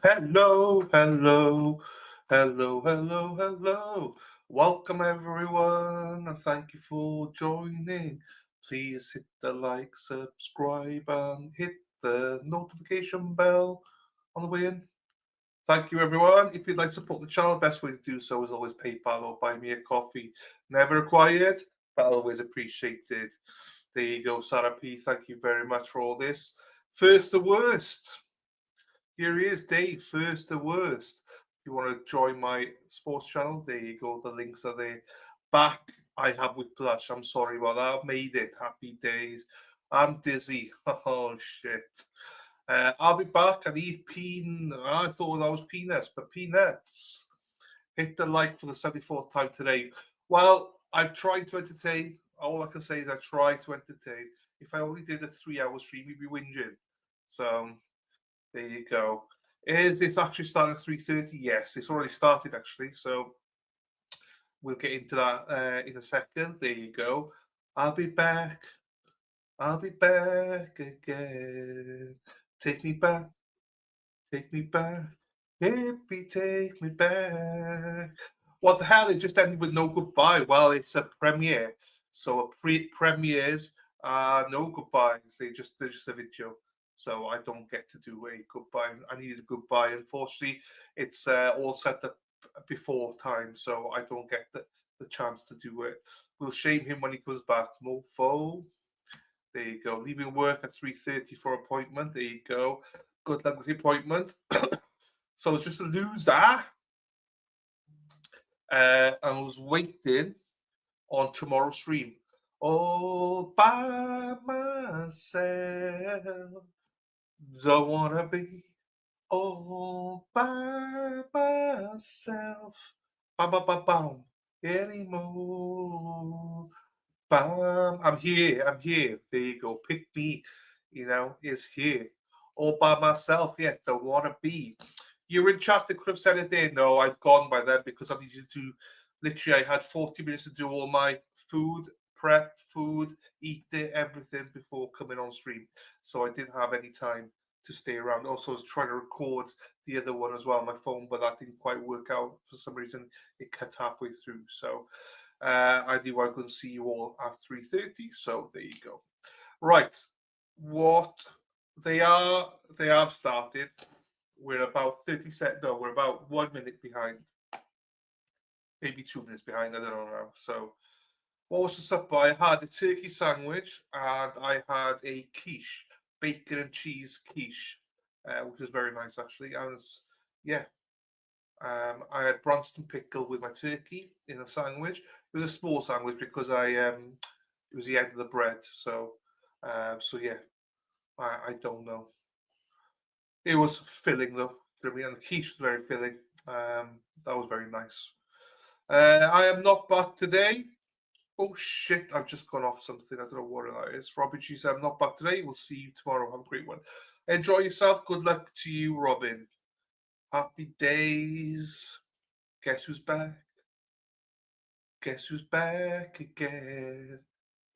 Hello, hello, hello, hello, hello. Welcome, everyone, and thank you for joining. Please hit the like, subscribe, and hit the notification bell on the way in. Thank you, everyone. If you'd like to support the channel, the best way to do so is always PayPal or buy me a coffee. Never required, but always appreciated. There you go, Sarah P. Thank you very much for all this. First the worst. Here he is, Dave, first to worst. If you want to join my sports channel, there you go. The links are there. Back, I have Whiplash. I'm sorry about that. I've made it. Happy days. I'm dizzy. Oh, shit. I'll be back. I need I thought that was peanuts, but peanuts. Hit the like for the 74th time today. Well, I've tried to entertain. All I can say is I tried to entertain. If I only did a 3 hour stream, we'd be whinging. So there you go. Is this actually starting at 3:30? Yes, it's already started actually. So we'll get into that in a second. There you go. I'll be back. I'll be back again. Take me back. Take me back. Hippie, take me back. What the hell? It just ended with no goodbye. Well, it's a premiere. So premieres no goodbyes. They're just a video. So I don't get to do a goodbye. I needed a goodbye. Unfortunately, it's all set up before time, so I don't get the chance to do it. We'll shame him when he comes back. Mofo. There you go. Leaving work at 3:30 for appointment. There you go. Good luck with the appointment. So it's just a loser. I was waiting on tomorrow's stream all by myself. Don't wanna be all by myself. Bam, bam, bam, bam. Anymore. Bam. I'm here. I'm here. There you go. Pick me, is here. All by myself. Yeah, don't wanna be. You're in chat. They could have said it there. No, I'd gone by then because I needed to. Literally, I had 40 minutes to do all my food, eat it, everything before coming on stream. So I didn't have any time to stay around. Also, I was trying to record the other one as well on my phone, but that didn't quite work out for some reason. It cut halfway through. So I knew I couldn't see you all at 3:30. So there you go. Right, what they have started. We're about 30 seconds. No, we're about 1 minute behind, maybe 2 minutes behind. I don't know now. So, what was the supper? I had a turkey sandwich and I had a quiche, bacon and cheese quiche, which is very nice actually. And yeah, I had Branston pickle with my turkey in a sandwich. It was a small sandwich because it was the end of the bread. So yeah, I don't know. It was filling though. And the quiche was very filling. That was very nice. I am not back today. Oh shit, I've just gone off something. I don't know what that is. Robin, she said, I'm not back today. We'll see you tomorrow. Have a great one. Enjoy yourself. Good luck to you, Robin. Happy days. Guess who's back? Guess who's back again?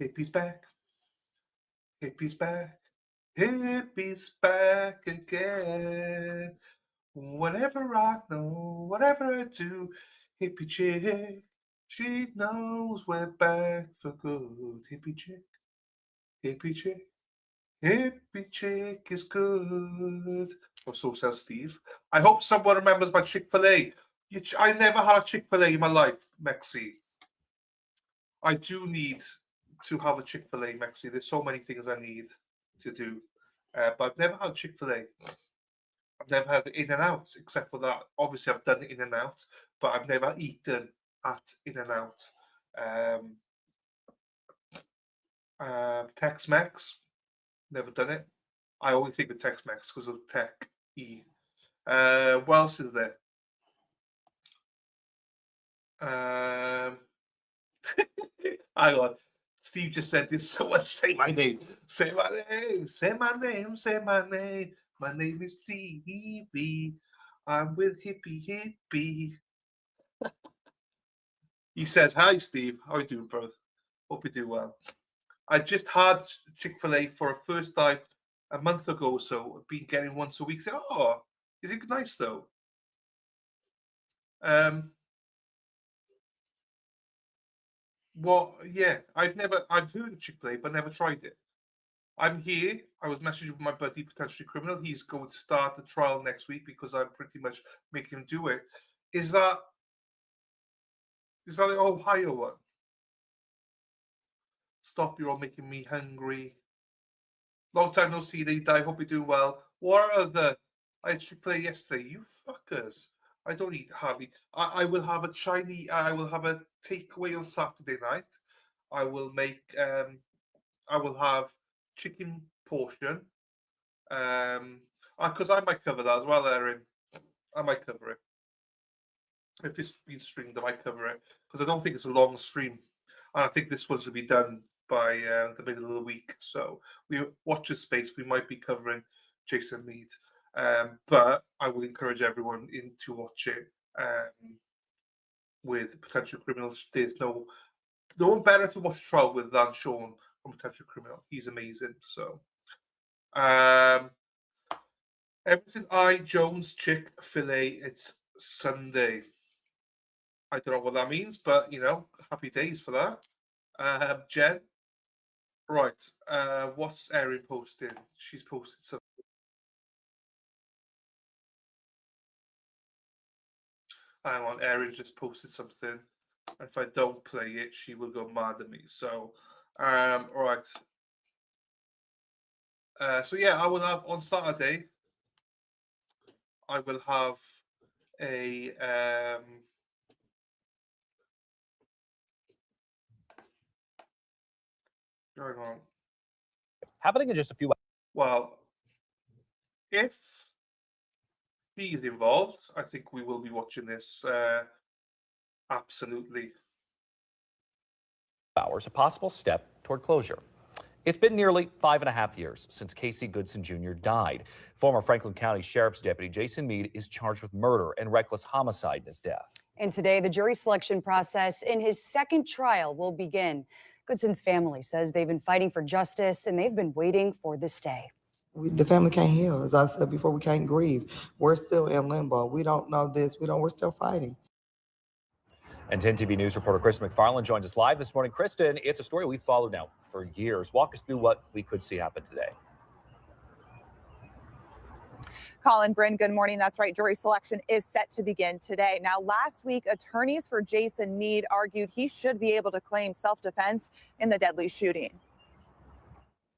Hippie's back. Hippie's back. Hippie's back again. Whatever I know, whatever I do, hippie chick, she knows we're back for good. Hippie chick, hippie chick, hippie chick is good. Or so says Steve. I hope someone remembers my Chick-fil-A. I never had a Chick-fil-A in my life, Mexi. I do need to have a Chick-fil-A, Mexi. There's so many things I need to do. But I've never had Chick-fil-A. I've never had In and Out, except for that. Obviously, I've done In and Out, but I've never eaten at In and Out. Tex Mex, never done it. I only think of Tex Mex because of Tech E. What else is there? Hang on. Steve just said this. Someone say my name. Say my name. Say my name. Say my name. My name is Stevie. I'm with Hippie Hippie. He says, hi, Steve. How are you doing, bro? Hope you do well. I just had Chick-fil-A for a first time a month ago, so I've been getting once a week. So, oh, Is he nice though? Well, yeah, I've heard of Chick-fil-A, but never tried it. I'm here. I was messaging with my buddy, potentially criminal. He's going to start the trial next week because I'm pretty much making him do it. Is that the Ohio one? Stop, you're all making me hungry. Long time no see, Lee. I hope you're doing well. What other? I had Chick-fil-A yesterday. You fuckers. I don't eat hardly. I will have a Chinese. I will have a takeaway on Saturday night. I will make. I will have chicken portion. Because I might cover that as well, Erin. I might cover it. If it's been streamed, I might cover it because I don't think it's a long stream, and I think this one's will be done by the middle of the week. So we watch this space. We might be covering Jason Mead, but I would encourage everyone to watch it with Potential Criminals. There's no one better to watch a trial with than Sean from Potential Criminal. He's amazing. So everything Jones Chick-fil-A. It's Sunday. I don't know what that means, but happy days for that. Jen, right? What's Erin posting? She's posted something. Hang on, Erin just posted something. If I don't play it, she will go mad at me. So, right. So yeah, I will have on Saturday. I will have a Hang on. Happening in just a few hours. Well, if he's involved, I think we will be watching this. Absolutely. A possible step toward closure. It's been nearly 5.5 years since Casey Goodson Jr. died. Former Franklin County Sheriff's Deputy Jason Mead is charged with murder and reckless homicide in his death. And today, the jury selection process in his second trial will begin. Goodson's family says they've been fighting for justice and they've been waiting for this day. The family can't heal. As I said before, we can't grieve. We're still in limbo. We don't know this. We're still fighting. And 10 TV News reporter Kristen McFarland joins us live this morning. Kristen, it's a story we've followed now for years. Walk us through what we could see happen today. Colin, Bryn, good morning. That's right. Jury selection is set to begin today. Now, last week, attorneys for Jason Mead argued he should be able to claim self-defense in the deadly shooting.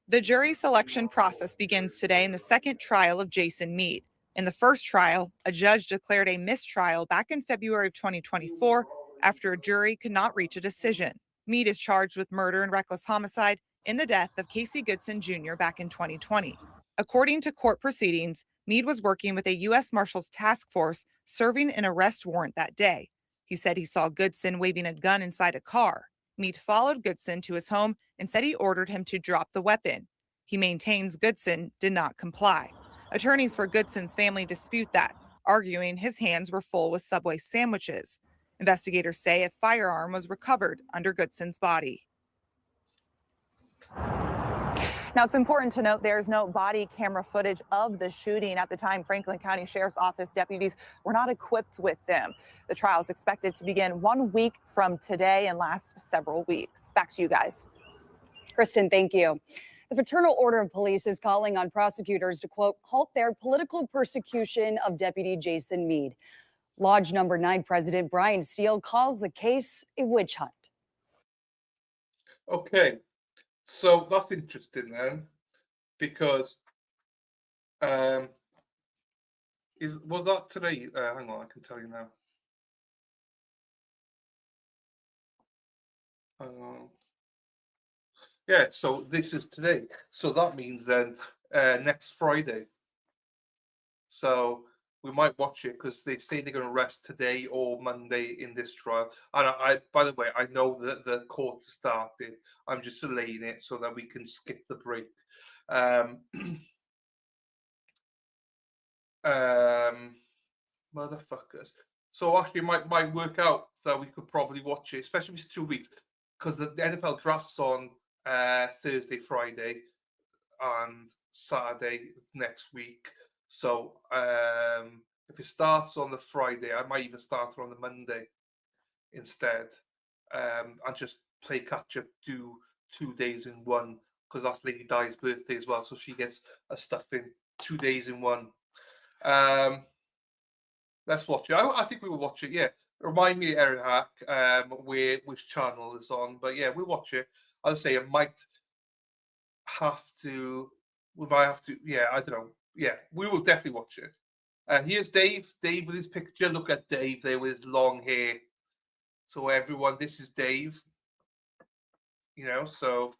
The jury selection process begins today in the second trial of Jason Mead. In the first trial, a judge declared a mistrial back in February of 2024 after a jury could not reach a decision. Mead is charged with murder and reckless homicide in the death of Casey Goodson Jr. back in 2020. According to court proceedings, Mead was working with a U.S. Marshals task force serving an arrest warrant that day. He said he saw Goodson waving a gun inside a car. Mead followed Goodson to his home and said he ordered him to drop the weapon. He maintains Goodson did not comply. Attorneys for Goodson's family dispute that, arguing his hands were full with Subway sandwiches. Investigators say a firearm was recovered under Goodson's body. Now, it's important to note there's no body camera footage of the shooting. At the time, Franklin County Sheriff's Office deputies were not equipped with them. The trial is expected to begin 1 week from today and last several weeks. Back to you guys. Kristen, thank you. The Fraternal Order of Police is calling on prosecutors to, quote, halt their political persecution of Deputy Jason Mead. Lodge number 9 President Brian Steele calls the case a witch hunt. Okay, so that's interesting then, because was that today? Hang on, I can tell you now. Hang on. Yeah, so this is today. So that means then next Friday. So we might watch it because they say they're going to arrest today or Monday in this trial. And I, by the way, I know that the court started. I'm just delaying it so that we can skip the break. Motherfuckers. So actually, it might work out that we could probably watch it, especially if it's 2 weeks, because the NFL draft's on Thursday, Friday, and Saturday next week. So if it starts on the Friday, I might even start it on the Monday instead, and just play catch up, do 2 days in one, because that's Lady Di's birthday as well, so she gets her stuff in 2 days in one. Let's watch it. I think we will watch it. Yeah, remind me, Erin Hack, which channel it's on. But yeah, we'll watch it. I'll say it might have to. We might have to. Yeah, I don't know. Yeah, we will definitely watch it. Here's Dave. Dave with his picture. Look at Dave there with his long hair. So everyone, this is Dave. You know, so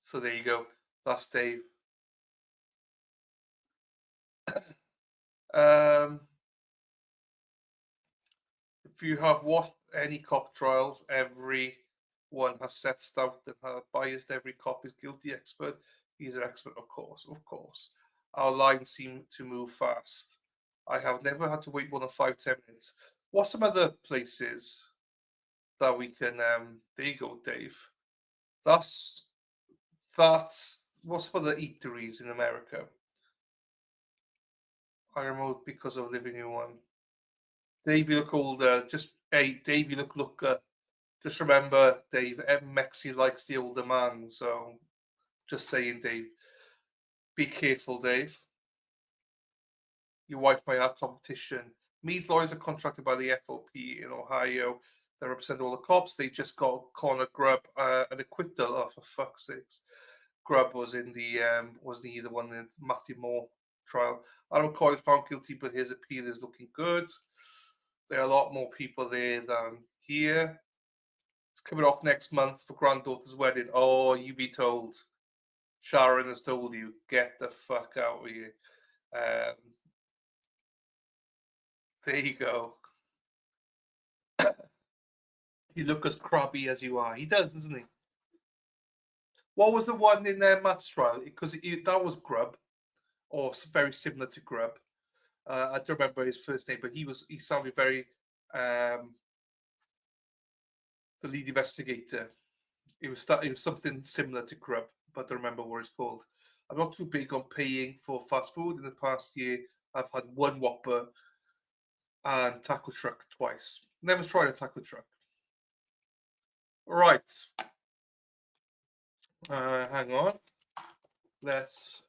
so there you go. That's Dave. If you have watched any cop trials, everyone has set stout and biased. Every cop is guilty expert. He's an expert, of course, of course. Our lines seem to move fast. I have never had to wait more than 5-10 minutes. What's some other places that we can? There you go, Dave. That's what's some other eateries in America? I remember because of living in one. Dave, you look older. Dave, you look. Just remember, Dave, Mexi likes the older man. So, just saying, Dave. Be careful, Dave. Your wife might have competition. Mead's lawyers are contracted by the FOP in Ohio. They represent all the cops. They just got Connor Grubb an acquittal. Oh, for fuck's sakes! Grubb was in the wasn't he the one in the Matthew Moore trial? Adam Coy is found guilty, but his appeal is looking good. There are a lot more people there than here. It's coming off next month for granddaughter's wedding. Oh, you be told. Sharon has told you, get the fuck out of here. There you go. You look as crabby as you are. He does, doesn't he? What was the one in Matt's trial? Because that was Grubb, or very similar to Grubb. I don't remember his first name, but he sounded very the lead investigator. It was something similar to Grubb, but I don't remember what it's called. I'm not too big on paying for fast food. In the past year, I've had one Whopper and taco truck twice. Never tried a taco truck. Right. Hang on. Let's.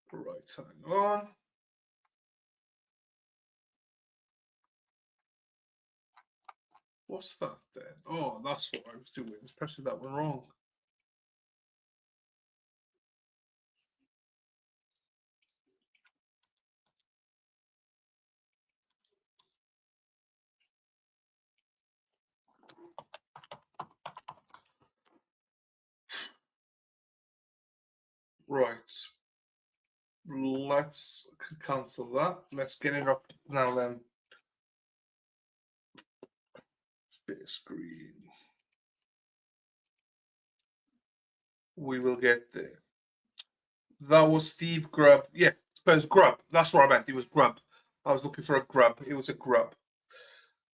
Right, hang on. What's that then? Oh, that's what I was doing. I was pressing that one wrong. Right. Let's cancel that. Let's get it up now then. Split screen. We will get there. That was Steve Grubb. Yeah, but it was Grubb. That's what I meant. It was Grubb. I was looking for a Grubb. It was a Grubb.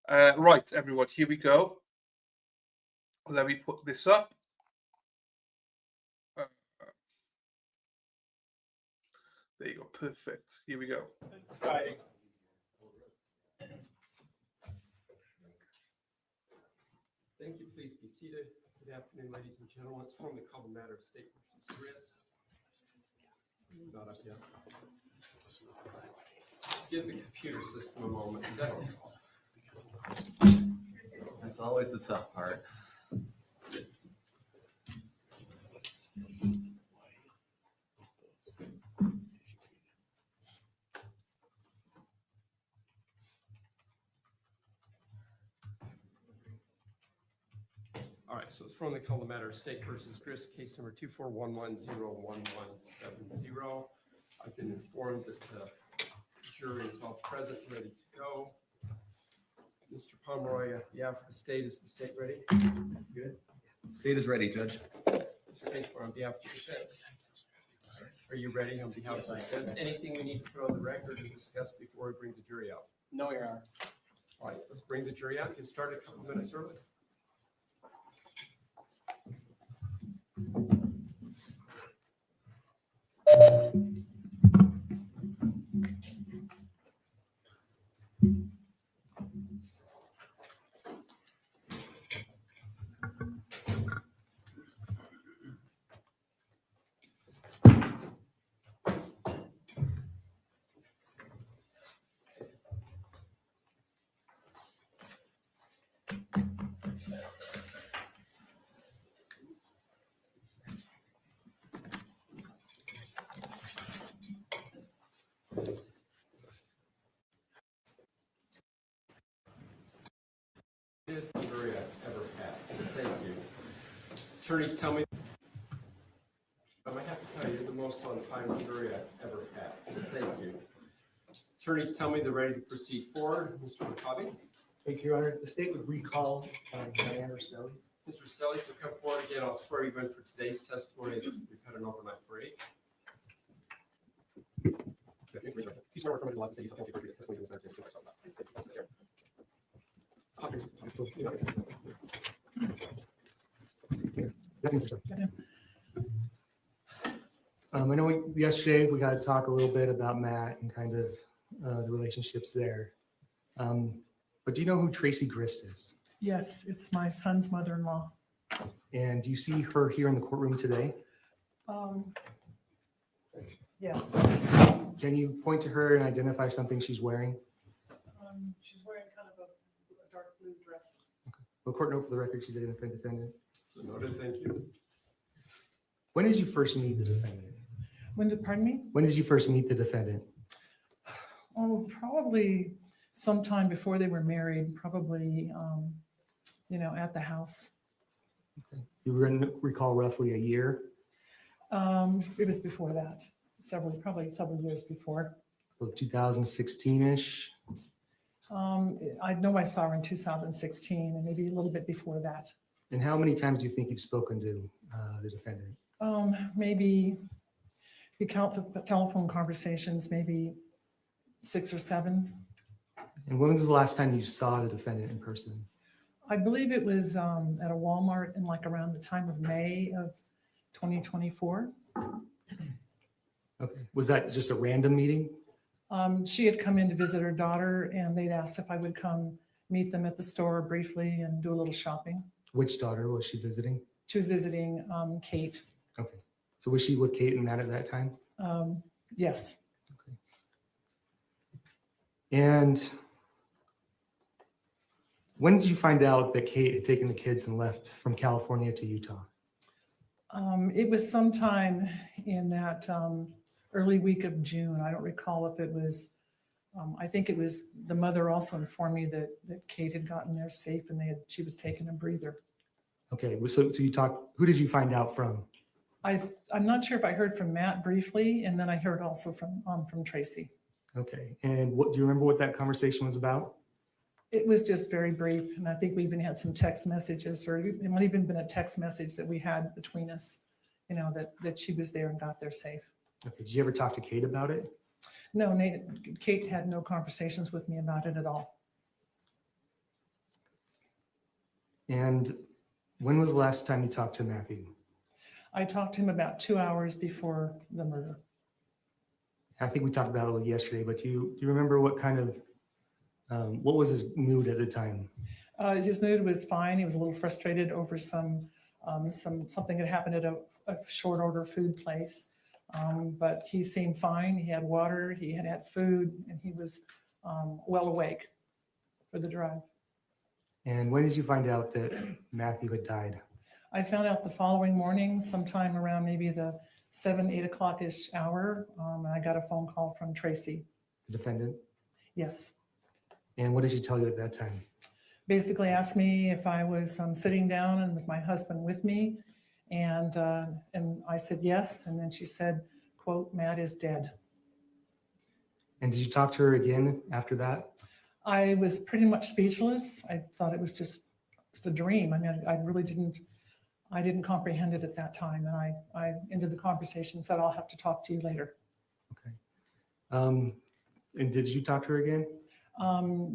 Right, everyone, here we go. Let me put this up. There you go. Perfect. Here we go. Exciting. Thank you. Please be seated. Good afternoon, ladies and gentlemen. It's formally called the matter of State versus Grist. Not up yet. Give the computer system a moment. That's always the tough part. All right, so it's formally called the matter of State versus Grist, case number 241101170. I've been informed that the jury is all present, ready to go. Mr. Pomeroy, yeah, for the state, is the state ready? Good. State is ready, Judge. Mr. Casper, on behalf of the defense. Are you ready on behalf of the defense? Anything we need to put on the record and discuss before we bring the jury out? No, Your Honor. All right, let's bring the jury out. Get started a couple minutes early. Jury ever passed. So thank you. Attorneys, tell me. I have to tell you, you're the most on-time jury I've ever passed. So thank you. Attorneys, tell me they're ready to proceed forward. Mr. McCovey. Thank you, Your Honor. The state would recall Diane Restelli. Mr. Restelli, so come forward again. I'll swear you in for today's testimony as we've had an overnight break. You swear from the last day you told me to testimony I know yesterday we got to talk a little bit about Matt and kind of the relationships there. But do you know who Tracey Grist is? Yes, it's my son's mother-in-law. And do you see her here in the courtroom today? Yes. Can you point to her and identify something she's wearing? She's wearing kind of a dark blue dress. Well, court note for the record, she's identified defendant. So noted, thank you. When did you first meet the defendant? Pardon me? When did you first meet the defendant? Oh, probably sometime before they were married, probably, at the house. You recall roughly a year? It was before that, probably several years before. So 2016-ish? I know I saw her in 2016 and maybe a little bit before that. And how many times do you think you've spoken to the defendant? Maybe, if you count the telephone conversations, maybe 6 or 7. And when was the last time you saw the defendant in person? I believe it was at a Walmart in around the time of May of 2024. Okay. Was that just a random meeting? She had come in to visit her daughter and they'd asked if I would come meet them at the store briefly and do a little shopping. Which daughter was she visiting? She was visiting Kate. Okay. So was she with Kate and Matt at that time? Yes. Okay. And when did you find out that Kate had taken the kids and left from California to Utah? It was sometime in that early week of June. I don't recall if it was, I think it was the mother also informed me that Kate had gotten there safe and she was taking a breather. Okay, so you talked, who did you find out from? I'm not sure if I heard from Matt briefly, and then I heard also from Tracey. Okay, and do you remember what that conversation was about? It was just very brief, and I think we even had some text messages, or it might even been a text message that we had between us, that she was there and got there safe. Okay, did you ever talk to Kate about it? No, Kate had no conversations with me about it at all. And when was the last time you talked to Matthew? I talked to him about 2 hours before the murder. I think we talked about it a little yesterday, but do you remember what kind of, what was his mood at the time? His mood was fine. He was a little frustrated over something that happened at a short order food place. But he seemed fine. He had water, he had food, and he was well awake for the drive. And when did you find out that Matthew had died? I found out the following morning, sometime around maybe the 7-8 o'clock-ish hour. I got a phone call from Tracey. The defendant? Yes. And what did she tell you at that time? Basically asked me if I was sitting down and was my husband with me. And I said yes. And then she said, quote, Matt is dead. And did you talk to her again after that? I was pretty much speechless. I thought it was just a dream. I mean, I really didn't comprehend it at that time. And I ended the conversation and said, I'll have to talk to you later. Okay. And did you talk to her again?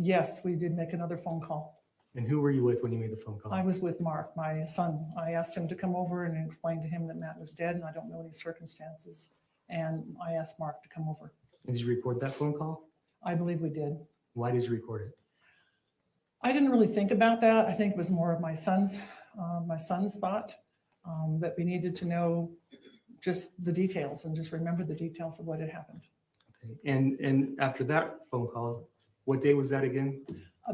Yes, we did make another phone call. And who were you with when you made the phone call? I was with Mark, my son. I asked him to come over and explain to him that Matt was dead and I don't know any circumstances. And I asked Mark to come over. And did you record that phone call? I believe we did. Why did you record it? I didn't really think about that. I think it was more of my son's thought that we needed to know just the details and just remember the details of what had happened. Okay. And after that phone call, what day was that again?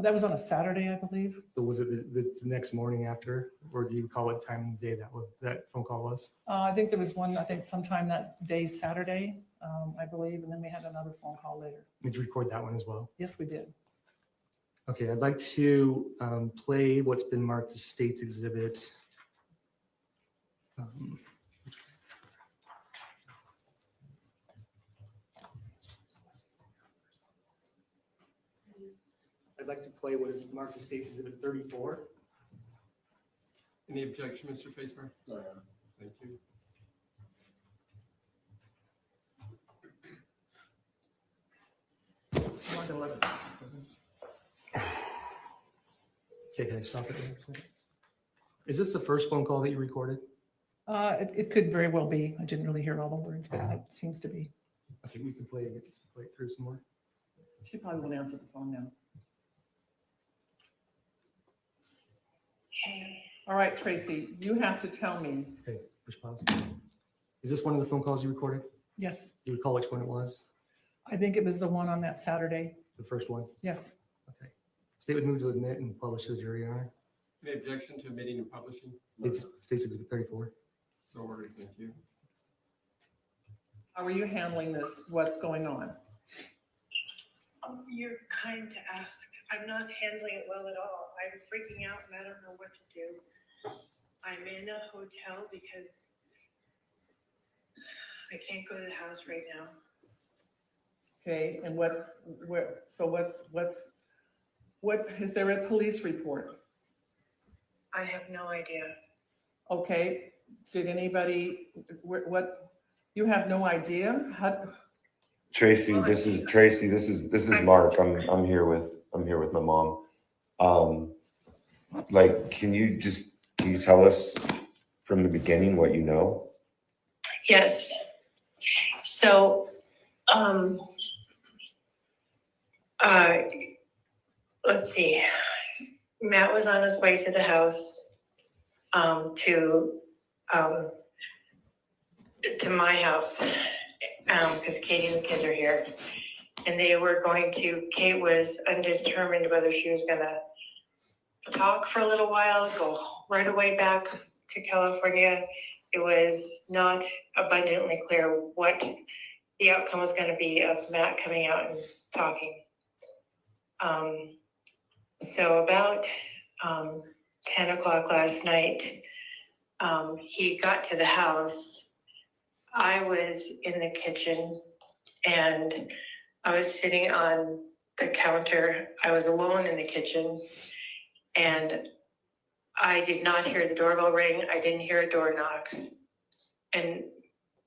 That was on a Saturday, I believe. So was it the next morning after, or do you recall what time of the day that phone call was? I think there was one, I think sometime that day, Saturday, I believe, and then we had another phone call later. Did you record that one as well? Yes, we did. Okay, I'd like to play what's been marked as State's Exhibit. I'd like to play what is marked as State's Exhibit 34. Any objection, Mr. Facebar? No. Thank you. Okay, can I stop it there for a second? Is this the first phone call that you recorded? It could very well be. I didn't really hear all the words, but it seems to be. I think we can play it through some more. She probably won't answer the phone now. All right, Tracy, you have to tell me. Okay, push pause. Is this one of the phone calls you recorded? Yes, Do you recall which one it was? I think it was the one on that Saturday. The first one? Yes. Okay. State would move to admit and publish to the jury, Your Honor. Any objection to admitting and publishing? State's Exhibit 34. So ordered, thank you. How are you handling this? What's going on? You're kind to ask. I'm not handling it well at all. I'm freaking out and I don't know what to do. I'm in a hotel because I can't go to the house right now. Okay, and what is there a police report? I have no idea. Okay, did anybody, what, you have no idea? How, Tracy, this is Tracy. This is Mark. I'm here with my mom. Like, can you tell us from the beginning what you know? Yes. So, let's see. Matt was on his way to the house to my house because Katie and the kids are here. And they were Kate was undetermined whether she was going to talk for a little while, go right away back to California. It was not abundantly clear what the outcome was going to be of Matt coming out and talking. So about 10 o'clock last night, he got to the house. I was in the kitchen and I was sitting on the counter. I was alone in the kitchen and I did not hear the doorbell ring. I didn't hear a door knock. And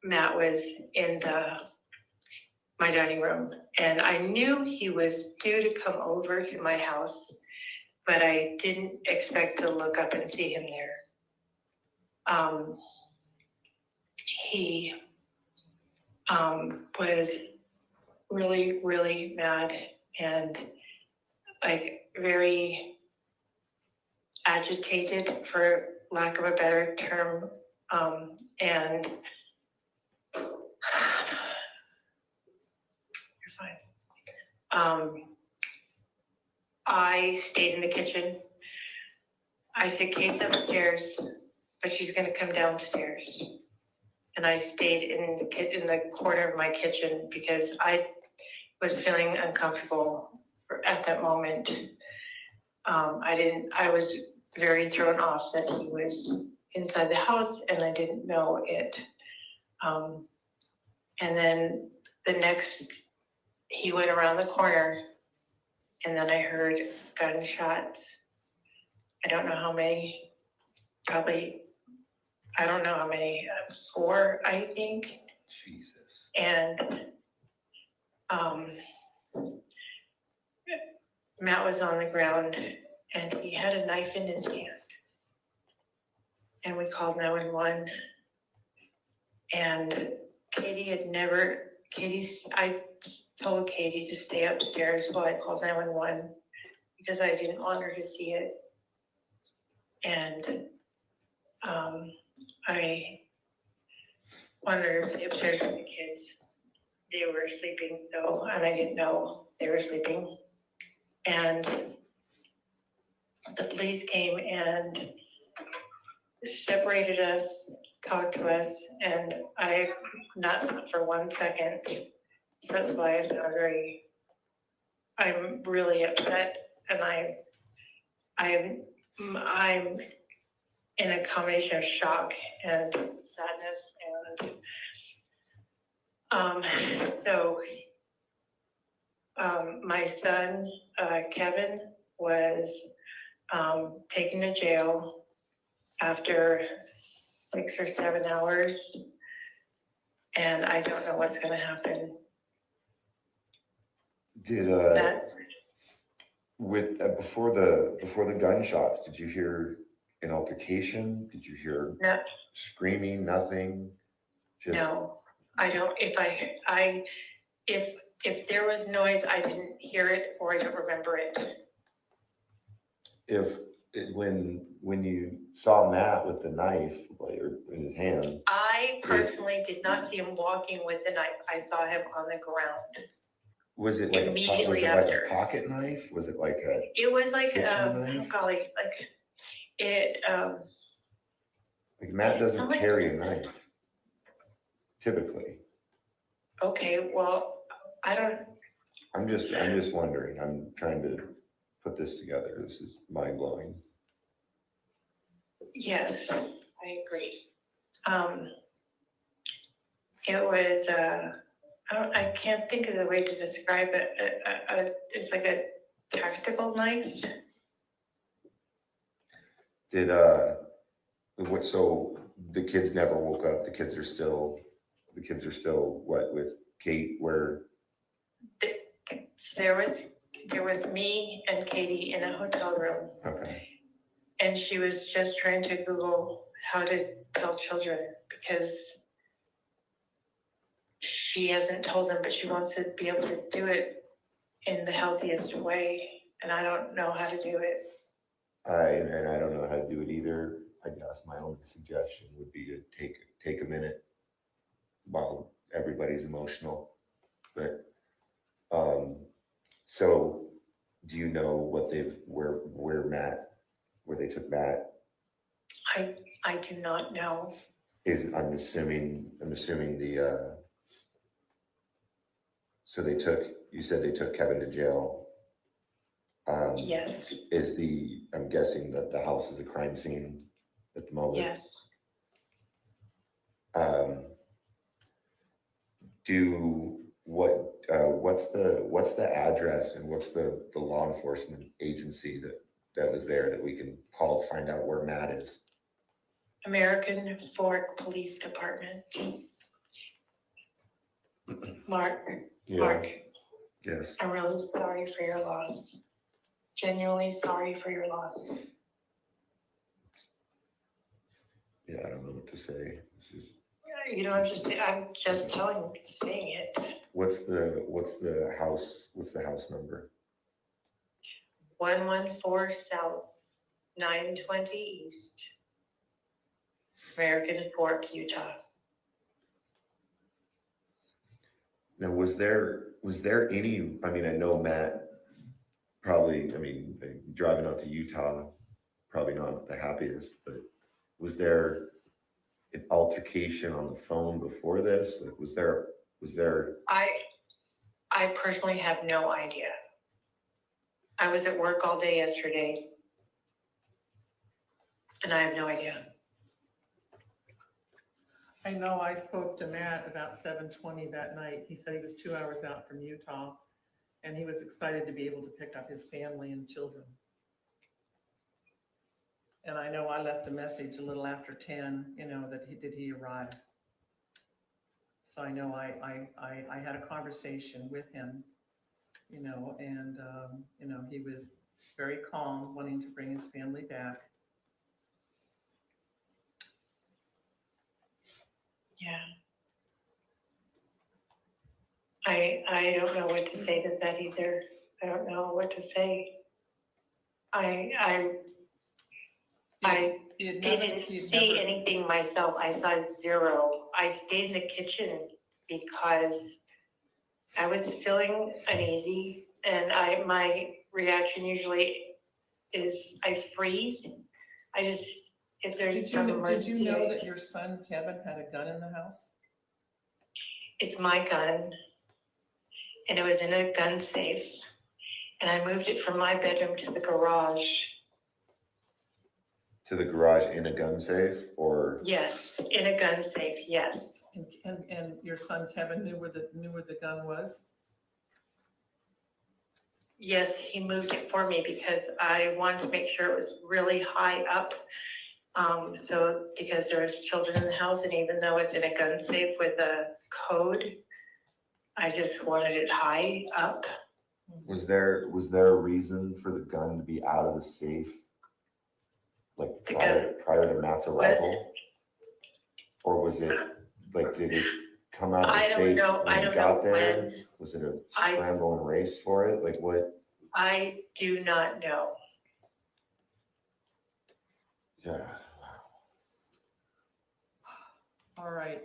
Matt was in my dining room. And I knew he was due to come over to my house, but I didn't expect to look up and see him there. He was really, really mad and like very agitated, for lack of a better term, and you're fine. I stayed in the kitchen. I said, Kate's upstairs, but she's going to come downstairs. And I stayed in the corner of my kitchen because I was feeling uncomfortable at that moment. I was very thrown off that he was inside the house and I didn't know it. And then he went around the corner and then I heard gunshots. I don't know how many, probably, I don't know how many, 4, I think. Jesus. And Matt was on the ground and he had a knife in his hand. And we called 911. And I told Katie to stay upstairs while I called 911 because I didn't want her to see it. And I wanted her to stay upstairs with the kids. They were sleeping though, and I didn't know they were sleeping. And the police came and separated us, talked to us, and I not slept for 1 second. So that's why I sound I'm really upset, and I'm in a combination of shock and sadness, and my son Kevin was taken to jail after 6 or 7 hours, and I don't know what's going to happen. Did before the gunshots, did you hear an altercation? Did you hear No, screaming? Nothing. no, I don't. If there was noise, I didn't hear it or I don't remember it. When you saw Matt with the knife in his hand, I personally did not see him walking with the knife. I saw him on the ground. was it like Immediately like after. a pocket knife? Was it like a? It was like kitchen knife? oh golly, like it. Like Matt doesn't carry a knife typically. Okay, well, I don't. I'm just wondering. I'm trying to put this together. This is mind blowing. Yes, I agree. It was. I can't think of the way to describe it. It's like a tactical knife. Did what? So the kids never woke up. The kids are still what with Kate? Where? There was me and Katie in a hotel room. Okay. And she was just trying to Google how to tell children because she hasn't told them, but she wants to be able to do it in the healthiest way. And I don't know how to do it. I don't know how to do it either. I guess my only suggestion would be to take a minute while everybody's emotional. But so do you know what where they took Matt? I do not know. I'm assuming the so you said they took Kevin to jail. Yes. I'm guessing that the house is a crime scene at the moment. Yes. What's the address and what's the law enforcement agency that was there that we can call to find out where Matt is? American Fork Police Department. Mark. Yeah. Mark. Yes. I'm really sorry for your loss. Genuinely sorry for your loss. Yeah, I don't know what to say. This is. I'm just saying it. What's the house number? 114 South, 920 East, American Fork, Utah. Now, was there any? I mean, I know Matt probably. I mean, driving out to Utah, probably not the happiest. But was there an altercation on the phone before this? Like, was there? I personally have no idea. I was at work all day yesterday, and I have no idea. I know I spoke to Matt about 7:20 that night. He said he was 2 hours out from Utah. And he was excited to be able to pick up his family and children. And I know I left a message a little after 10, that he arrive. So I know I had a conversation with him, and he was very calm, wanting to bring his family back. Yeah. I don't know what to say to that either. I don't know what to say. I didn't see anything myself. I saw zero. I stayed in the kitchen because I was feeling uneasy, and my reaction usually is I freeze. If there's some emergency. Did you know that your son Kevin had a gun in the house? It's my gun, and it was in a gun safe, and I moved it from my bedroom to the garage. To the garage in a gun safe, or? Yes, in a gun safe, yes. And your son Kevin knew where the gun was? Yes, he moved it for me because I wanted to make sure it was really high up. Because there was children in the house, and even though it's in a gun safe with a code, I just wanted it high up. Was there a reason for the gun to be out of the safe, like prior to Matt's arrival? Or was it like, did it come out of the safe when he got there? Was it a scramble and race for it? Like what? I do not know. Yeah. All right.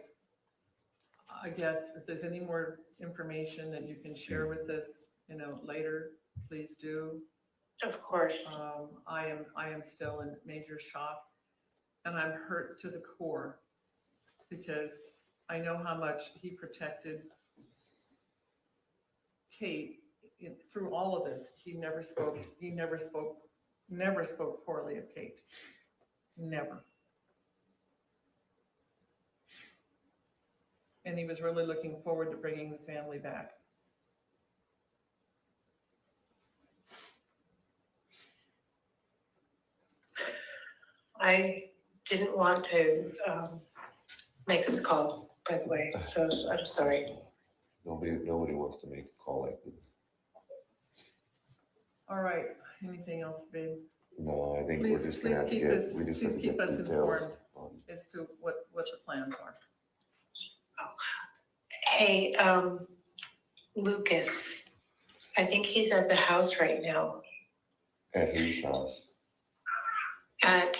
I guess if there's any more information that you can share with us, later, please do. Of course. I am still in major shock, and I'm hurt to the core because I know how much he protected Kate through all of this. He never spoke poorly of Kate. Never. And he was really looking forward to bringing the family back. I didn't want to make this call, by the way, so I'm sorry. Nobody wants to make a call like this. All right. Anything else, babe? No, I think we're just gonna have to get. Please keep us informed as to what the plans are. Hey, Lucas, I think he's at the house right now. At whose house? At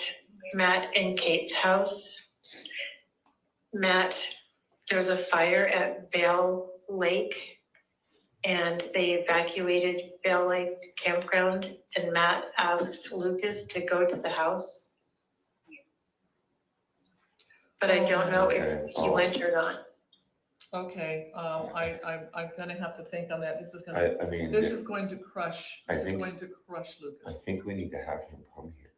Matt and Kate's house. Matt, there was a fire at Vail Lake, and they evacuated Vail Lake campground, and Matt asked Lucas to go to the house. But I don't know if he went or not. Okay, I'm gonna have to think on that. This is going to crush Lucas. I think we need to have him come here.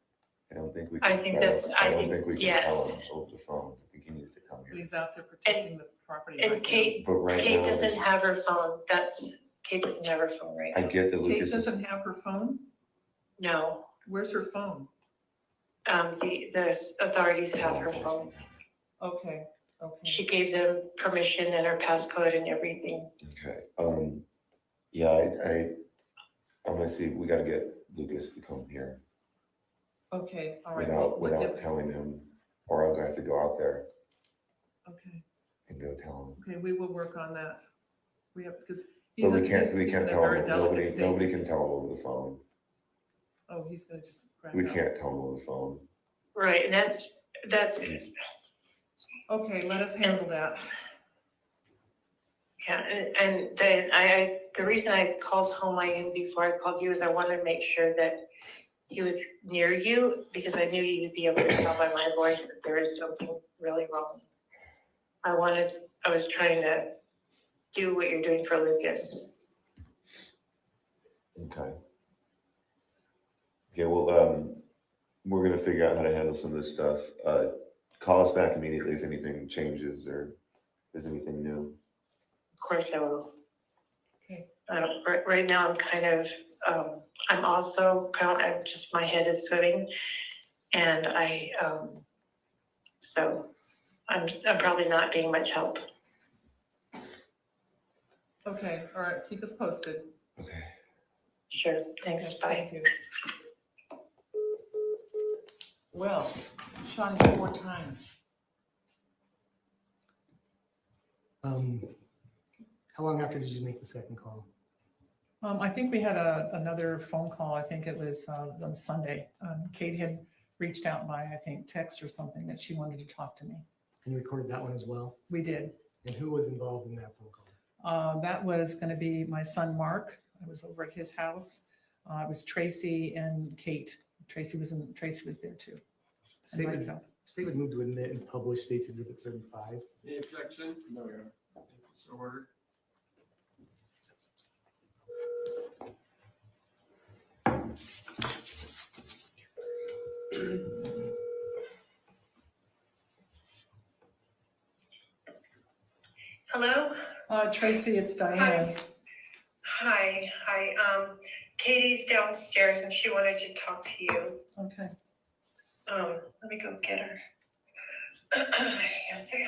I don't think we I can think tell that's- him. I I don't think- think we can yes. tell him over the phone. I think he needs to come here. He's out there protecting the property. And right now. Kate, But right Kate now, doesn't have her phone. Kate doesn't have her phone right I now. get that Kate Lucas is. doesn't have her phone? No, Where's her phone? the authorities have her phone. Okay. She gave them permission and her passcode and everything. Okay, yeah, I'm gonna see, we gotta get Lucas to come here Okay, all right. without telling him, or I'll have to go out there Okay, and go tell him. okay, we will work on that. We have, because But we he's can't in a tell very him, delicate nobody state. can tell him over the phone. Oh, he's gonna just crack We out. can't tell him over the phone. Right, and that's Okay, let us handle that. yeah, and then the reason I called home before I called you is I wanted to make sure that he was near you, because I knew you'd be able to tell by my voice that there is something really wrong. I was trying to do what you're doing for Lucas. Okay. Okay, well, we're gonna figure out how to handle some of this stuff. Call us back immediately if anything changes or if there's anything new. Of course I will. Okay, right now I'm kind of, I'm also I'm just, my head is swimming, and so I'm probably not being much help. Okay, all right, keep us posted. Okay. Sure, thanks, Okay, bye. thank you. Well, shot him 4 times. How long after did you make the second call? I think we had another phone call. I think it was on Sunday. Kate had reached out by, I think, text or something that she wanted to talk to me. And you recorded that one as well? We did. And who was involved in that phone call? That was going to be my son, Mark. I was over at his house. It was Tracy and Kate. Tracy was there too. And myself. State would move to admit and publish State's Exhibit 35. Any objection? No, Your Honor. It's ordered. Hello? Tracy, it's Diane. Hi. Katie's downstairs and she wanted to talk to you. Okay. Let me go get her. Answer.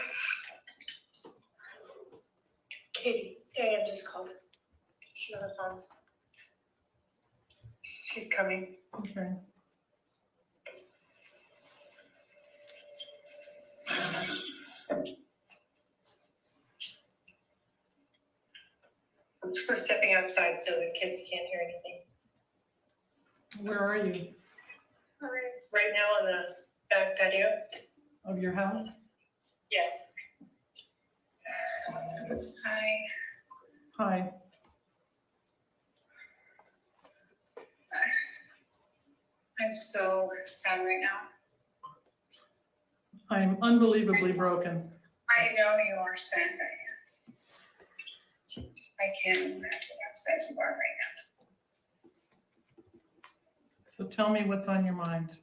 Katie, Diane just called. She's on the phone. She's coming. Okay. We're stepping outside so the kids can't hear anything. Where are you? Right now on the back patio. Of your house? Yes. Hi. Hi. I'm so sad right now. I'm unbelievably broken. I know you are sad, Diane. I can't imagine how sad you are right now. So tell me what's on your mind.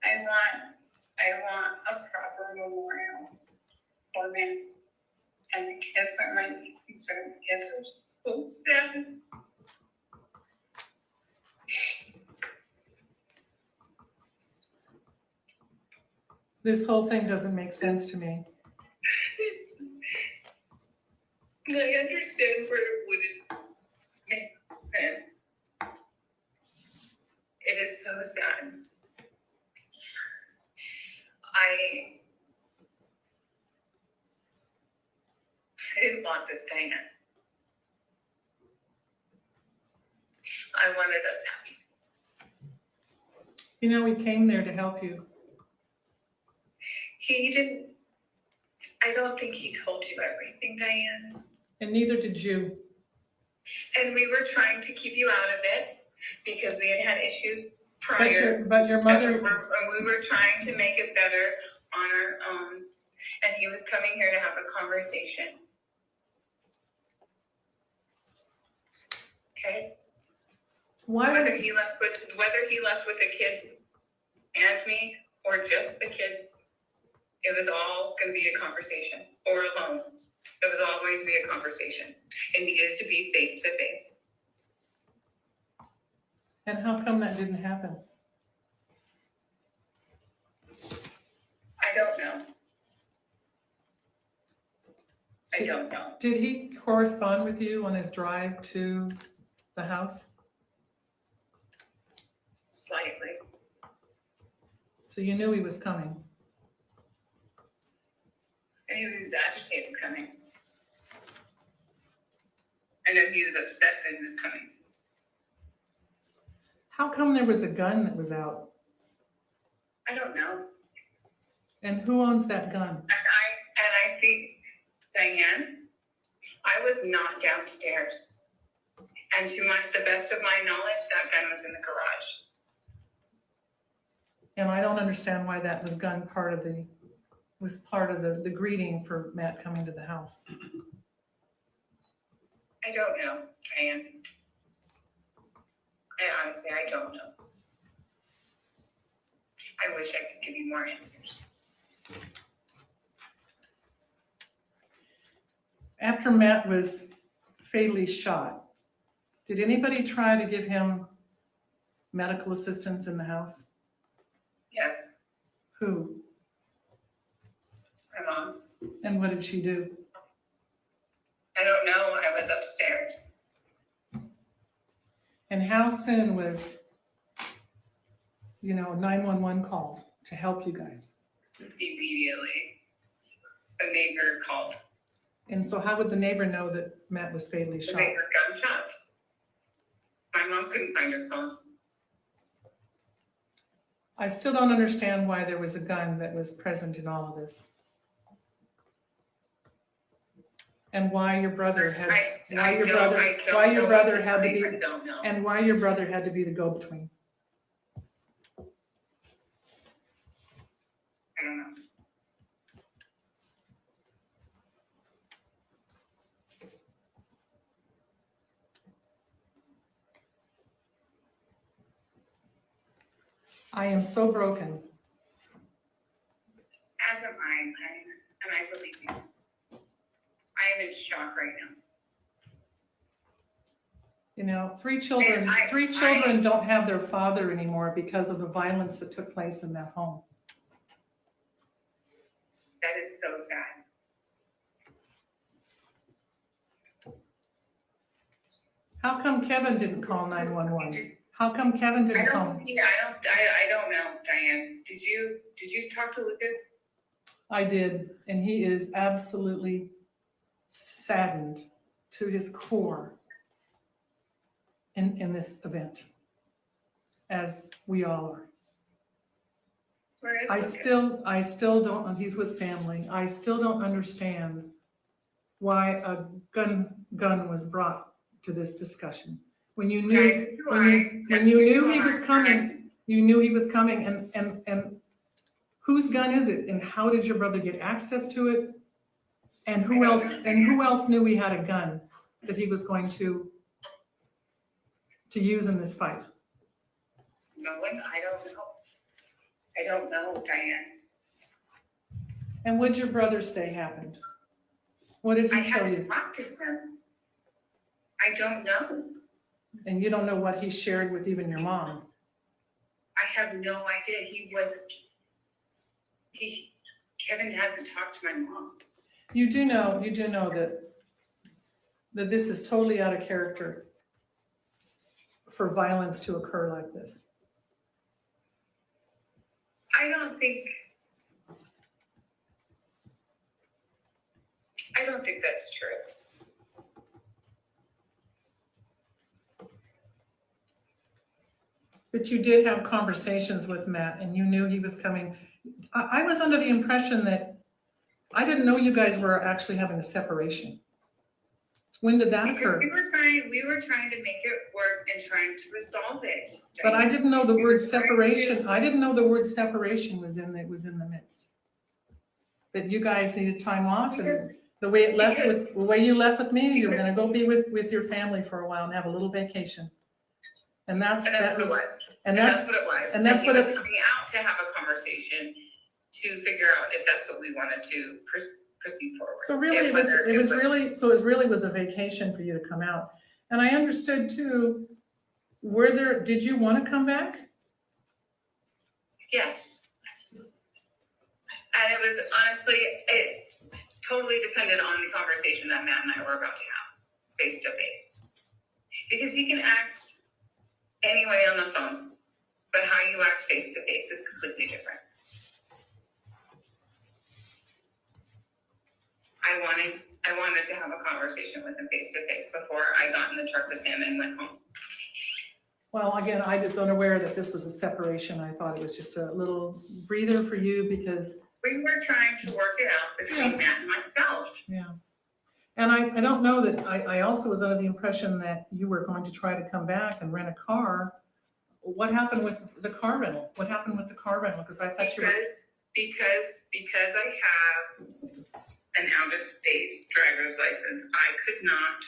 I want a proper memorial for me. And the kids are my concern. The kids are so sad. This whole thing doesn't make sense to me. I understand where it wouldn't make sense. It is so sad. I didn't want this, Diane. I wanted us happy. You know, we came there to help you. He didn't, I don't think he told you everything, Diane. And neither did you. And we were trying to keep you out of it because we had issues prior. But your mother. And we were trying to make it better on our own. And he was coming here to have a conversation. Okay? Whether he left with the kids and me or just the kids, it was all going to be a conversation, or alone. It was all going to be a conversation. It needed to be face to face. And how come that didn't happen? I don't know. I don't know. Did he correspond with you on his drive to the house? Slightly. So you knew he was coming? I knew he was agitated coming. I know he was upset that he was coming. How come there was a gun that was out? I don't know. And who owns that gun? And I think, Diane, I was not downstairs. And to the best of my knowledge, that gun was in the garage. And I don't understand why that was part of the greeting for Matt coming to the house. I don't know, Diane. Honestly, I don't know. I wish I could give you more answers. After Matt was fatally shot, did anybody try to give him medical assistance in the house? Yes, Who? my mom. And what did she do? I don't know. I was upstairs. And how soon was, 911 called to help you guys? Immediately, a neighbor called. And so how would the neighbor know that Matt was fatally shot? They heard gunshots. My mom couldn't find her phone. I still don't understand why there was a gun that was present in all of this. And why your brother had to be the go-between. I don't know. I am so broken. As am I, and I believe you. I am in shock right now. Three children don't have their father anymore because of the violence that took place in that home. That is so sad. How come Kevin didn't call 911? How come Kevin didn't call? I don't know, Diane. Did you talk to Lucas? I did, and he is absolutely saddened to his core in this event, as we all are. Where is I Lucas? still don't, he's with family. I still don't understand why a gun was brought to this discussion. When you knew, when you knew he was coming, you knew he was coming, and whose gun is it? And how did your brother get access to it? And who else knew he had a gun that he was going to use in this fight? No one, I don't know. I don't know, Diane. And what did your brother say happened? What did he tell you? I haven't talked to him. I don't know. And you don't know what he shared with even your mom? I have no idea. Kevin hasn't talked to my mom. You do know that this is totally out of character for violence to occur like this. I don't think that's true. But you did have conversations with Matt and you knew he was coming. I was under the impression that I didn't know you guys were actually having a separation. When did that occur? We were trying to make it work and trying to resolve it. But I didn't know the word separation. I didn't know the word separation was in the midst. That you guys needed time off, and the way you left with me, you were going to go be with your family for a while and have a little vacation. And that's what it was. And that's what it was. And that's what it was. Coming out to have a conversation to figure out if that's what we wanted to proceed forward. So really, it was a vacation for you to come out. And I understood too. Did you want to come back? Yes. And it was honestly, it totally depended on the conversation that Matt and I were about to have face to face. Because he can act any way on the phone, but how you act face to face is completely different. I wanted to have a conversation with him face to face before I got in the truck with him and went home. Well, again, I was unaware that this was a separation. I thought it was just a little breather for you because we were trying to work it out between Matt and myself. Yeah. And I don't know that I also was under the impression that you were going to try to come back and rent a car. What happened with the car rental? What happened with the car rental? Because I thought because I have an out-of-state driver's license, I could not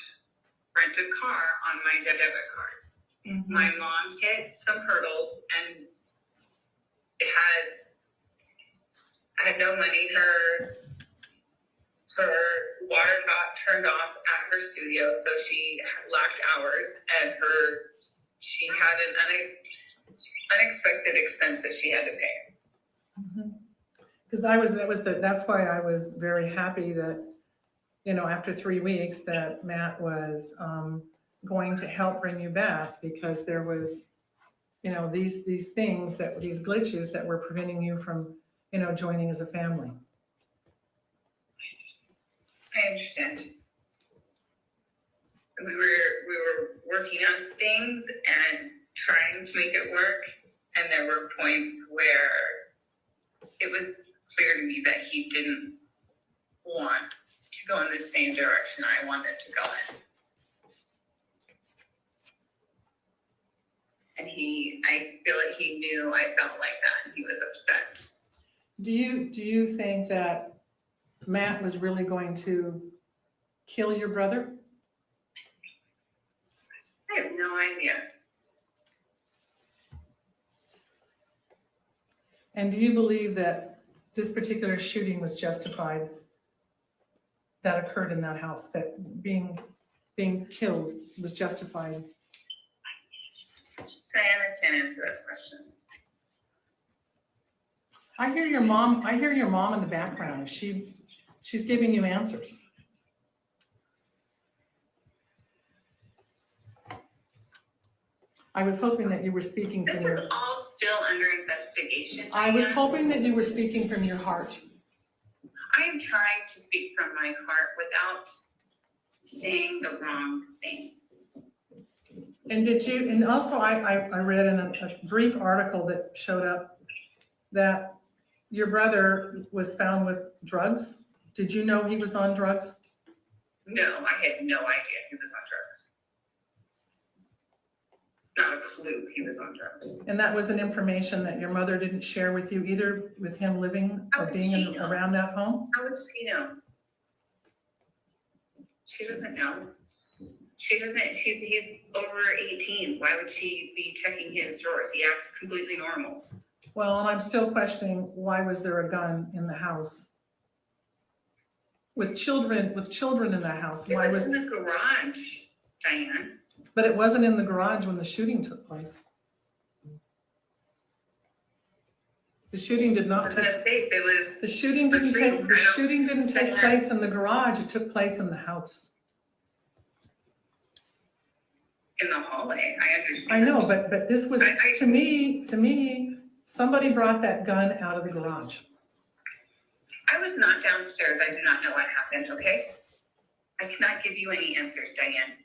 rent a car on my debit card. Mm-hmm. My mom hit some hurdles and I had no money. Her her water got turned off at her studio, so she lacked hours, and she had an unexpected expense that she had to pay. Because that's why I was very happy that, you know, after 3 weeks that Matt was going to help bring you back, because there was, you know, these things these glitches that were preventing you from, you know, joining as a family. I understand. We were working on things and trying to make it work, and there were points where it was clear to me that he didn't want to go in the same direction I wanted to go in. And I feel like he knew I felt like that, and he was upset. Do you think that Matt was really going to kill your brother? I have no idea. And do you believe that this particular shooting was justified, that occurred in that house, that being killed was justified? Diana can't answer that question. I hear your mom in the background. She's giving you answers. I was hoping that you were speaking from This is all still under investigation. I was hoping that you were speaking from your heart. I am trying to speak from my heart without saying the wrong thing. And also I read in a brief article that showed up that your brother was found with drugs. Did you know he was on drugs? No, I had no idea he was on drugs. Not a clue he was on drugs. And that was an information that your mother didn't share with you either, with him living or being around that home? How would she know? She doesn't know. She doesn't, he's over 18. Why would she be checking his drawers? He acts completely normal. Well, and I'm still questioning, why was there a gun in the house? With children in that house, It was in the garage, Diane. But it wasn't in the garage when the shooting took place. The shooting did not take. The shooting didn't take place in the garage. It took place in the house. In the hallway, I understand. I know, but this was to me. Somebody brought that gun out of the garage. I was not downstairs. I do not know what happened. Okay, I cannot give you any answers, Diane.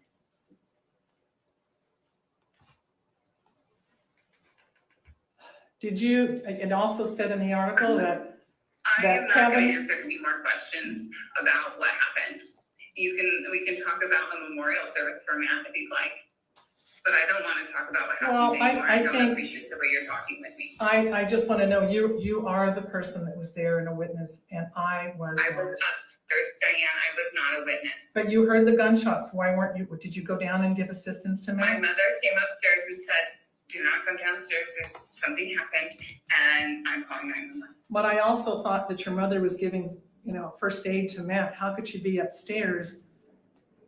Did you? It also said in the article that I am not Kevin. going to answer any more questions about what happened. We can talk about a memorial service for Matt if you'd like, but I don't want to talk about what happened anymore. I don't appreciate the way you're talking with me. I just want to know, you are the person that was there and a witness, and I was upstairs, Diane. I was not a witness. But you heard the gunshots. Why weren't you? Did you go down and give assistance to My Matt? mother came upstairs and said, do not come downstairs. Something happened, and I'm calling 911. But I also thought that your mother was giving, first aid to Matt. How could she be upstairs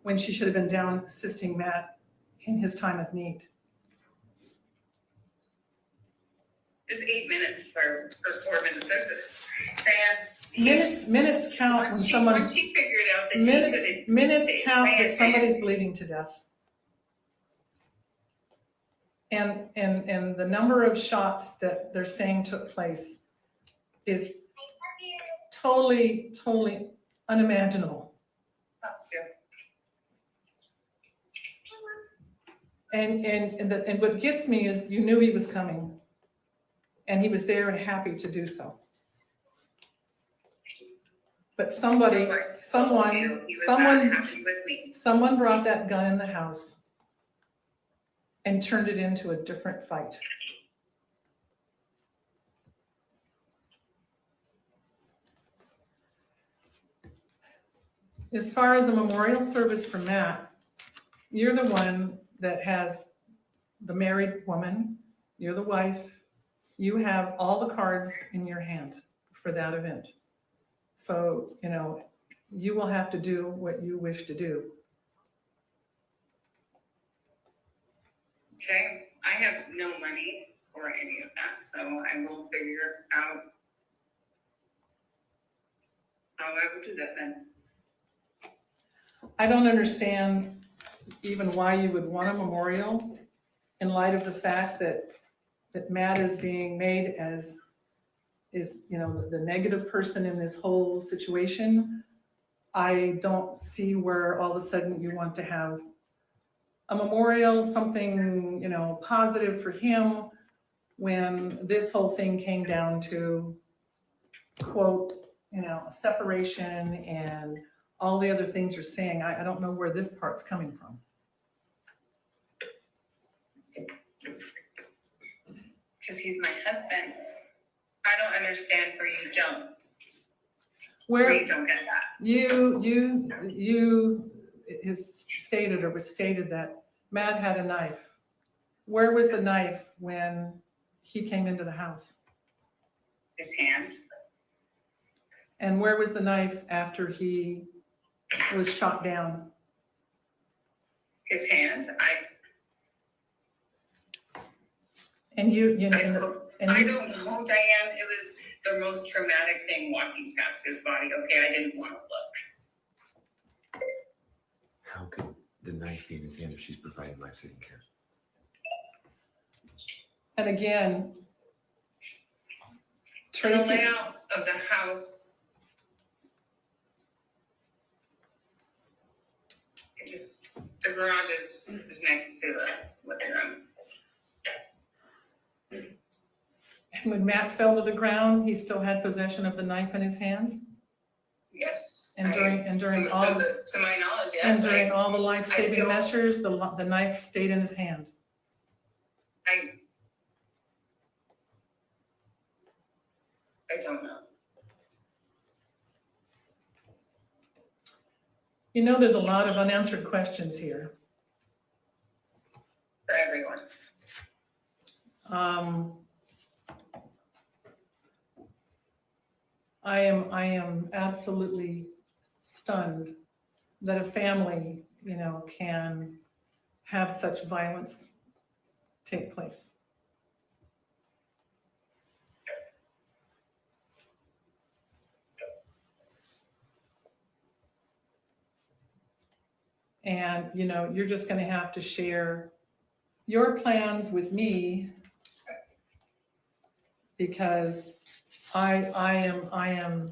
when she should have been down assisting Matt in his time of need? It's 8 minutes or 4 minutes. Minutes count when someone. Once she figured out that minutes count that somebody's bleeding to death. And the number of shots that they're saying took place is totally unimaginable. And what gets me is you knew he was coming, and he was there and happy to do so. But someone brought that gun in the house and turned it into a different fight. As far as a memorial service for Matt, you're the one that has the married woman, you're the wife, you have all the cards in your hand for that event. So, you will have to do what you wish to do. Okay, I have no money for any of that, so I will figure out how I will do that then. I don't understand even why you would want a memorial in light of the fact that Matt is being made as the negative person in this whole situation. I don't see where all of a sudden you want to have a memorial, something, positive for him, when this whole thing came down to, quote, separation and all the other things you're saying. I don't know where this part's coming from. Because he's my husband. I don't understand where you don't. Where you don't get that. You has stated or was stated that Matt had a knife. Where was the knife when he came into the house? His hand. And where was the knife after he was shot down? His hand. And you know, I don't know, Diane. It was the most traumatic thing walking past his body. Okay, I didn't want to look. How could the knife be in his hand if she's providing life-saving care? And again, The Tracey, layout of the house. The garage is next to the living room. when Matt fell to the ground, he still had possession of the knife in his hand? Yes. And during all to my knowledge, yes. and during all the life-saving feel- measures, the knife stayed in his hand. I don't know. There's a lot of unanswered questions here. For everyone. I am absolutely stunned that a family, can have such violence take place. And, you're just going to have to share your plans with me, because I am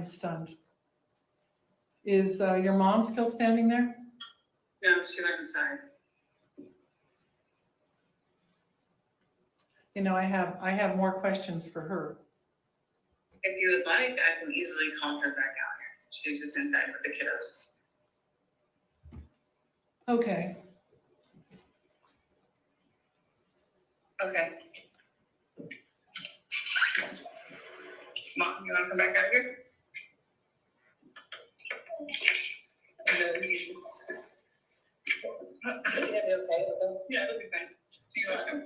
stunned. Is your mom still standing there? No, she went inside. I have more questions for her. If you would like, I can easily call her back out here. She's just inside with the kiddos. Okay. Okay. Mom, you want to come back out here? Yeah, it'll be fine. You're welcome.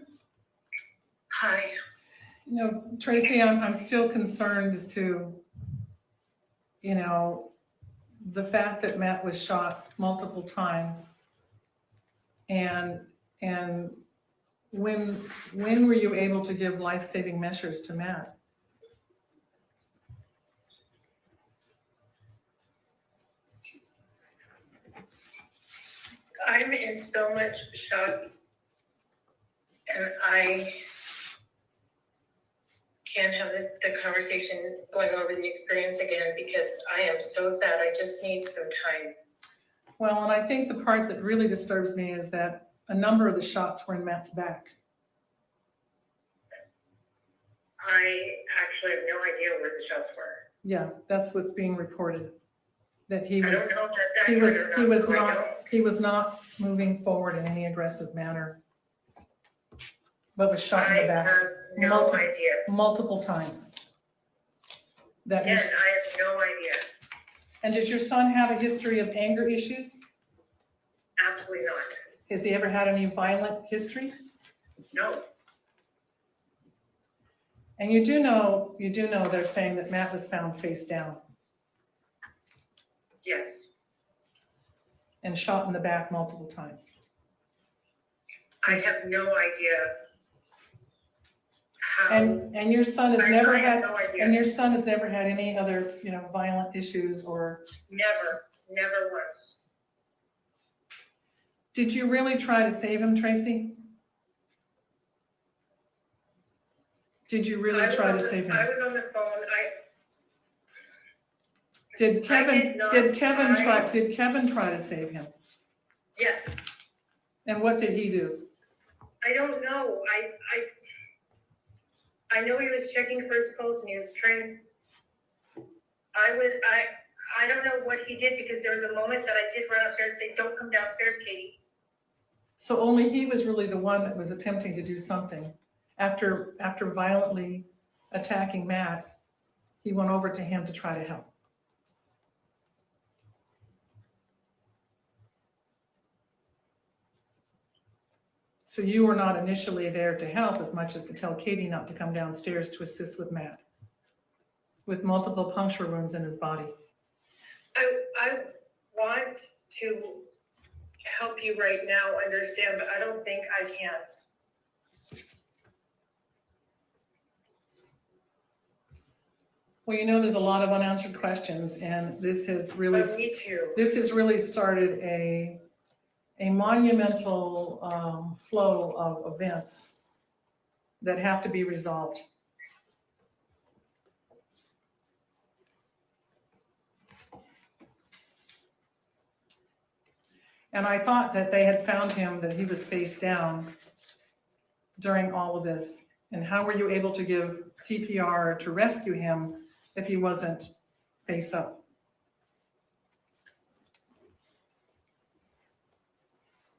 Hi. Tracey, I'm still concerned as to, the fact that Matt was shot multiple times. And when were you able to give life-saving measures to Matt? I'm in so much shock, and I can't have the conversation going over the experience again, because I am so sad. I just need some time. Well, and I think the part that really disturbs me is that a number of the shots were in Matt's back. I actually have no idea where the shots were. Yeah, that's what's being reported. That he I was don't know if that's accurate or not. he was not moving forward in any aggressive manner, but was shot in the back. I have no idea. Multiple times. That Again, I was- have no idea. And does your son have a history of anger issues? Absolutely not. Has he ever had any violent history? No. And you do know they're saying that Matt was found face down Yes. and shot in the back multiple times. I have no idea how. And your son has I never have had, no idea. and your son has never had any other, violent issues or. Never once. Did you really try to save him, Tracey? Did you really try to save him? I was on the phone. Did Kevin did not try to save him? Yes. And what did he do? I don't know. I know he was checking for his pulse and he was trying. I don't know what he did, because there was a moment that I did run upstairs and say, "Don't come downstairs, Katie." So only he was really the one that was attempting to do something. After violently attacking Matt, he went over to him to try to help. So you were not initially there to help as much as to tell Katie not to come downstairs to assist with Matt, with multiple puncture wounds in his body. I want to help you right now understand, but I don't think I can. Well, there's a lot of unanswered questions, and this has really started a monumental flow of events that have to be resolved. And I thought that they had found him, that he was face down during all of this. And how were you able to give CPR to rescue him if he wasn't face up?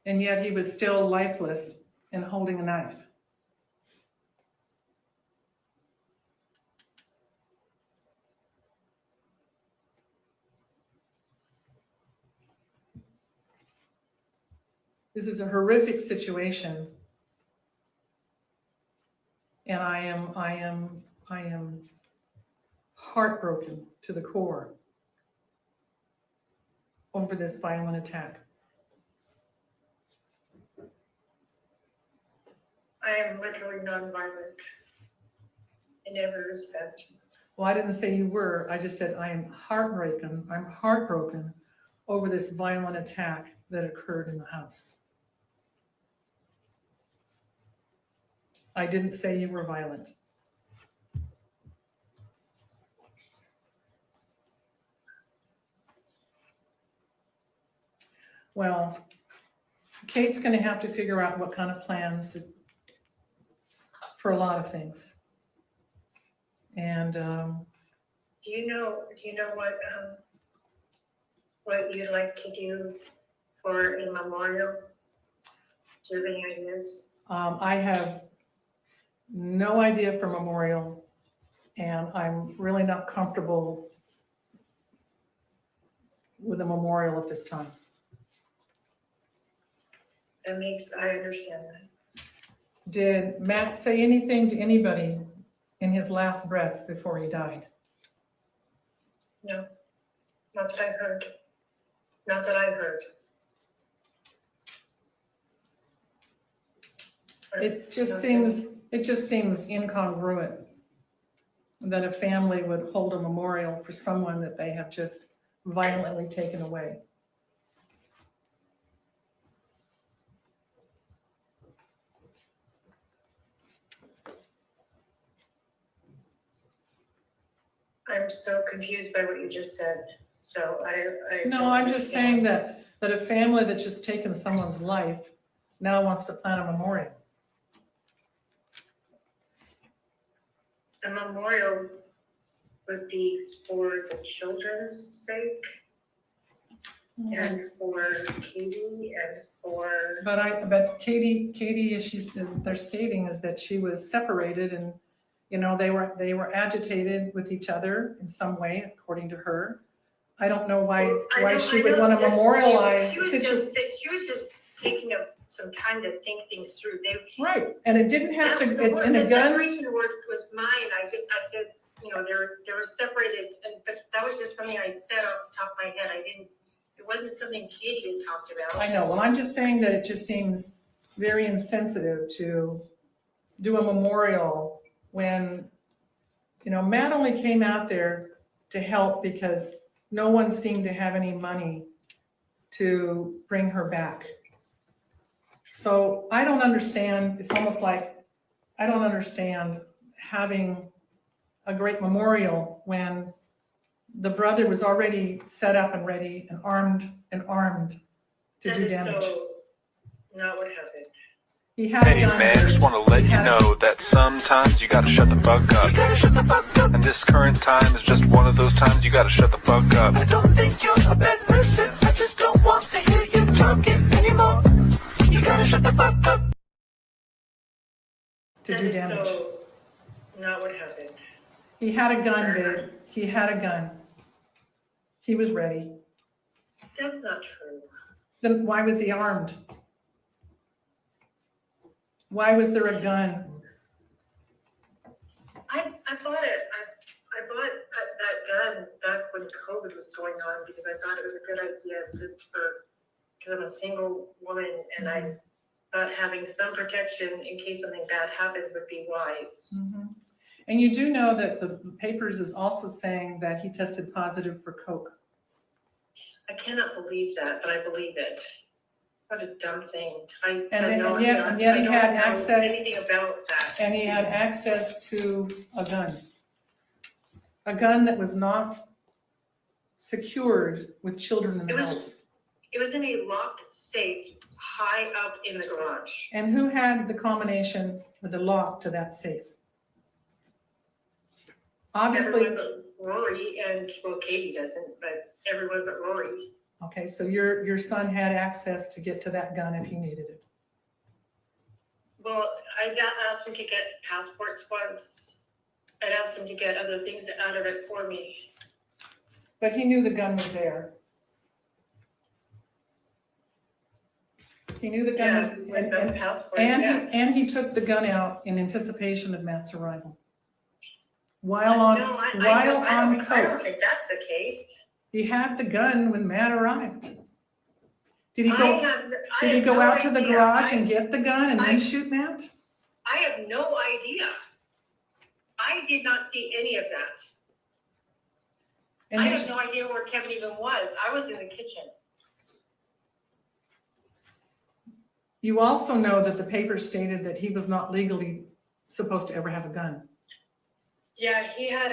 And yet he was still lifeless and holding a knife. This is a horrific situation. And I am heartbroken to the core over this violent attack. I am literally nonviolent in every respect. Well, I didn't say you were. I just said I am heartbroken. I'm heartbroken over this violent attack that occurred in the house. I didn't say you were violent. Well, Kate's going to have to figure out what kind of plans for a lot of things. And do you know what you'd like to do for a memorial? Do you have any ideas? I have no idea for memorial, and I'm really not comfortable with a memorial at this time. I understand that. Did Matt say anything to anybody in his last breaths before he died? No, not that I heard. Not that I heard. It just seems incongruent that a family would hold a memorial for someone that they have just violently taken away. I'm so confused by what you just said. So I No, don't I'm just saying understand. that a family that's just taken someone's life now wants to plan a memorial. A memorial would be for the children's sake and for Katie and for. But Katie, they're stating is that she was separated and, they were agitated with each other in some way, according to her. I don't know why she would want to memorialize She was just taking a some time to think things through. Right, and it didn't have to, The and a gun, separation word was mine. I said, you know, they were separated, but that was just something I said off the top of my head. It wasn't something Katie had talked about. I know, well, I'm just saying that it just seems very insensitive to do a memorial when, you know, Matt only came out there to help because no one seemed to have any money to bring her back. So I don't understand, it's almost like, I don't understand having a great memorial when the brother was already set up and ready and armed to do damage. So not what happened. He had a Hey gun. man, just want to let you know that sometimes you gotta shut the fuck up. And this current time is just one of those times you gotta shut the fuck up. I don't think you're a bad person, I just don't want to hear you talking anymore. You gotta shut the fuck up. To do damage. So not what happened. He had a gun, babe. He had a gun. He was ready. That's not true. Then why was he armed? Why was there a gun? I bought it. I bought that gun back when COVID was going on because I thought it was a good idea because I'm a single woman and I thought having some protection in case something bad happened would be wise. Mm-hmm. And you do know that the papers is also saying that he tested positive for coke. I cannot believe that, but I believe it. What a dumb thing. And yet he had access. Anything about that. And he had access to a gun. A gun that was not secured with children in the house. It was in a locked safe high up in the garage. And who had the combination with the lock to that safe? Obviously. Everyone but Rory, and well, Katie doesn't, but everyone but Rory. Okay, so your son had access to get to that gun if he needed it. Well, I asked him to get passports once. I'd asked him to get other things out of it for me. But he knew the gun was there. He knew the gun was, with the passport, yeah. and he took the gun out in anticipation of Matt's arrival. While on I coke. don't think that's the case. He had the gun when Matt arrived. Did he go out to the garage and get the gun and then shoot Matt? I have no idea. I did not see any of that. And I have no idea where Kevin even was. I was in the kitchen. You also know that the paper stated that he was not legally supposed to ever have a gun. Yeah, he had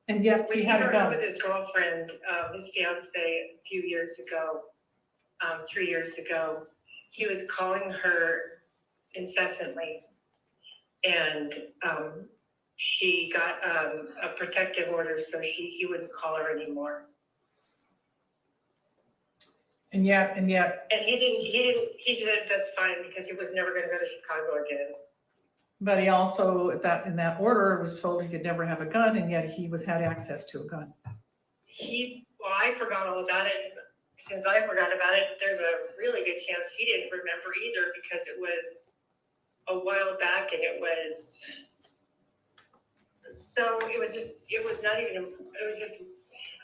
And yet he had a gun. With his girlfriend, his fiance, a few years ago, 3 years ago, he was calling her incessantly, and she got a protective order, so he wouldn't call her anymore. And yet. And he said that's fine because he was never going to go to Chicago again. But he also, in that order, was told he could never have a gun, and yet he had access to a gun. I forgot all about it. Since I forgot about it, there's a really good chance he didn't remember either because it was a while back and it was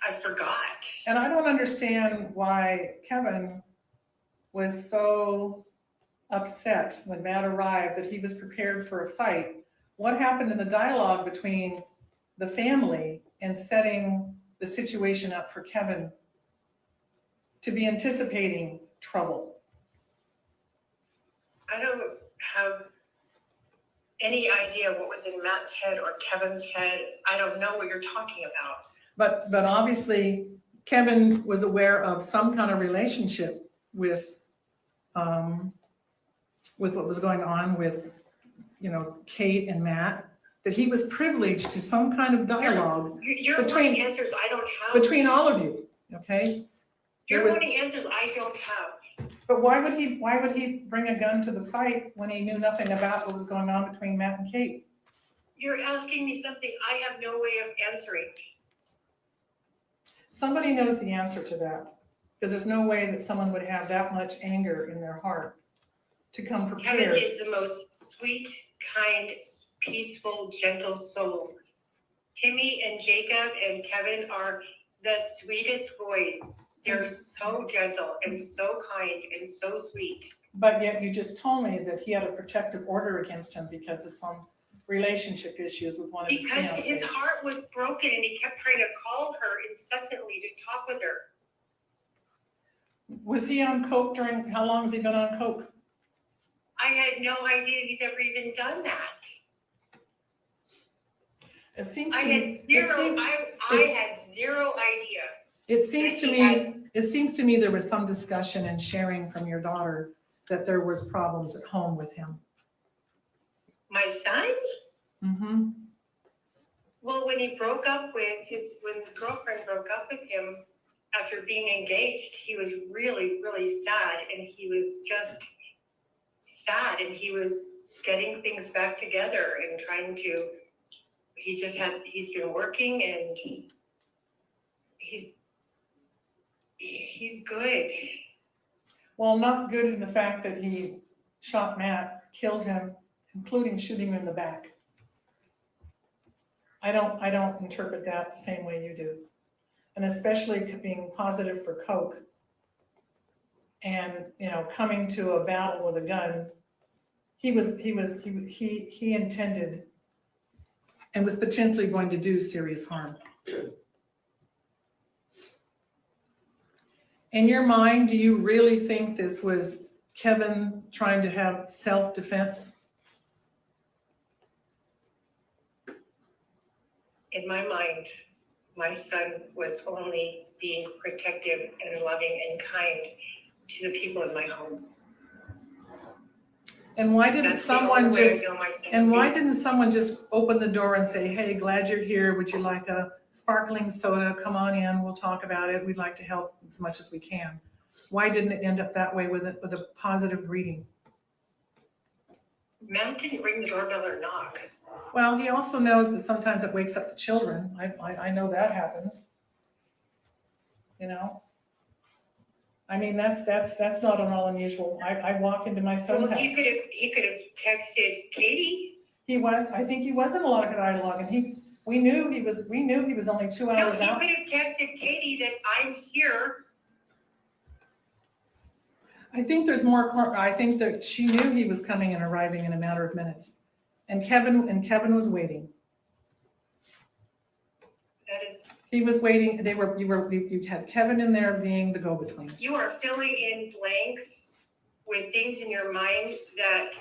I forgot. And I don't understand why Kevin was so upset when Matt arrived that he was prepared for a fight. What happened in the dialogue between the family and setting the situation up for Kevin to be anticipating trouble? I don't have any idea what was in Matt's head or Kevin's head. I don't know what you're talking about. But obviously Kevin was aware of some kind of relationship with what was going on with, Kate and Matt, that he was privileged to some kind of dialogue wanting answers I don't have. Between all of you, okay? You're wanting answers I don't have. But why would he bring a gun to the fight when he knew nothing about what was going on between Matt and Kate? You're asking me something I have no way of answering. Somebody knows the answer to that. Because there's no way that someone would have that much anger in their heart to come Kevin prepared. is the most sweet, kind, peaceful, gentle soul. Timmy and Jacob and Kevin are the sweetest boys. They're so gentle and so kind and so sweet. But yet you just told me that he had a protective order against him because of some relationship issues with one of his Because fiancés. his heart was broken and he kept trying to call her incessantly to talk with her. Was he on coke during, how long has he been on coke? I had no idea he's ever even done that. It seems I to had me, zero, I had zero idea. it seems to he me, had- it seems to me there was some discussion and sharing from your daughter that there was problems at home with him. My son? Mm-hmm. Well, when he broke up with when his girlfriend broke up with him after being engaged, he was really, really sad, and he was just sad, and he was getting things back together and trying to, he's been working, and he's good. Well, not good in the fact that he shot Matt, killed him, including shooting him in the back. I don't interpret that the same way you do. And especially being positive for coke and, you know, coming to a battle with a gun. He intended and was potentially going to do serious harm. In your mind, do you really think this was Kevin trying to have self-defense? In my mind, my son was only being protective and loving and kind to the people in my home. And why didn't That's the someone only way I just, know my son and to why be. didn't someone just open the door and say, hey, glad you're here. Would you like a sparkling soda? Come on in, we'll talk about it. We'd like to help as much as we can. Why didn't it end up that way with a positive greeting? Matt didn't ring the doorbell or knock. Well, he also knows that sometimes it wakes up the children. I know that happens. You know? I mean, that's not at all unusual. I walk into my son's Well, house. he could have texted Katie. I think he was in a lot of dialogue, and we knew he was only 2 No, hours he out. could have texted Katie that I'm here. I think there's more, I think that she knew he was coming and arriving in a matter of minutes. And Kevin was waiting. That is, He was waiting, you had Kevin in there being the go-between. you are filling in blanks with things in your mind that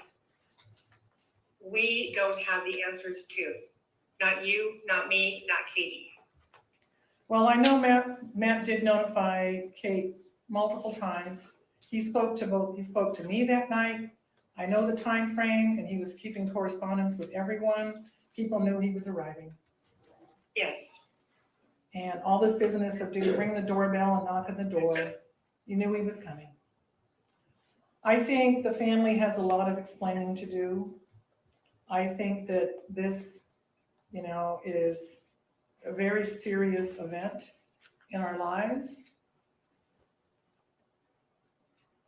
we don't have the answers to. Not you, not me, not Katie. Well, I know Matt did notify Kate multiple times. He spoke to me that night. I know the time frame, and he was keeping correspondence with everyone. People knew he was arriving. Yes. And all this business of do you ring the doorbell and knock on the door, you knew he was coming. I think the family has a lot of explaining to do. I think that this, you know, is a very serious event in our lives.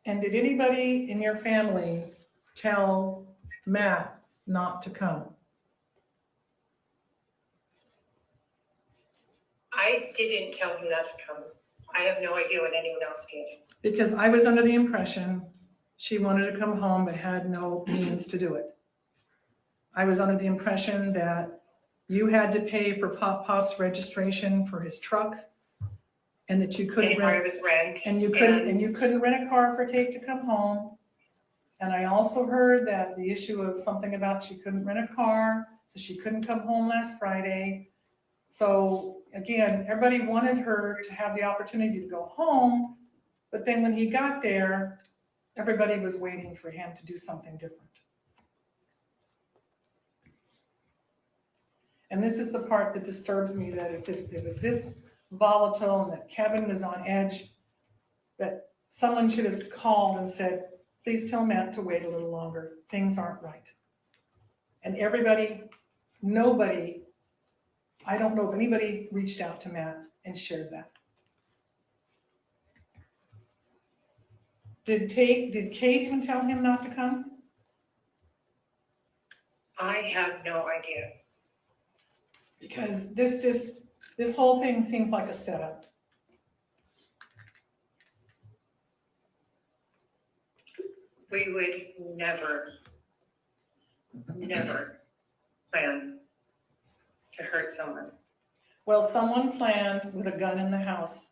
And did anybody in your family tell Matt not to come? I didn't tell him not to come. I have no idea what anyone else did. Because I was under the impression she wanted to come home but had no means to do it. I was under the impression that you had to pay for Pop's registration for his truck, and that you couldn't Pay part of rent, his rent. and you couldn't rent a car for Kate to come home. And I also heard that the issue of something about she couldn't rent a car, so she couldn't come home last Friday. So again, everybody wanted her to have the opportunity to go home, but then when he got there, everybody was waiting for him to do something different. And this is the part that disturbs me, that if it was this volatile and that Kevin was on edge, that someone should have called and said, please tell Matt to wait a little longer. Things aren't right. And nobody, I don't know if anybody reached out to Matt and shared that. Did Kate even tell him not to come? I have no idea. Because this whole thing seems like a setup. We would never plan to hurt someone. Well, someone planned with a gun in the house.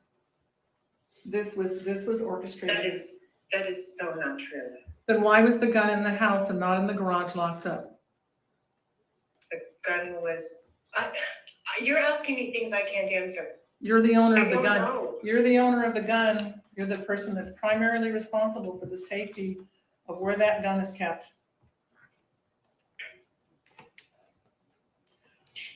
This was orchestrated. That is so not true. Then why was the gun in the house and not in the garage locked up? The gun was, you're asking me things I can't answer. You're the owner of I the don't gun. know. You're the owner of the gun. You're the person that's primarily responsible for the safety of where that gun is kept.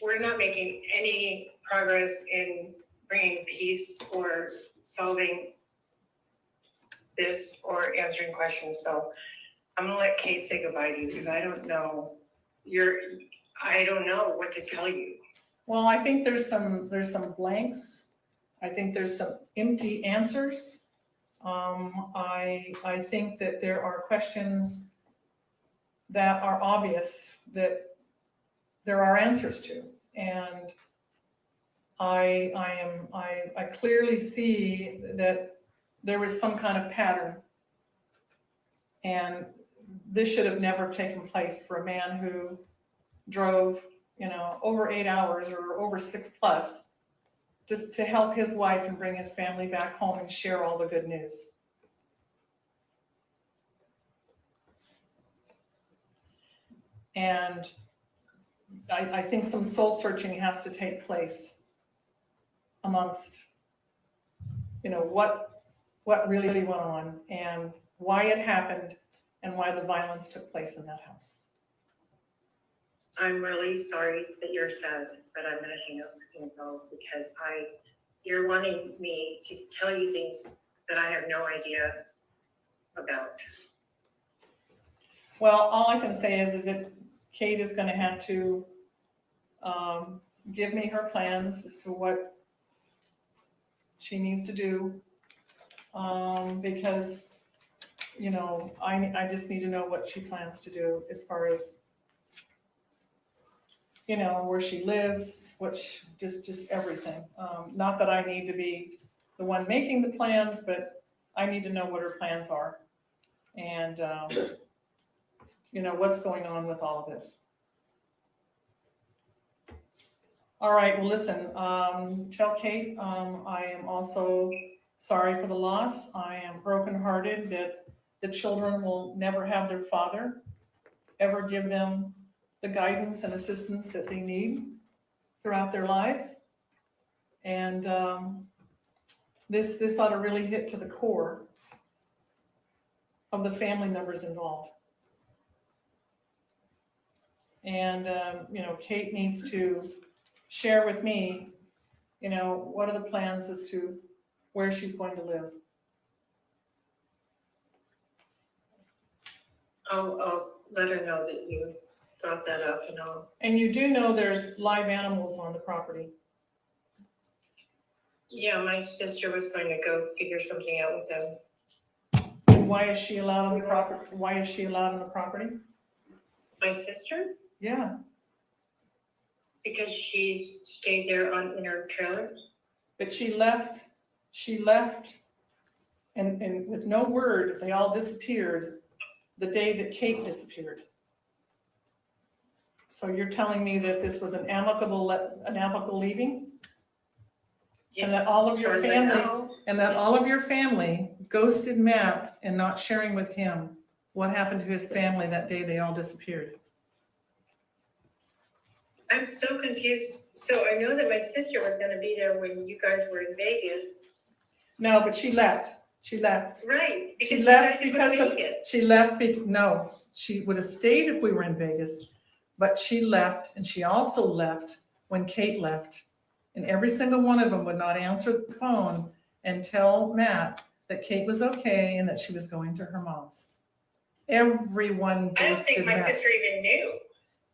We're not making any progress in bringing peace or solving this or answering questions. So I'm gonna let Kate say goodbye to you because I don't know. I don't know what to tell you. Well, I think there's some blanks. I think there's some empty answers. I think that there are questions that are obvious that there are answers to, and I clearly see that there was some kind of pattern, and this should have never taken place for a man who drove, over 8 hours or over 6+, just to help his wife and bring his family back home and share all the good news. And I think some soul searching has to take place amongst, what really went on and why it happened and why the violence took place in that house. I'm really sorry that you're sad, but I'm gonna hang up and go because you're wanting me to tell you things that I have no idea about. Well, all I can say is that Kate is going to have to give me her plans as to what she needs to do, because, I just need to know what she plans to do as far as, where she lives, just everything. Not that I need to be the one making the plans, but I need to know what her plans are and, what's going on with all of this. All right, well, listen, tell Kate, I am also sorry for the loss. I am brokenhearted that the children will never have their father ever give them the guidance and assistance that they need throughout their lives. And this ought to really hit to the core of the family members involved. And, Kate needs to share with me, what are the plans as to where she's going to live. I'll let her know that you brought that up and all. And you do know there's live animals on the property. Yeah, my sister was going to go figure something out with them. And why is she allowed on the property? Why is she allowed on the property? My sister? Yeah. Because she stayed there in her trailer. But she left, and with no word, they all disappeared the day that Kate disappeared. So you're telling me that this was an amicable leaving? Yeah, And that all of your as far as I family, know. and that all of your family ghosted Matt and not sharing with him what happened to his family that day they all disappeared. I'm so confused. So I know that my sister was going to be there when you guys were in Vegas. No, but she left. Right. She Because left you guys because were in Vegas. no, she would have stayed if we were in Vegas, but she left, and she also left when Kate left. And every single one of them would not answer the phone and tell Matt that Kate was okay and that she was going to her mom's. Everyone I don't think ghosted my Matt. sister even knew.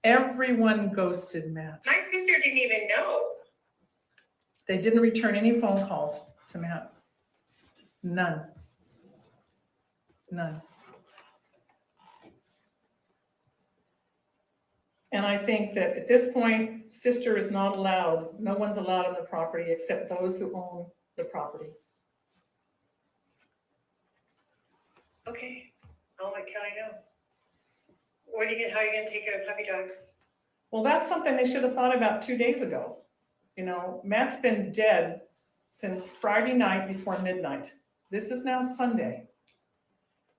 Everyone ghosted Matt. My sister didn't even know. They didn't return any phone calls to Matt. None. None. And I think that at this point, sister is not allowed. No one's allowed on the property except those who own the property. Okay, I'll let Kelly know. How are you gonna take care of puppy dogs? Well, that's something they should have thought about 2 days ago. You know, Matt's been dead since Friday night before midnight. This is now Sunday.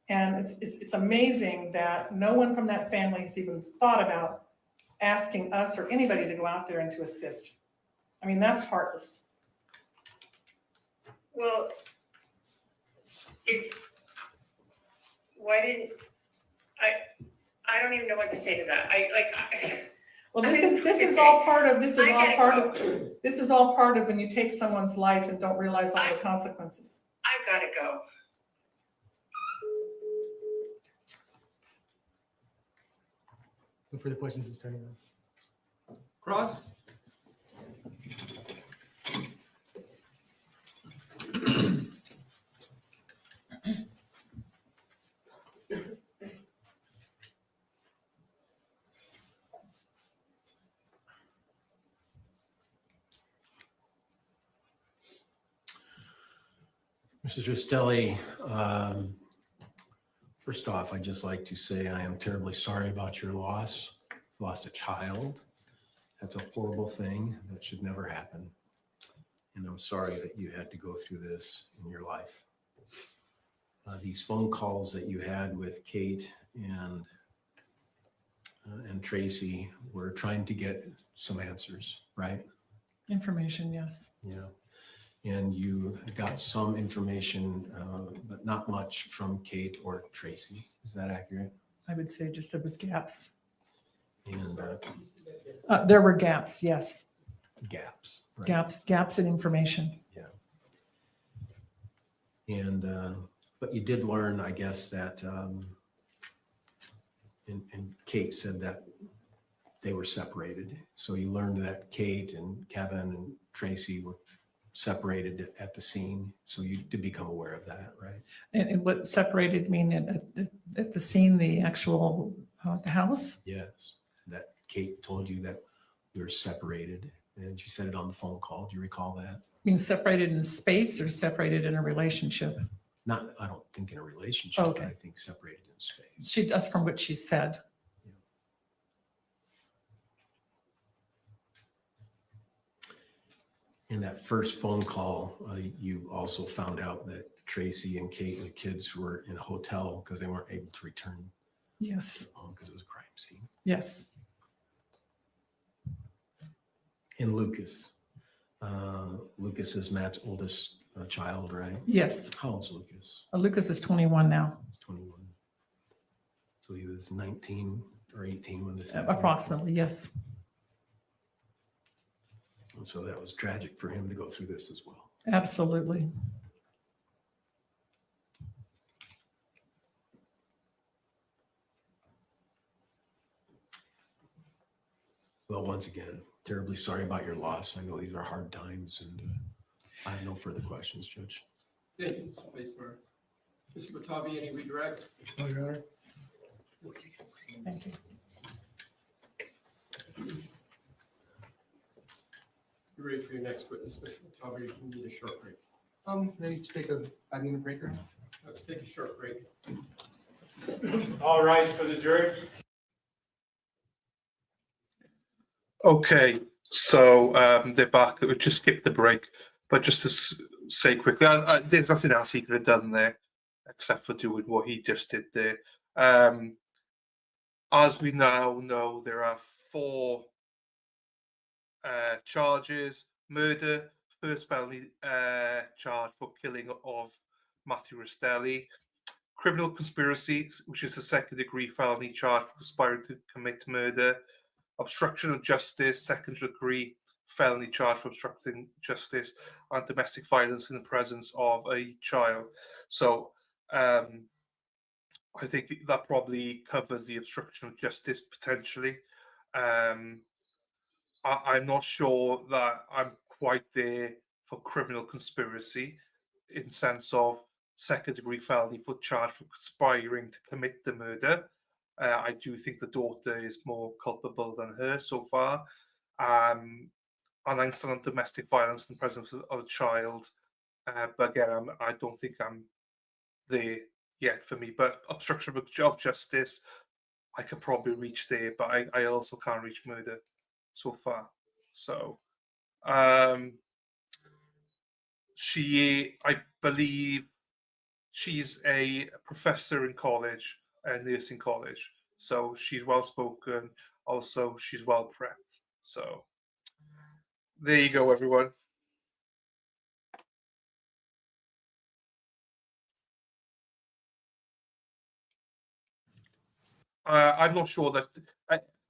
And it's amazing that no one from that family has even thought about asking us or anybody to go out there and to assist. I mean, that's heartless. Well, I don't even know what to say to that. Well, this is all part of when you take someone's life and don't realize all the consequences. I've got to go. No further questions, Mr. Attorney. Cross? Mrs. Restelli, first off, I'd just like to say I am terribly sorry about your loss. You lost a child. That's a horrible thing that should never happen. And I'm sorry that you had to go through this in your life. These phone calls that you had with Kate and Tracey were trying to get some answers, right? Information, yes. Yeah. And you got some information, but not much from Kate or Tracey. Is that accurate? I would say just there was gaps. And There were gaps, yes. gaps. Right? Gaps in information. Yeah. And but you did learn, I guess, that and Kate said that they were separated. So you learned that Kate and Kevin and Tracey were separated at the scene. So you did become aware of that, right? And what separated mean at the scene, the actual the house? Yes. That Kate told you that we were separated, and she said it on the phone call. Do you recall that? Mean separated in space or separated in a relationship? Not, I don't think in a relationship. Okay. I think separated in space. She does from what she said. In that first phone call, you also found out that Tracey and Kate and the kids were in a hotel because they weren't able to return Yes. because it was a crime scene. Yes. And Lucas. Lucas is Matt's oldest child, right? Yes. How old's Lucas? Lucas is 21 now. He's 21. So he was 19 or 18 when this happened. Approximately, yes. And so that was tragic for him to go through this as well. Absolutely. Well, once again, terribly sorry about your loss. I know these are hard times, and I have no further questions, Judge. Thank you, Mr. Vice Mayor. Mr. Batavi, any redirect? No, Your Honor. Thank you. You ready for your next witness, Mr. Batavi? You need a short break. Maybe to take a 5-minute break. Let's take a short break. All rise for the jury. Okay, so they're back. We just skipped the break, but just to say quickly, there's nothing else he could have done there except for doing what he just did there. As we now know, there are 4 charges: murder, first felony charge for killing of Matthew Restelli; criminal conspiracy, which is a second-degree felony charge for conspiring to commit murder; obstruction of justice, second-degree felony charge for obstructing justice; and domestic violence in the presence of a child. So I think that probably covers the obstruction of justice potentially. I'm not sure that I'm quite there for criminal conspiracy in sense of second-degree felony for charge for conspiring to commit the murder. I do think the daughter is more culpable than her so far. And I'm still on domestic violence in the presence of a child. But again, I don't think I'm there yet for me. But obstruction of justice, I could probably reach there, but I also can't reach murder so far. So I believe she's a professor in college, nursing college. So she's well spoken. Also, she's well prepped. So there you go, everyone. I'm not sure that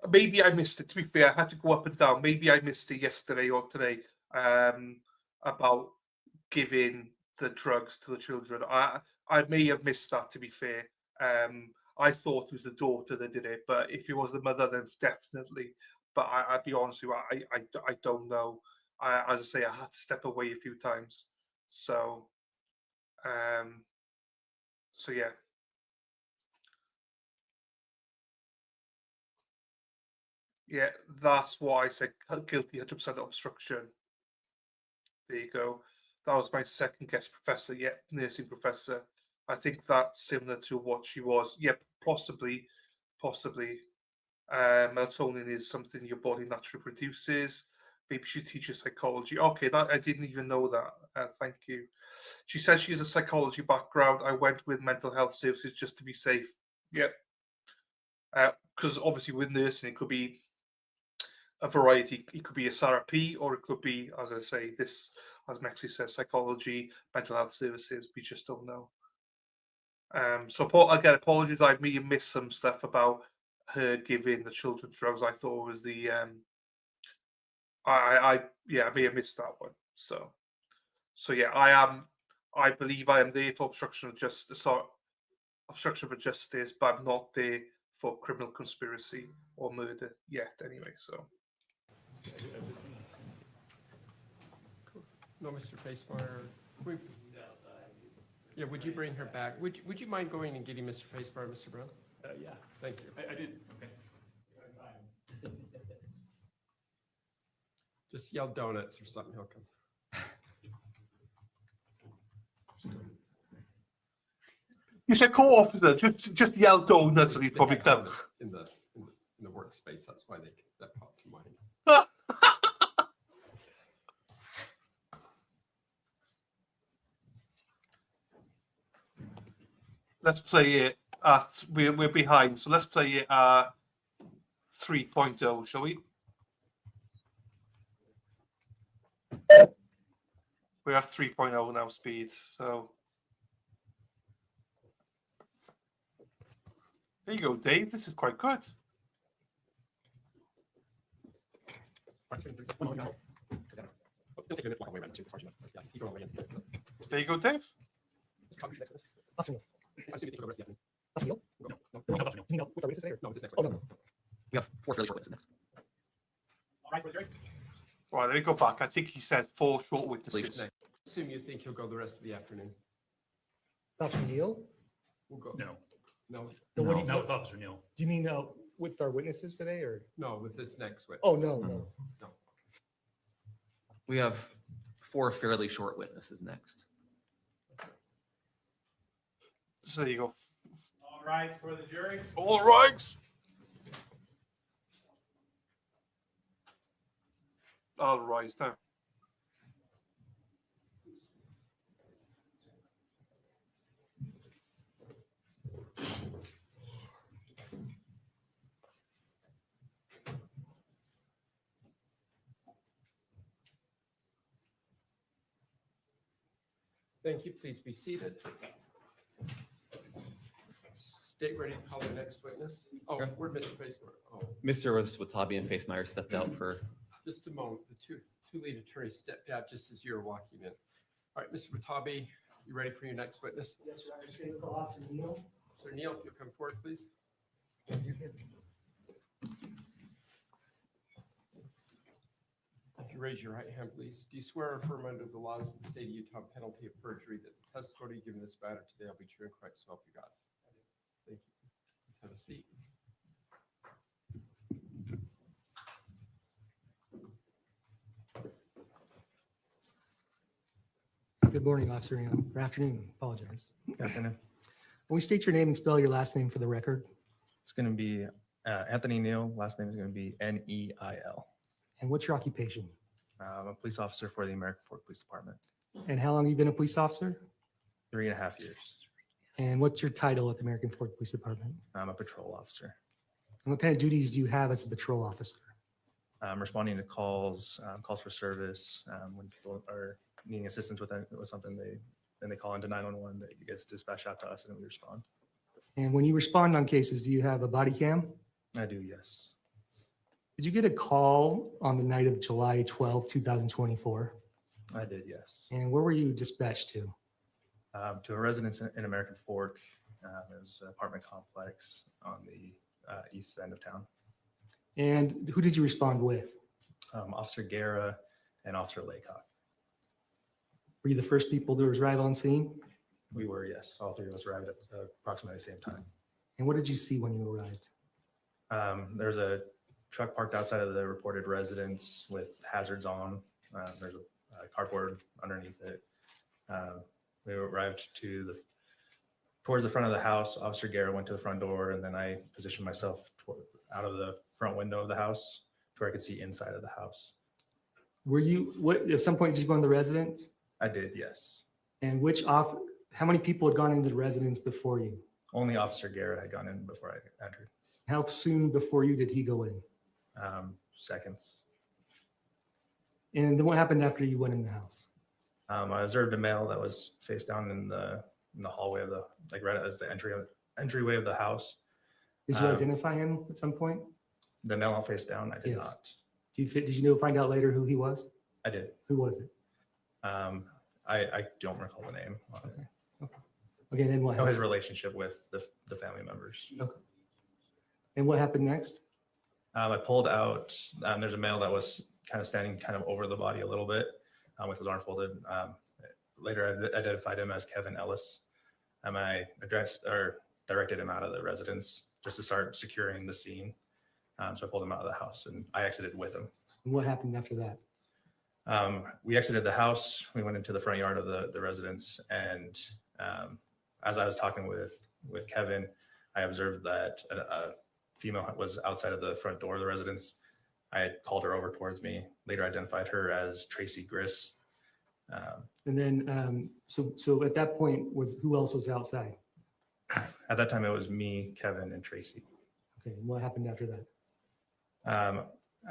maybe I missed it. To be fair, I had to go up and down. Maybe I missed it yesterday or today about giving the drugs to the children. I may have missed that. To be fair, I thought it was the daughter that did it, but if it was the mother, then definitely. But I'll be honest with you, I don't know. As I say, I had to step away a few times. So yeah. Yeah, that's why I said guilty 100% obstruction. There you go. That was my second guest professor, yeah, nursing professor. I think that's similar to what she was. Yeah, possibly. Melatonin is something your body naturally produces. Maybe she teaches psychology. Okay, that I didn't even know that. Thank you. She says she has a psychology background. I went with mental health services just to be safe. Yeah. Because obviously with nursing, it could be a variety. It could be a SRP, or it could be, as I say, this, as Mexi says, psychology, mental health services. We just don't know. So again, apologies. I may have missed some stuff about her giving the children drugs. I thought it was the I may have missed that one. So yeah, I believe I am there for obstruction of justice, but I'm not there for criminal conspiracy or murder yet. Anyway, so. No, Mr. Facemeyer. Yeah, would you bring her back? Would you mind going and getting Mr. Facemeyer, Mr. Brown? Yeah. Thank you. I did. Okay. Just yell donuts or something, he'll come. You said co-officer, just yell donuts and he'd probably come. In the workspace, that's why that popped to mind. Let's play it. We're behind, so let's play it 3.0, shall we? We're at 3.0 now speed, so there you go, Dave. This is quite good. There you go, Dave. We have 4 fairly short witnesses next. Right, let me go back. I think he said 4 short witnesses. I assume you think he'll go the rest of the afternoon. Dr. Neal? We'll go. No. No. No, with Officer Neal. Do you mean with our witnesses today, or? No, with this next witness. Oh, no. We have 4 fairly short witnesses next. So there you go. All right, for the jury. All right. All rise now. Thank you. Please be seated. State ready to call the next witness. Oh, where'd Mr. Facemeyer? Oh, Mr. Watabi and Facemeyer stepped out for. just a moment. The two lead attorneys stepped out just as you were walking in. All right, Mr. Watabi, you ready for your next witness? Yes, Your Honor. State with Officer Neal. Sir Neal, if you'll come forward, please. you raise your right hand, please. Do you swear or affirm under the laws of the state of Utah, on penalty of perjury, that the testimony given in this matter today will be true and correct, so help you God? Thank you. Please have a seat. Good morning, Officer Young. Or afternoon, apologize. Good afternoon. Can we state your name and spell your last name for the record? It's going to be Anthony Neal. Last name is going to be Neil. And what's your occupation? I'm a police officer for the American Fork Police Department. And how long have you been a police officer? 3.5 years. And what's your title at the American Fork Police Department? I'm a patrol officer. And what kind of duties do you have as a patrol officer? I'm responding to calls, calls for service. When people are needing assistance with something, they call into 911. That gets dispatched out to us, and then we respond. And when you respond on cases, do you have a body cam? I do, yes. Did you get a call on the night of July 12, 2024? I did, yes. And where were you dispatched to? To a residence in American Fork. It was an apartment complex on the east end of town. And who did you respond with? Officer Guerra and Officer Laycock. Were you the first people to arrive on scene? We were, yes. All three of us arrived at approximately the same time. And what did you see when you arrived? There's a truck parked outside of the reported residence with hazards on. There's a cardboard underneath it. We arrived towards the front of the house. Officer Guerra went to the front door, and then I positioned myself out of the front window of the house to where I could see inside of the house. At some point, did you go in the residence? I did, yes. And how many people had gone into the residence before you? Only Officer Guerra had gone in before I entered. How soon before you did he go in? Seconds. And then what happened after you went in the house? I observed a male that was face down in the hallway of right as the entryway of the house. Did you identify him at some point? The male face down, I did Yes. not. Did you find out later who he was? I did. Who was it? I don't recall the name. Okay, then what I know his happened? relationship with the family members. Okay. And what happened next? I pulled out, there's a male that was kind of standing kind of over the body a little bit with his arm folded. Later, I identified him as Kevin Ellis. I directed him out of the residence just to start securing the scene. So I pulled him out of the house and I exited with him. And what happened after that? We exited the house. We went into the front yard of the residence. And as I was talking with Kevin, I observed that a female was outside of the front door of the residence. I had called her over towards me, later identified her as Tracey Grist. And then, so at that point, who else was outside? At that time, it was me, Kevin, and Tracey. Okay, and what happened after that?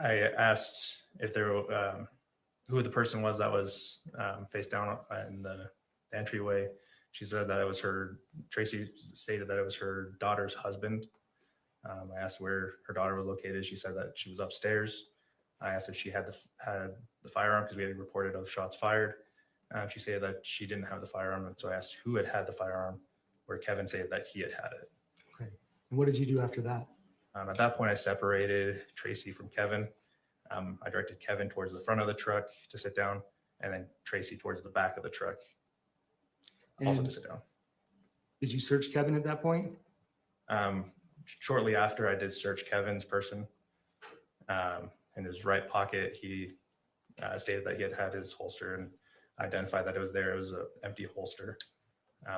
I asked if who the person was that was face down in the entryway. She said that it was Tracey stated that it was her daughter's husband. I asked where her daughter was located. She said that she was upstairs. I asked if she had the firearm because we had reported of shots fired. She said that she didn't have the firearm. And so I asked who had the firearm, where Kevin said that he had it. Okay, and what did you do after that? At that point, I separated Tracey from Kevin. I directed Kevin towards the front of the truck to sit down, and then Tracey towards the back of the truck also And to sit down. did you search Kevin at that point? Shortly after, I did search Kevin's person. In his right pocket, he stated that he had his holster and identified that it was there. It was an empty holster.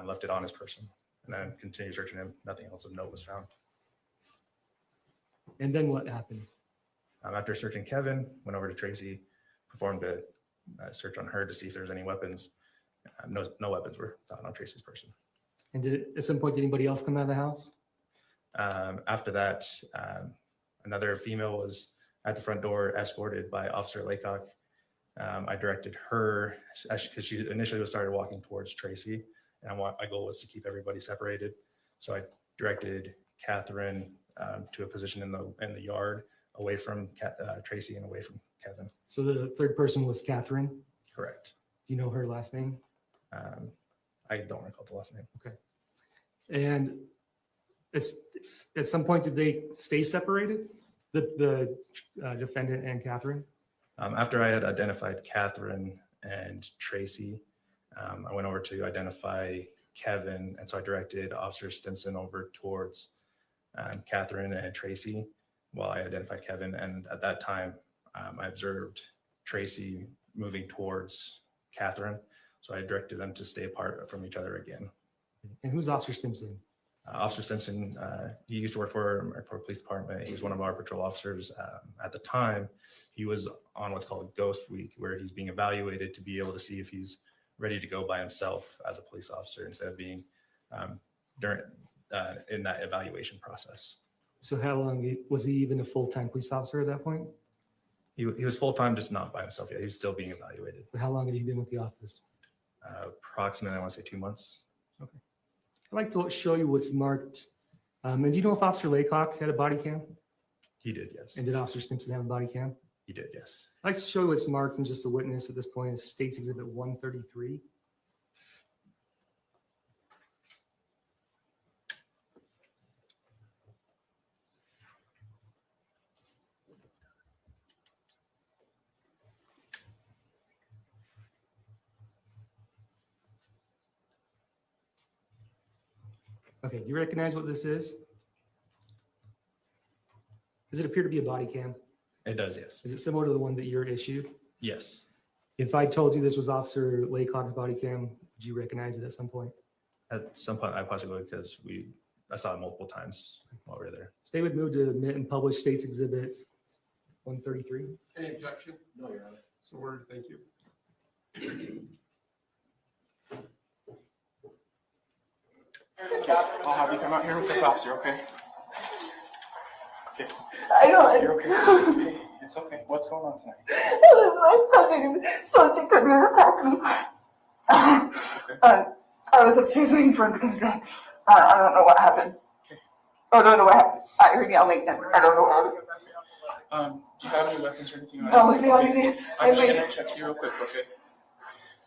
Left it on his person, and then continued searching him. Nothing else of note was found. And then what happened? After searching Kevin, went over to Tracey, performed a search on her to see if there's any weapons. No weapons were found on Tracey's person. And at some point, did anybody else come out of the house? After that, another female was at the front door, escorted by Officer Laycock. I directed her because she initially started walking towards Tracey, and my goal was to keep everybody separated. So I directed Kathryn to a position in the yard, away from Tracey and away from Kevin. So the third person was Kathryn? Correct. Do you know her last name? I don't recall the last name. Okay. And at some point, did they stay separated? The defendant and Kathryn? After I had identified Kathryn and Tracey, I went over to identify Kevin, and so I directed Officer Stimson over towards Kathryn and Tracey while I identified Kevin. And at that time, I observed Tracey moving towards Kathryn, so I directed them to stay apart from each other again. And who's Officer Stimson? Officer Simpson, he used to work for a police department. He was one of our patrol officers. At the time, he was on what's called Ghost Week, where he's being evaluated to be able to see if he's ready to go by himself as a police officer instead of being in that evaluation process. So how long was he even a full-time police officer at that point? He was full-time, just not by himself yet. He was still being evaluated. But how long had he been with the office? Approximately, I want to say 2 months. Okay. I'd like to show you what's marked. And do you know if Officer Laycock had a body cam? He did, yes. And did Officer Stimson have a body cam? He did, yes. I'd like to show you what's marked and just a witness at this point is State's Exhibit 133. Okay, do you recognize what this is? Does it appear to be a body cam? It does, yes. Is it similar to the one that you're issued? Yes. If I told you this was Officer Laycock's body cam, would you recognize it at some point? At some point, I possibly would, because I saw it multiple times while we were there. State would move to admit and publish State's Exhibit 133. Any objection? No, Your Honor. So ordered, thank you. I'll have you come out here with this officer, okay? Okay. I don't. You're okay. It's okay. What's going on tonight? It was my cousin supposed to come here and attack me. Okay. I was upstairs waiting for him to come down. I don't know what happened. Okay. I don't know what happened. I heard yelling and I don't know what happened. Do you have any weapons or anything? No, the only thing. I'm just gonna check you real quick, okay?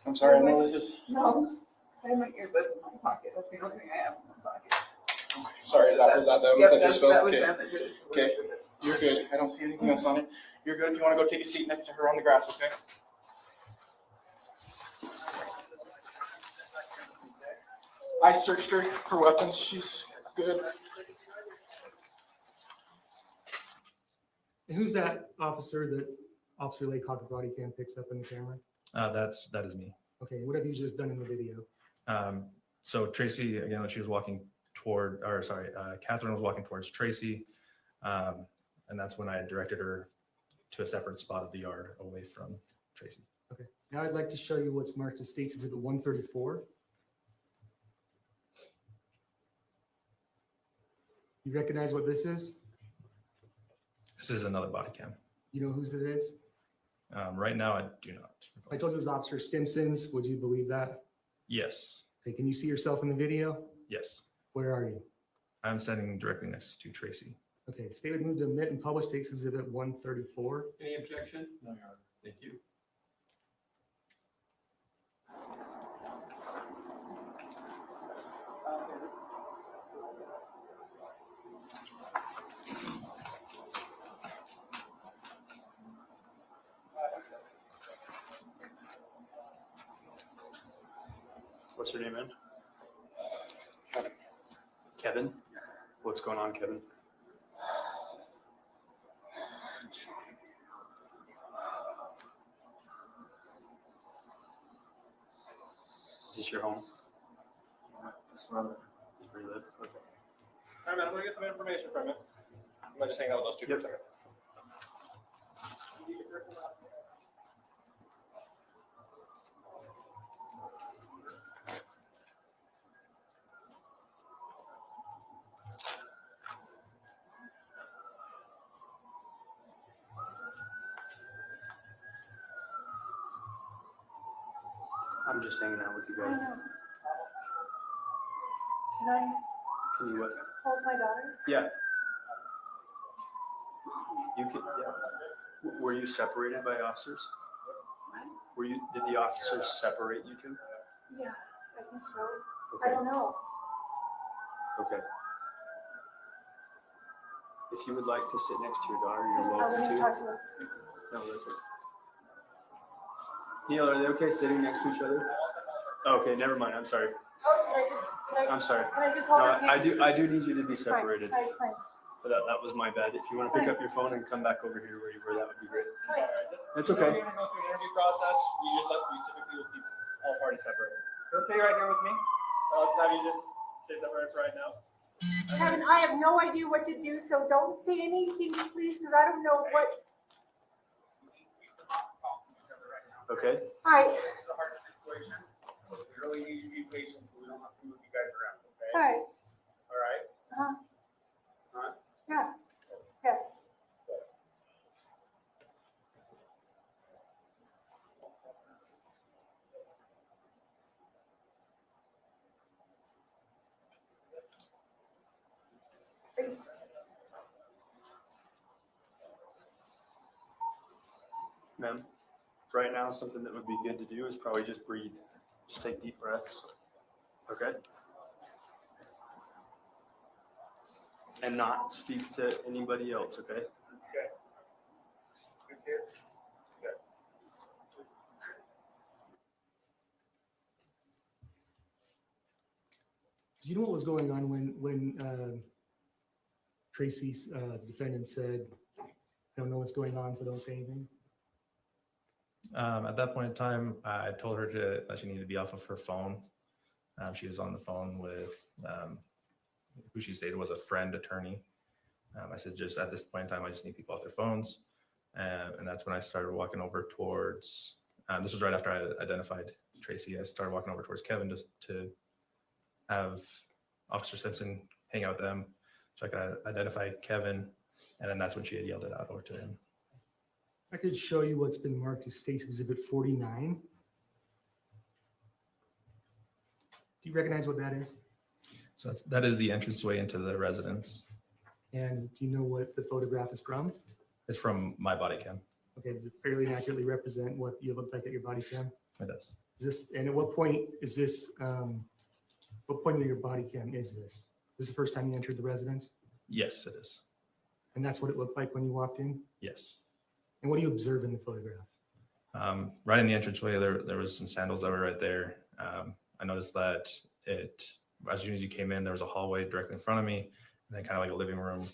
I'm sorry, I know this is. No. I have my earbud in my pocket. That's the only thing I have in my pocket. Okay. Sorry, was that them Yep, that just fell? that was Okay. them that did it. Okay. You're good. I don't see anything else on it. You're good. If you want to go take a seat next to her on the grass, okay? I searched her for weapons. She's good. And who's that officer that Officer Laycock's body cam picks up in the camera? That is me. Okay, what have you just done in the video? So Tracey, again, she was walking toward, or sorry, Kathryn was walking towards Tracey. And that's when I directed her to a separate spot of the yard away from Tracey. Okay, now I'd like to show you what's marked as State's Exhibit 134. You recognize what this is? This is another body cam. You know whose it is? Right now, I do not. I told you it was Officer Stimson's. Would you believe that? Yes. Okay, can you see yourself in the video? Yes. Where are you? I'm standing directly next to Tracey. Okay, State would move to admit and publish State's Exhibit 134. Any objection? No, Your Honor. Thank you. What's your name, man? Kevin? What's going on, Kevin? Is this your home? This is where I live. This is where you live? Okay. All right, man, I'm gonna get some information from you. I'm gonna just hang out with those two for a second. I'm just hanging out with you guys. Can you what? Hold my daughter? Yeah. You can, yeah. Were you separated by officers? What? Did the officers separate you two? Yeah, I think so. Okay. I don't know. Okay. If you would like to sit next to your daughter, you're I welcome want to to. talk to her. No, that's it. Neil, are they okay sitting next to each other? Okay, never mind. I'm sorry. Oh, I'm sorry. Can I just hold your hand? I do need you to be It's fine, separated. it's fine. But that was my bad. If you want to pick up your phone and come back over here where you were, that would be great. That's okay. We're going to go through an interview process. We typically will keep all parties separated. You'll stay right here with me. I'll just have you just stay separated for right now. Kevin, I have no idea what to do, so don't say anything, please, because I don't know what. Okay. Hi. This is a hard situation. We really need you to be patient so we don't have to move you guys around, okay? Hi. All right? Uh-huh. Huh? Yeah. Yes. Ma'am, right now, something that would be good to do is probably just breathe. Just take deep breaths. Okay? And not speak to anybody else, okay? Okay. Good here. Good. Do you know what was going on when Tracey's defendant said, "I don't know what's going on, so don't say anything"? At that point in time, I told her that she needed to be off of her phone. She was on the phone with who she stated was a friend attorney. I said, just at this point in time, I just need people off their phones. And that's when I started walking over towards, this was right after I identified Tracey. I started walking over towards Kevin just to have Officer Simpson hang out with them so I could identify Kevin. And then that's when she had yelled it out over to him. I could show you what's been marked as State's Exhibit 49. Do you recognize what that is? So that is the entranceway into the residence. And do you know what the photograph is from? It's from my body cam. Okay, does it fairly accurately represent what you look like at your body cam? It does. Is this, and at what point is this, what point of your body cam is this? Is this the first time you entered the residence? Yes, it is. And that's what it looked like when you walked in? Yes. And what do you observe in the photograph? Right in the entranceway, there was some sandals that were right there. I noticed that as soon as you came in, there was a hallway directly in front of me, and then kind of like a living room,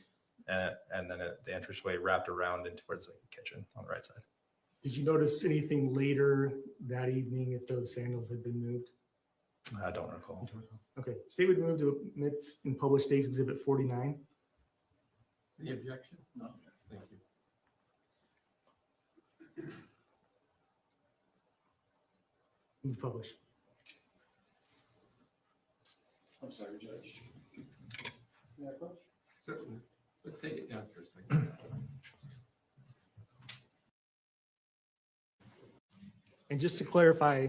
and then the entranceway wrapped around in towards like the kitchen on the right side. Did you notice anything later that evening if those sandals had been moved? I don't recall. Okay, State would move to admit and publish State's Exhibit 49. Any objection? No. Thank you. Move publish. I'm sorry, Judge. May I approach? Certainly. Let's take it down for a second. And just to clarify,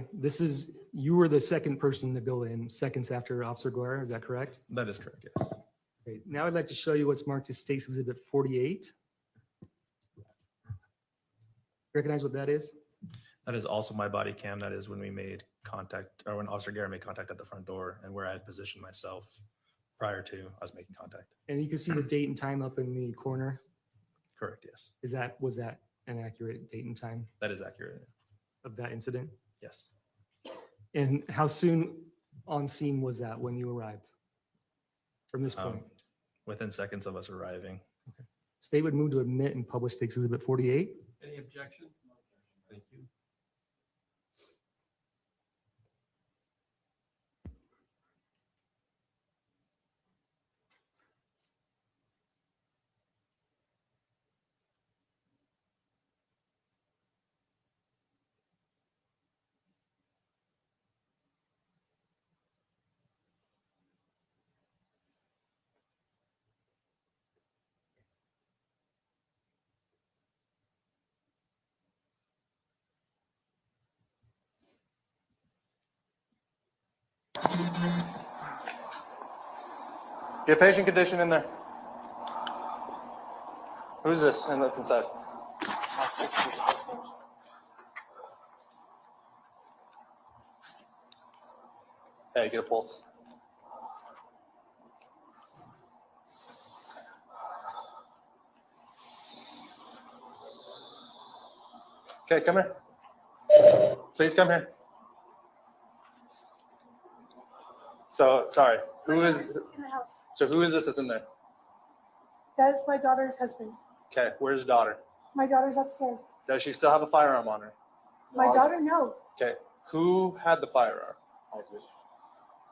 you were the second person to go in seconds after Officer Guerra, is that correct? That is correct, yes. Okay, now I'd like to show you what's marked as State's Exhibit 48. Recognize what that is? That is also my body cam. That is when we made contact, or when Officer Guerra made contact at the front door, and where I had positioned myself prior to us making contact. And you can see the date and time up in the corner. Correct, yes. Was that an accurate date and time That is accurate. of that incident? Yes. And how soon on scene was that when you arrived? From this point? Within seconds of us arriving. State would move to admit and publish State's Exhibit 48. Any objection? Thank you. Get patient condition in there. Who's this? And that's inside. Hey, get a pulse. Okay, come here. Please come here. So, sorry. Who is, In the house. so who is this that's in there? That is my daughter's husband. Okay, where's daughter? My daughter's upstairs. Does she still have a firearm on her? My daughter, no. Okay, who had the firearm? I did.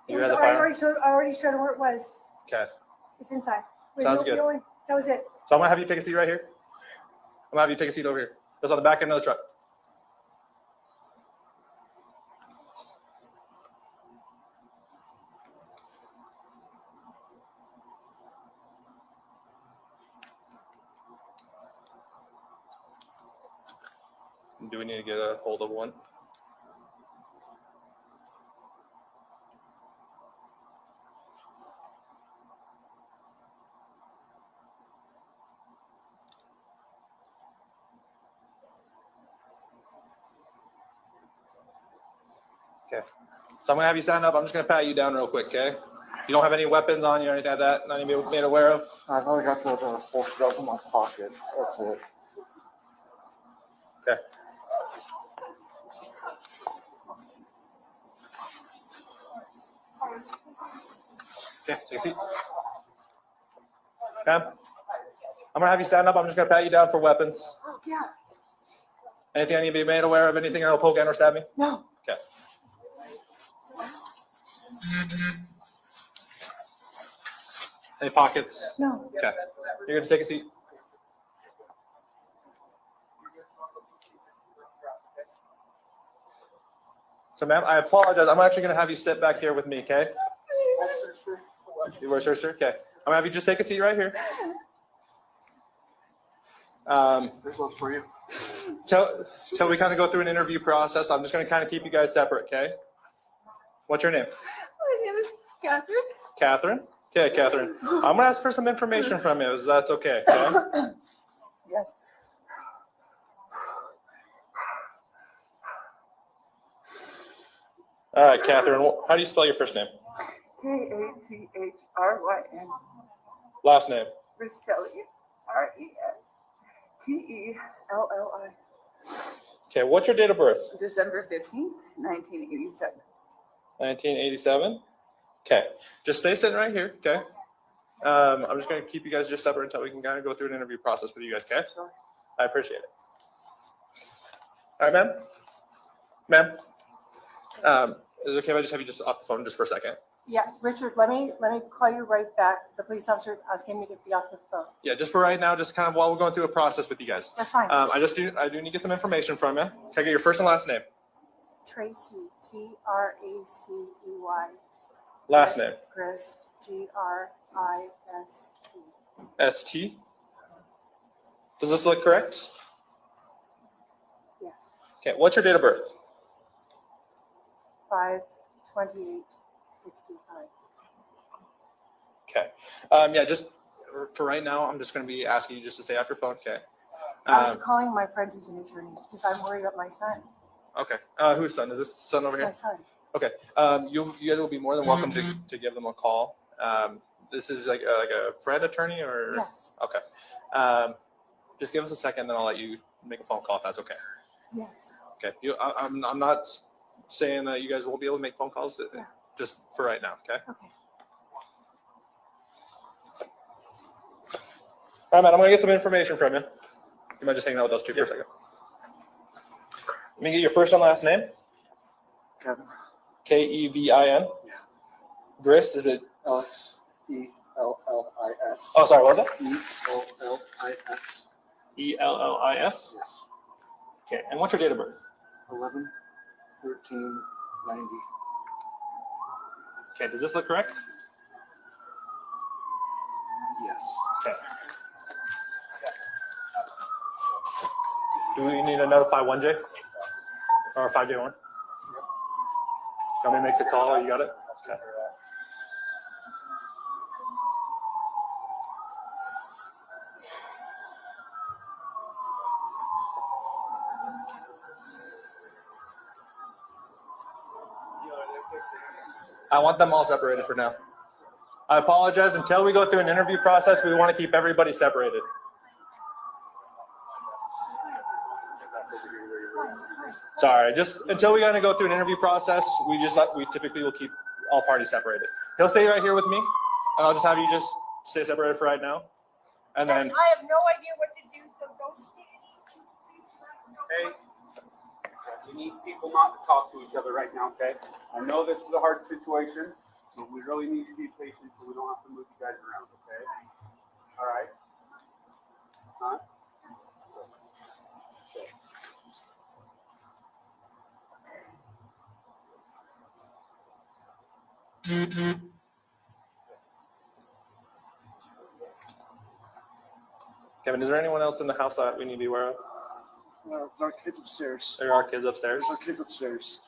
It You was, had the I firearm? already showed her where it was. Okay, It's inside. Sounds good. That was it. so I'm gonna have you take a seat right here. I'm gonna have you take a seat over here. That's on the back end of the truck. Do we need to get a hold of one? Okay. So I'm gonna have you stand up. I'm just gonna pat you down real quick, okay? You don't have any weapons on you or anything like that? Not even made aware of? I've only got the holster that was in my pocket. That's it. Okay. Okay, take a seat. Ma'am, I'm gonna have you stand up. I'm just gonna pat you down for weapons. Oh, yeah. Anything I need to be made aware of? Anything that'll poke and or stab me? No. Okay. Any pockets? No. Okay. You're gonna take a seat. So, ma'am, I apologize. I'm actually gonna have you step back here with me, okay? You wear a shirt, okay. I'm gonna have you just take a seat right here. There's those for you. Till we kind of go through an interview process, I'm just gonna kind of keep you guys separate, okay? What's your name? My name is Kathryn. Catherine? Okay, Catherine. I'm gonna ask for some information from you, if that's okay, okay? Yes. All right, Catherine, how do you spell your first name? Kathryn. Last name? Restelli. Restelli. Okay, what's your date of birth? December 15th, 1987. 1987? Okay, just stay sitting right here, okay? I'm just gonna keep you guys just separate until we can kind of go through an interview process with you guys, okay? Sure. I appreciate it. All right, ma'am? Ma'am? Is it okay if I just have you just off the phone just for a second? Yeah, Richard, let me call you right back. The police officer asking me to be off the phone. Yeah, just for right now, just kind of while we're going through a process with you guys. That's fine. I do need to get some information from you. Can I get your first and last name? Tracey, Tracey. Last name? Grist, Grist. ST? Does this look correct? Yes. Okay, what's your date of birth? 5/28/65. Okay. Yeah, just for right now, I'm just going to be asking you just to stay off your phone, okay? I was calling my friend who's an attorney because I'm worried about my son. Okay. Whose son? Is this son over It's here? my son. Okay. You guys will be more than welcome to give them a call. This is like a friend attorney or? Yes. Okay. Just give us a second, then I'll let you make a phone call if that's okay. Yes. Okay. I'm not saying that you guys won't be able to make phone calls. Yeah. Just for right now. Okay. Okay. All right, man. I'm gonna get some information from you. You mind just hanging out with those two for a second? Let me get your first and last name. Kevin. Kevin. Yeah. Grist, is it? Ellis. ELLIS. Oh, sorry, what was it? ELLIS. ELLIS? Yes. Okay, and what's your date of birth? 11/13/90. Okay, does this look correct? Yes. Okay. Do we need to notify 1J? Or 5J1? Want me to make the call? You got it? Okay. I want them all separated for now. I apologize. Until we go through an interview process, we want to keep everybody separated. Sorry, just until we gotta go through an interview process, we typically will keep all parties separated. He'll stay right here with me, and I'll just have you just stay separated for right now. And then, I have no idea what to do, so don't say anything. Hey, we need people not to talk to each other right now, okay? I know this is a hard situation, but we really need to be patient so we don't have to move you guys around, okay? All right? Huh? Okay. Kevin, is there anyone else in the house that we need to be aware of? There are kids upstairs. There are kids upstairs. There are kids upstairs.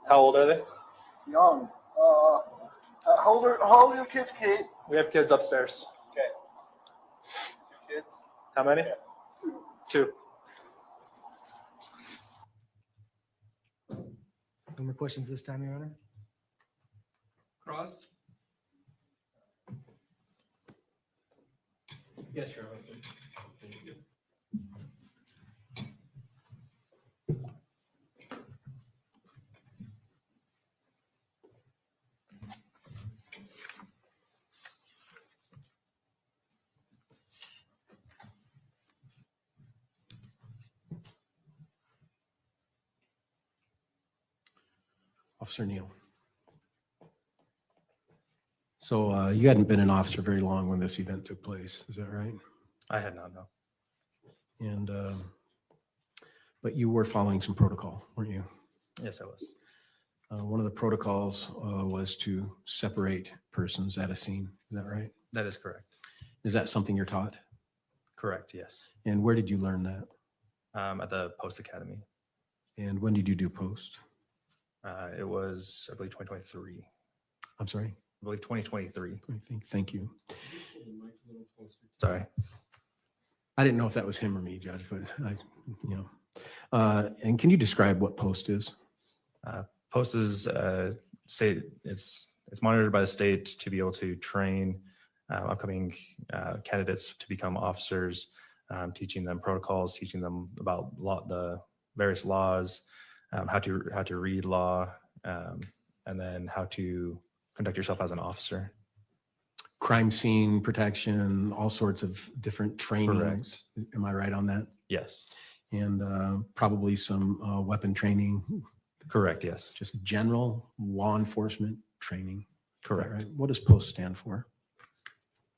How old are they? Young. How old are your kids, Kate? We have kids upstairs. Okay. Two kids? How many? Yeah. Two. No more questions this time, Your Honor? Cross? Yes, Your Honor. Thank you. Officer Neal. So you hadn't been an officer very long when this event took place, is that right? I had not, no. And but you were following some protocol, weren't you? Yes, I was. One of the protocols was to separate persons at a scene. Is that right? That is correct. Is that something you're taught? Correct, yes. And where did you learn that? At the Post Academy. And when did you do post? It was, I believe, 2023. I'm sorry? I believe 2023. Thank you. Sorry. I didn't know if that was him or me, Judge, but and can you describe what post is? Post is state. It's monitored by the state to be able to train upcoming candidates to become officers, teaching them protocols, teaching them about the various laws, how to read law, and then how to conduct yourself as an officer. Crime scene protection, all sorts of different trainings. Correct. Am I right on that? Yes. And probably some weapon training. Correct, yes. Just general law enforcement training. Correct. Right? What does POST stand for?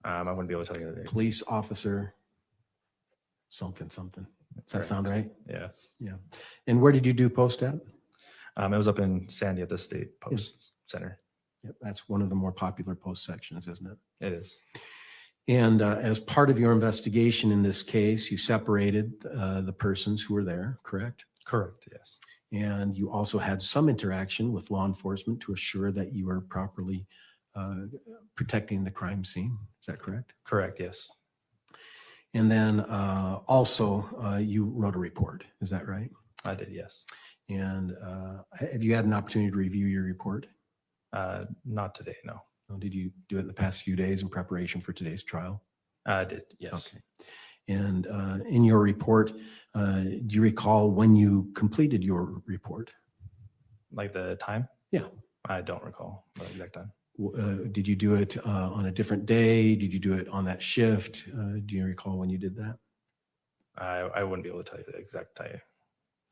I wouldn't be able to tell you that. Police officer something. Does that sound right? Yeah. Yeah. And where did you do POST at? It was up in Sandy at the State Post Center. Yep, that's one of the more popular post sections, isn't it? It is. And as part of your investigation in this case, you separated the persons who were there, correct? Correct, yes. And you also had some interaction with law enforcement to assure that you were properly protecting the crime scene. Is that correct? Correct, yes. And then also you wrote a report. Is that right? I did, yes. And have you had an opportunity to review your report? Not today, no. Did you do it in the past few days in preparation for today's trial? I did, yes. Okay. And in your report, do you recall when you completed your report? Like the time? Yeah. I don't recall the exact time. Did you do it on a different day? Did you do it on that shift? Do you recall when you did that? I wouldn't be able to tell you the exact time,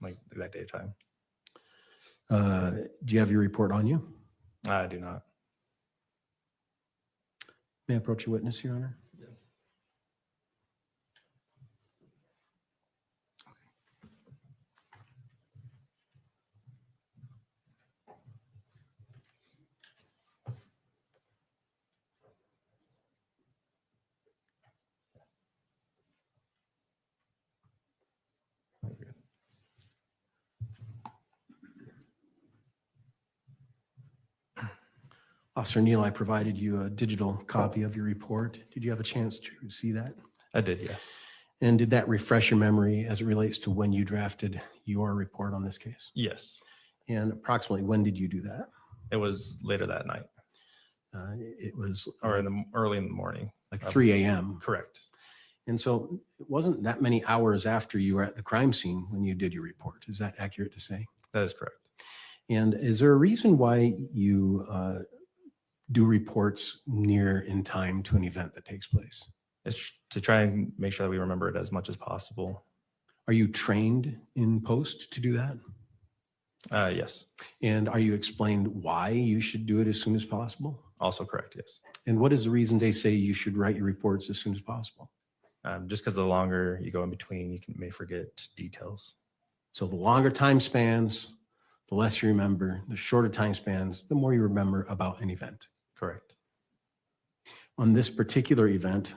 like the exact day of time. Do you have your report on you? I do not. May I approach a witness, Your Honor? Yes. Officer Neal, I provided you a digital copy of your report. Did you have a chance to see that? I did, yes. And did that refresh your memory as it relates to when you drafted your report on this case? Yes. And approximately when did you do that? It was later that night. It was or early in the morning. Like 3 a.m. Correct. And so it wasn't that many hours after you were at the crime scene when you did your report. Is that accurate to say? That is correct. And is there a reason why you do reports near in time to an event that takes place? It's to try and make sure that we remember it as much as possible. Are you trained in post to do that? Yes. And are you explained why you should do it as soon as possible? Also correct, yes. And what is the reason they say you should write your reports as soon as possible? Just because the longer you go in between, you may forget details. So the longer time spans, the less you remember. The shorter time spans, the more you remember about an event. Correct. On this particular event,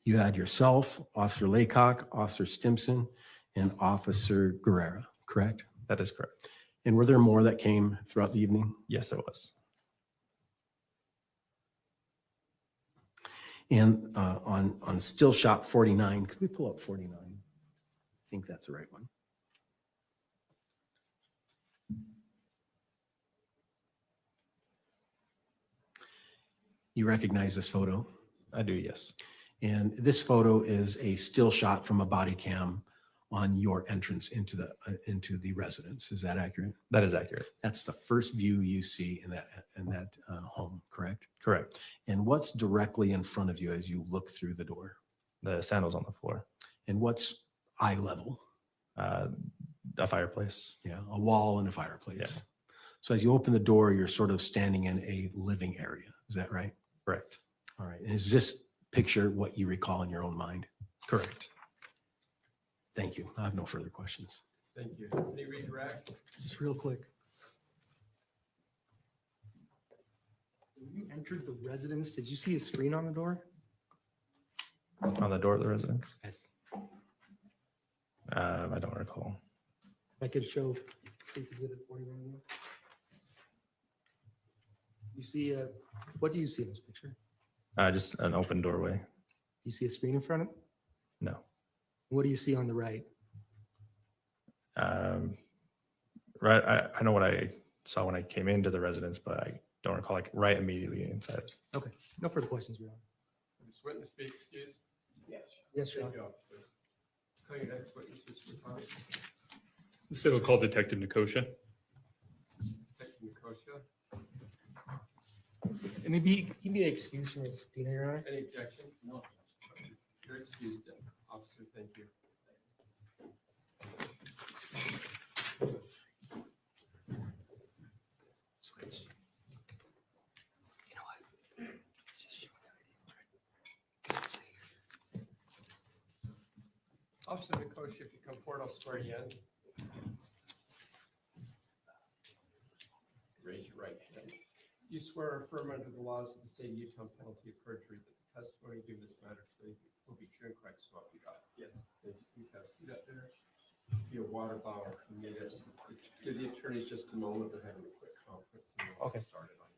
you had yourself, Officer Laycock, Officer Stimson, and Officer Guerrera, correct? That is correct. And were there more that came throughout the evening? Yes, there was. And on still shot 49, could we pull up 49? I think that's the right one. You recognize this photo? I do, yes. And this photo is a still shot from a body cam on your entrance into the residence. Is that accurate? That is accurate. That's the first view you see in that home, correct? Correct. And what's directly in front of you as you look through the door? The sandals on the floor. And what's eye level? A fireplace. Yeah, a wall and a fireplace. Yeah. So as you open the door, you're sort of standing in a living area. Is that right? Correct. All right. And is this picture what you recall in your own mind? Correct. Thank you. I have no further questions. Thank you. Any redirect? Just real quick. When you entered the residence, did you see a screen on the door? On the door of the residence? Yes. I don't recall. I could show State's Exhibit 41. You see what do you see in this picture? Just an open doorway. You see a screen in front of it? No. What do you see on the right? Right. I know what I saw when I came into the residence, but I don't recall like right immediately inside. Okay. No further questions, Your Honor. This witness be excused? Yes. Yes, Your Thank Honor. you, officer. Let's call your next witness, Mr. Matani. So we'll call Detective Nicosia. Detective Nicosia. And maybe he be excused from his subpoena, Your Honor. Any objection? No. You're excused, officer. Thank you. Switch. You know what? Just show me. Officer Nicosia, if you come forward, I'll swear you in. Raise your right hand. You swear or affirm under the laws of the state of Utah, penalty of perjury, that the testimony you give this matter today will be true and correct, so help you God. Yes. Thank you. Please have a seat up there. Be a water bottle if you need it. Give the attorneys just a moment. They're having a quick conference. And we'll get started on it.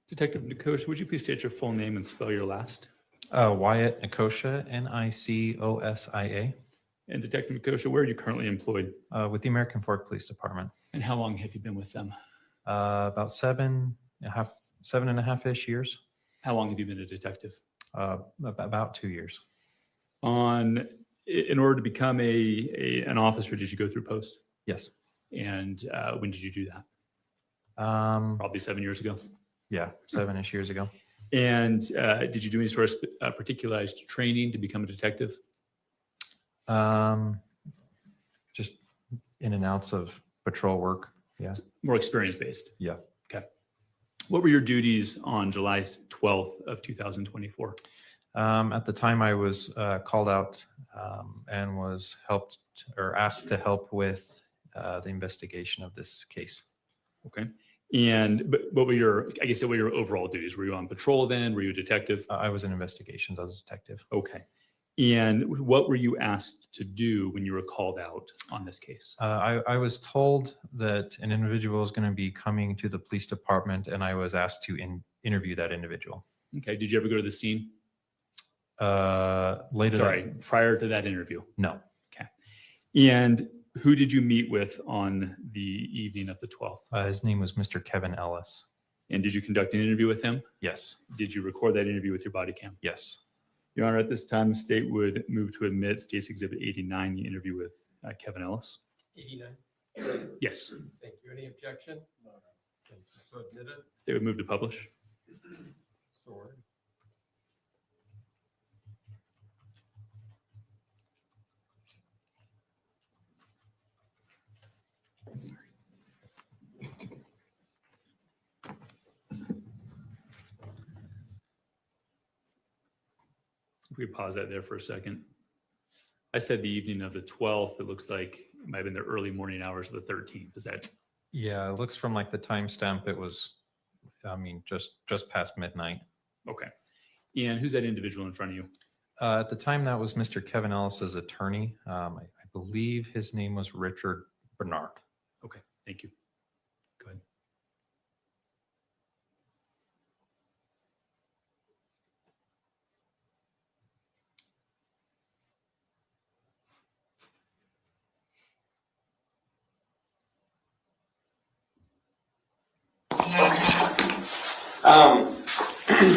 Detective Nicosia, would you please state your full name and spell your last? Wyatt Nicosia, Nicosia. And Detective Nicosia, where are you currently employed? With the American Fork Police Department. And how long have you been with them? About 7.5-ish years. How long have you been a detective? About 2 years. In order to become an officer, did you go through post? Yes. And when did you do that? Probably 7 years ago. Yeah, 7-ish years ago. And did you do any sort of particularized training to become a detective? Just in and outs of patrol work. Yeah. More experience based. Yeah. Okay. What were your duties on July 12th of 2024? At the time I was called out and was asked to help with the investigation of this case. Okay. And what were your overall duties? Were you on patrol then? Were you a detective? I was in investigations as a detective. Okay. And what were you asked to do when you were called out on this case? I was told that an individual was going to be coming to the police department, and I was asked to interview that individual. Okay. Did you ever go to the scene? Later. Sorry, prior to that interview? No. Okay. And who did you meet with on the evening of the 12th? His name was Mr. Kevin Ellis. And did you conduct an interview with him? Yes. Did you record that interview with your body cam? Yes. Your Honor, at this time, the state would move to admit State's Exhibit 89, the interview with Kevin Ellis. 89? Yes. Thank you. Any objection? No. So admitted? State would move to publish. So ordered. If we pause that there for a second. I said the evening of the 12th. It looks like it might have been the early morning hours of the 13th. Is that? Yeah, it looks from like the timestamp. It was, I mean, just past midnight. Okay. And who's that individual in front of you? At the time, that was Mr. Kevin Ellis's attorney. I believe his name was Richard Bernard. Okay, thank you. Go ahead.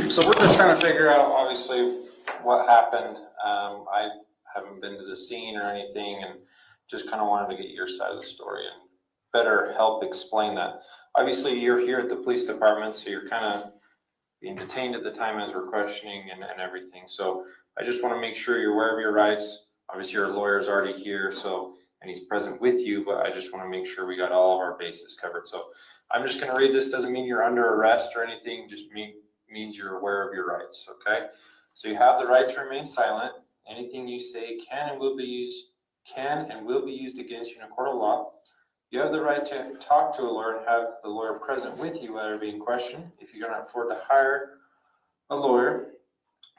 So we're just trying to figure out, obviously, what happened. I haven't been to the scene or anything, and just kind of wanted to get your side of the story and better help explain that. Obviously, you're here at the police department, so you're kind of being detained at the time as we're questioning and everything. So I just want to make sure you're aware of your rights. Obviously, your lawyer's already here, and he's present with you, but I just want to make sure we got all of our bases covered. So I'm just going to read this. Doesn't mean you're under arrest or anything, just means you're aware of your rights, okay? So you have the right to remain silent. Anything you say can and will be used against you in a court of law. You have the right to talk to a lawyer and have the lawyer present with you while they're being questioned. If you cannot afford to hire a lawyer,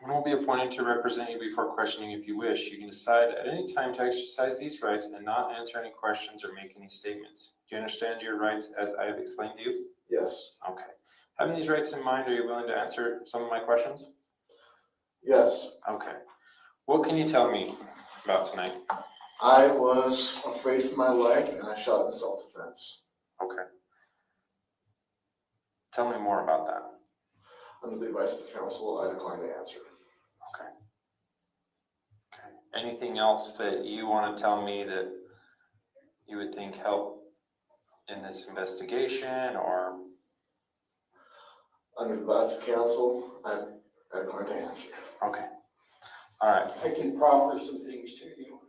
one will be appointed to represent you before questioning if you wish. You can decide at any time to exercise these rights and not answer any questions or make any statements. Do you understand your rights as I have explained to you? Yes. Okay. Having these rights in mind, are you willing to answer some of my questions? Yes. Okay. What can you tell me about tonight? I was afraid for my life and I shot in self-defense. Okay. Tell me more about that. Under the advice of the counsel, I declined to answer. Okay. Okay. Anything else that you want to tell me that you would think helped in this investigation, or? Under the advice of counsel, I declined to answer. Okay. All right. I can proffer some things to you.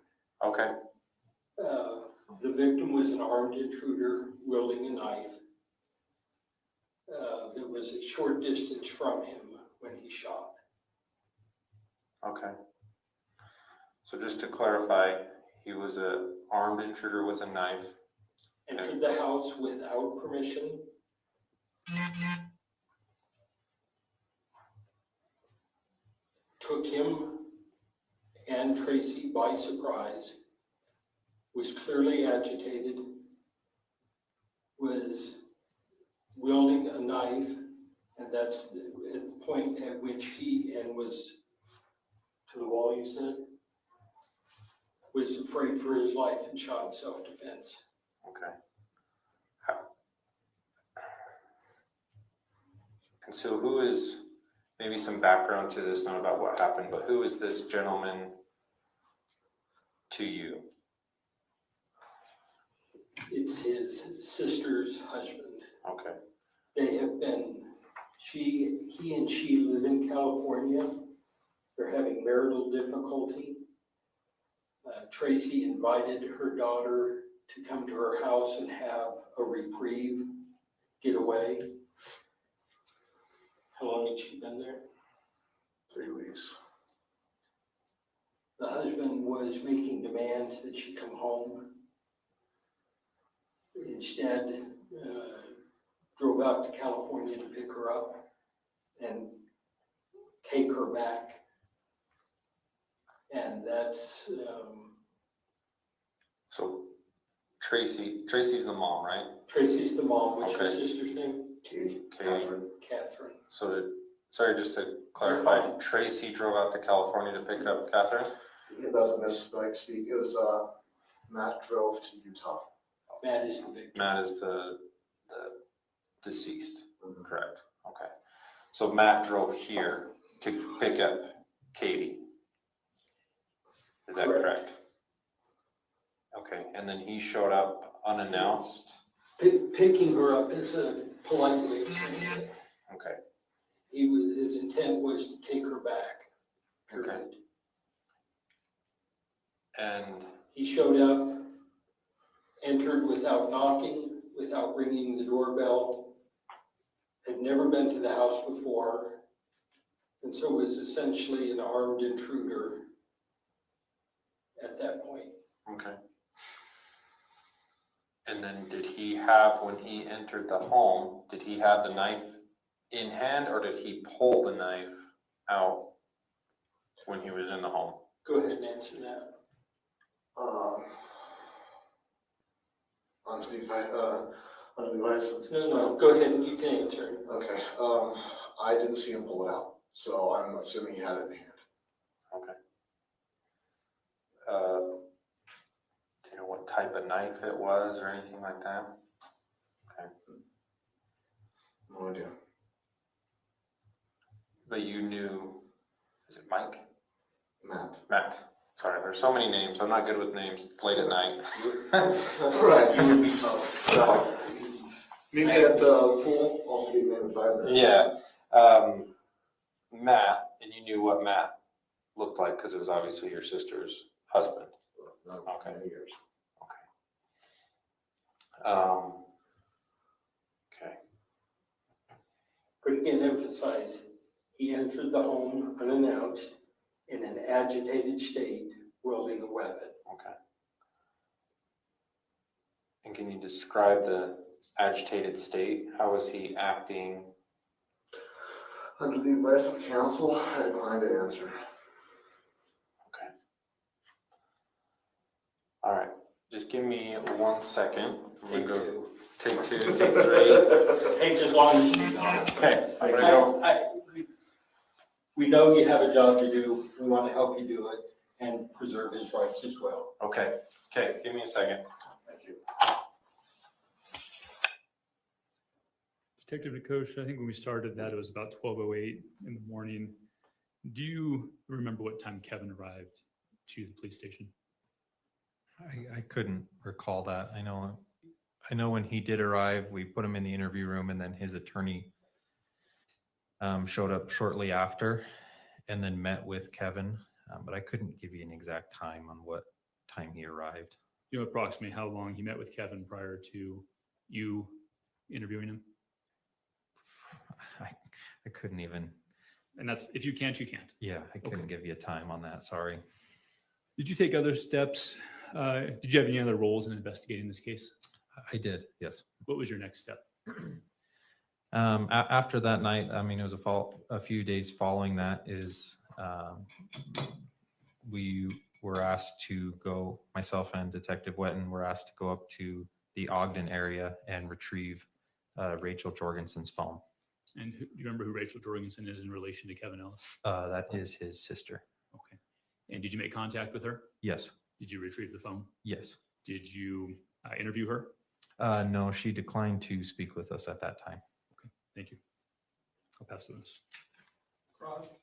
Okay. The victim was an armed intruder wielding a knife. It was a short distance from him when he shot. Okay. So just to clarify, he was an armed intruder with a knife. Entered the house without permission. Took him and Tracey by surprise. Was clearly agitated. Was wielding a knife, and that's the point at which he, and was to the wall, you said? Was afraid for his life and shot self-defense. Okay. And so who is, maybe some background to this, not about what happened, but who is this gentleman to you? It's his sister's husband. Okay. They have been, he and she live in California. They're having marital difficulty. Tracey invited her daughter to come to her house and have a reprieve, get away. How long had she been there? 3 weeks. The husband was making demands that she come home. Instead, drove out to California to pick her up and take her back. And that's, So Tracy's the mom, right? Tracy's the mom. What's your Okay. sister's name? Katie. Catherine. So sorry, just to clarify, Tracy drove out to California to pick up Kathryn? It doesn't misspeak. It was Matt drove to Utah. Matt is the victim. Matt is the deceased, correct? Okay. So Matt drove here to pick up Katie. Is that correct? Okay, and then he showed up unannounced? Picking her up is a polite way of saying it. Okay. His intent was to take her back. Okay. And He showed up, entered without knocking, without ringing the doorbell, had never been to the house before, and so was essentially an armed intruder at that point. okay. And then did he have, when he entered the home, did he have the knife in hand or did he pull the knife out when he was in the home? Go ahead and answer that. Under the device. No, go ahead and you can answer. Okay. I didn't see him pull it out, so I'm assuming he had it in hand. Okay. Do you know what type of knife it was or anything like that? Okay. No idea. But you knew, is it Mike? Matt. Matt. Sorry, there's so many names. I'm not good with names. It's late at night. That's all right. You would be maybe at pool, I'll be there in 5 minutes. Yeah. Matt, and you knew what Matt looked like because it was obviously your sister's husband. Okay. Years. Okay. But again, emphasize, he entered the home unannounced in an agitated state, wielding a weapon. Okay. And can you describe the agitated state? How was he acting? Under the advice of counsel, I declined to answer. Okay. All right. Just give me 1 second. I'm gonna go take 2, take 3. Takes as long as you need. Okay. I'm gonna go. We know you have a job to do. We want to help you do it and preserve his rights as well. Okay. Okay. Give me a second. Thank you. Detective Nicosia, I think when we started that, it was about 12:08 in the morning. Do you remember what time Kevin arrived to the police station? I couldn't recall that. I know when he did arrive, we put him in the interview room and then his attorney showed up shortly after and then met with Kevin. But I couldn't give you an exact time on what time he arrived. You know approximately how long he met with Kevin prior to you interviewing him? I couldn't even. And that's, if you can't, you can't. Yeah, I couldn't give you a time on that. Sorry. Did you take other steps? Did you have any other roles in investigating this case? I did, yes. What was your next step? After that night, I mean, it was a few days following that is we were asked to go, myself and Detective Wetton were asked to go up to the Ogden area and retrieve Rachel Jorgensen's phone. And do you remember who Rachel Jorgensen is in relation to Kevin Ellis? That is his sister. Okay. And did you make contact with her? Yes. Did you retrieve the phone? Yes. Did you interview her? No, she declined to speak with us at that time. Okay, thank you. I'll pass those. Cross.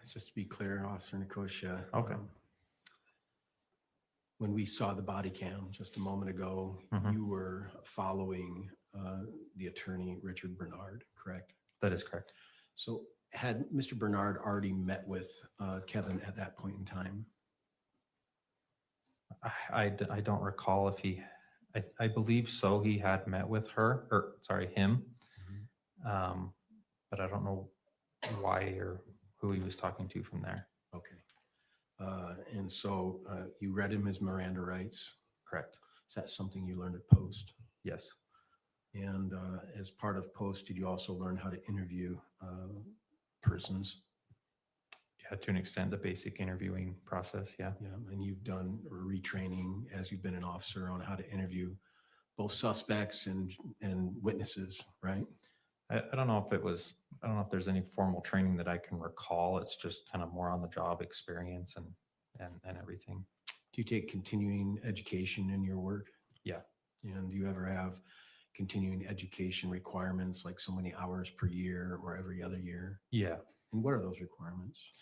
Just to be clear, Officer Nicosia. Okay. When we saw the body cam just a moment ago, you were following the attorney, Richard Bernard, correct? That is correct. So had Mr. Bernard already met with Kevin at that point in time? I don't recall if he, I believe so. He had met with her, or sorry, him. But I don't know why or who he was talking to from there. Okay. And so you read him his Miranda rights. Correct. Is that something you learned at post? Yes. And as part of post, did you also learn how to interview persons? Yeah, to an extent, the basic interviewing process. Yeah. Yeah, and you've done retraining as you've been an officer on how to interview both suspects and witnesses, right? I don't know if it was, I don't know if there's any formal training that I can recall. It's just kind of more on the job experience and everything. Do you take continuing education in your work? Yeah. And do you ever have continuing education requirements like so many hours per year or every other year? Yeah. And what are those requirements?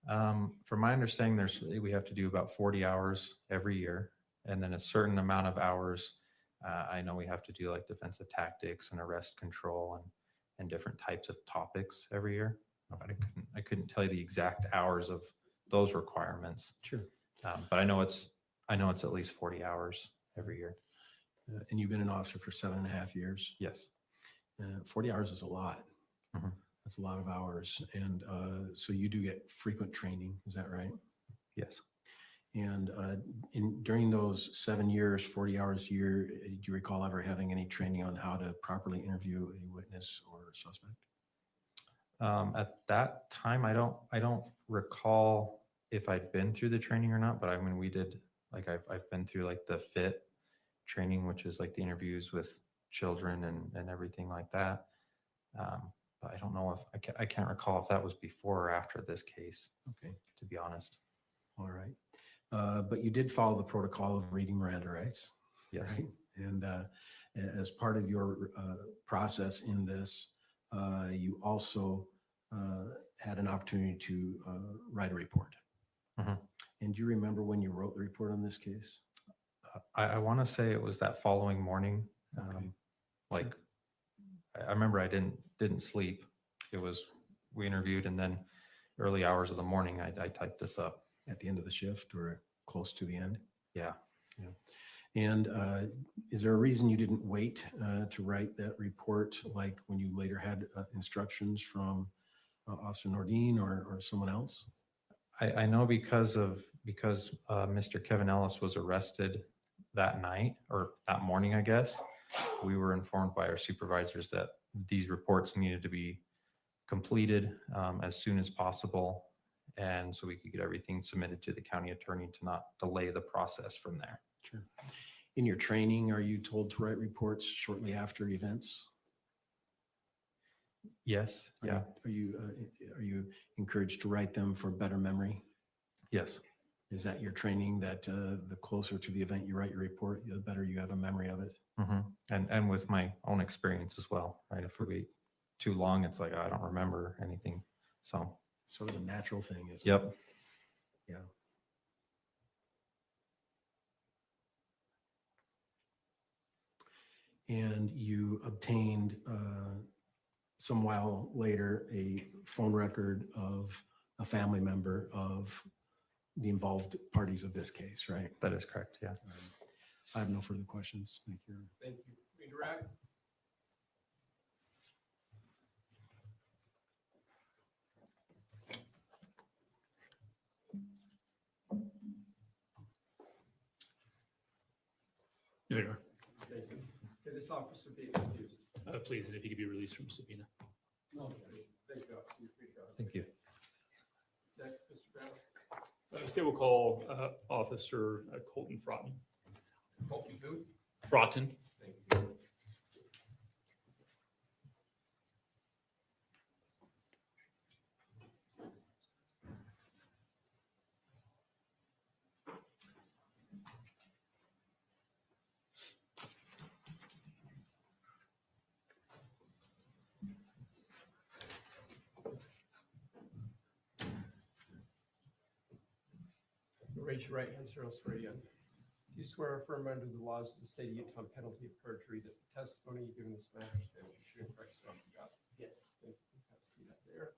From my understanding, we have to do about 40 hours every year, and then a certain amount of hours. I know we have to do like defensive tactics and arrest control and different types of topics every year. But I couldn't tell you the exact hours of those requirements. Sure. But I know it's at least 40 hours every year. And you've been an officer for 7.5 years? Yes. 40 hours is a lot. Mm-hmm. That's a lot of hours. And so you do get frequent training, is that right? Yes. And during those 7 years, 40 hours a year, do you recall ever having any training on how to properly interview a witness or suspect? At that time, I don't recall if I'd been through the training or not, but I mean, we did, like I've been through like the FIT training, which is like the interviews with children and everything like that. But I don't know if I can't recall if that was before or after this case. Okay. To be honest. All right. But you did follow the protocol of reading Miranda rights. Yes. Right? And as part of your process in this, you also had an opportunity to write a report. Mm-hmm. And do you remember when you wrote the report on this case? I want to say it was that following morning. Like I remember I didn't sleep. It was, we interviewed, and then early hours of the morning, I typed this up. At the end of the shift or close to the end? Yeah. Yeah. And is there a reason you didn't wait to write that report, like when you later had instructions from Officer Nordine or someone else? I know because Mr. Kevin Ellis was arrested that night or that morning, I guess, we were informed by our supervisors that these reports needed to be completed as soon as possible. And so we could get everything submitted to the county attorney to not delay the process from there. Sure. In your training, are you told to write reports shortly after events? Yes. Yeah. Are you encouraged to write them for better memory? Yes. Is that your training, that the closer to the event you write your report, the better you have a memory of it? Mm-hmm. And with my own experience as well, right? If we wait too long, it's like, I don't remember anything. So sort of a natural thing, isn't Yep. it? Yeah. And you obtained some while later a phone record of a family member of the involved parties of this case, right? That is correct. Yeah. I have no further questions. Thank you. Thank you. Redirect. No, you are. Thank you. Can this officer be excused? Please, and if you could be released from subpoena. No. Thank you, officer. You're free to go. Thank you. Next, Mr. Brown. State will call Officer Colton Fraughton. Colton who? Fraughton. Thank you. Raise your right hand, sir. I'll swear you in. Do you swear or affirm under the laws of the state of Utah on penalty of perjury that the testimony you give in this matter stands true and correct, so help you God? Yes. Thank you. Please have a seat up there.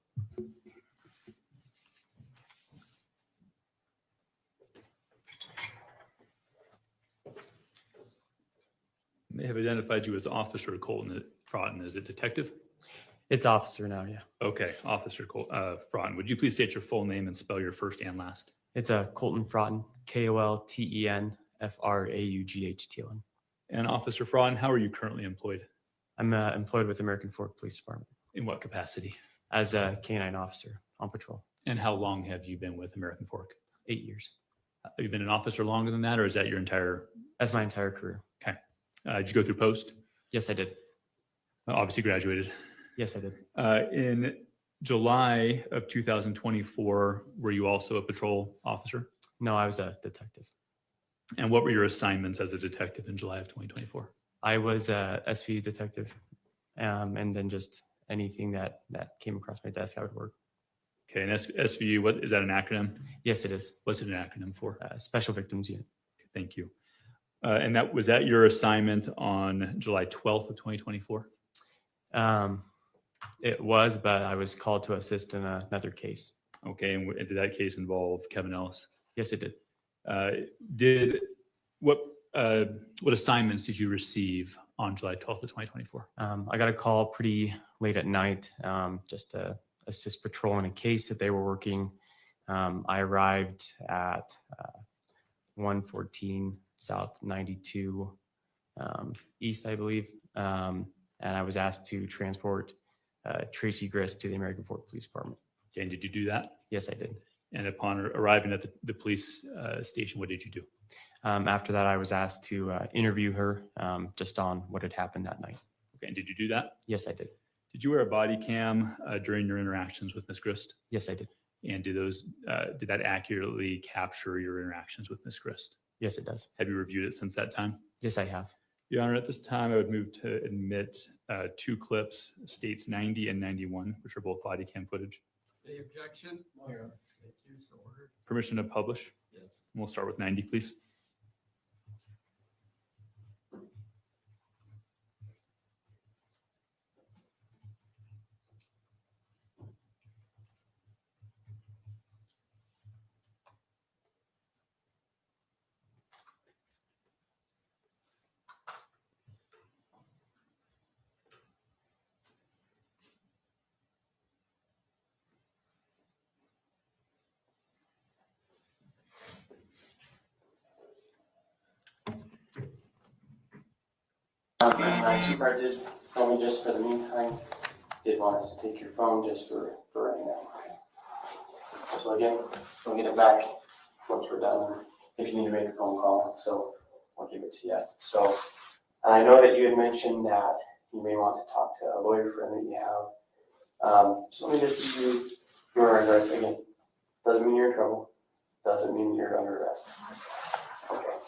They have identified you as Officer Colton Fraughton. Is it detective? It's officer now, yeah. Okay, Officer Fraughton. Would you please state your full name and spell your first and last? It's a Colton Fraughton, KOLTENFRAUGHTON. And Officer Fraud, how are you currently employed? I'm employed with American Fork Police Department. In what capacity? As a canine officer on patrol. And how long have you been with American Fork? 8 years. Have you been an officer longer than that, or is that your entire? That's my entire career. Okay. Did you go through post? Yes, I did. Obviously graduated. Yes, I did. In July of 2024, were you also a patrol officer? No, I was a detective. And what were your assignments as a detective in July of 2024? I was a SVU detective, and then just anything that came across my desk, I would work. Okay, and SVU, what is that an acronym? Yes, it is. What's it an acronym for? Special Victims Unit. Okay, thank you. And that was that your assignment on July 12th of 2024? It was, but I was called to assist in another case. Okay, and did that case involve Kevin Ellis? Yes, it did. What assignments did you receive on July 12th of 2024? I got a call pretty late at night, just to assist patrol in a case that they were working. I arrived at 114 South 92 East, I believe, and I was asked to transport Tracey Grist to the American Fork Police Department. Okay, and did you do that? Yes, I did. And upon arriving at the police station, what did you do? After that, I was asked to interview her just on what had happened that night. Okay, and did you do that? Yes, I did. Did you wear a body cam during your interactions with Ms. Grist? Yes, I did. And did that accurately capture your interactions with Ms. Grist? Yes, it does. Have you reviewed it since that time? Yes, I have. Your Honor, at this time, I would move to admit 2 clips, states 90 and 91, which are both body cam footage. Any objection? Thank you, so ordered. Permission to publish? Yes. We'll start with 90, please. My supervisor did tell me just for the meantime, did want us to take your phone just for right now. So again, we'll get it back once we're done, if you need to make a phone call, so I'll give it to you. So I know that you had mentioned that you may want to talk to a lawyer friend that you have. So let me just give you your address again. Doesn't mean you're in trouble, doesn't mean you're under arrest. Okay.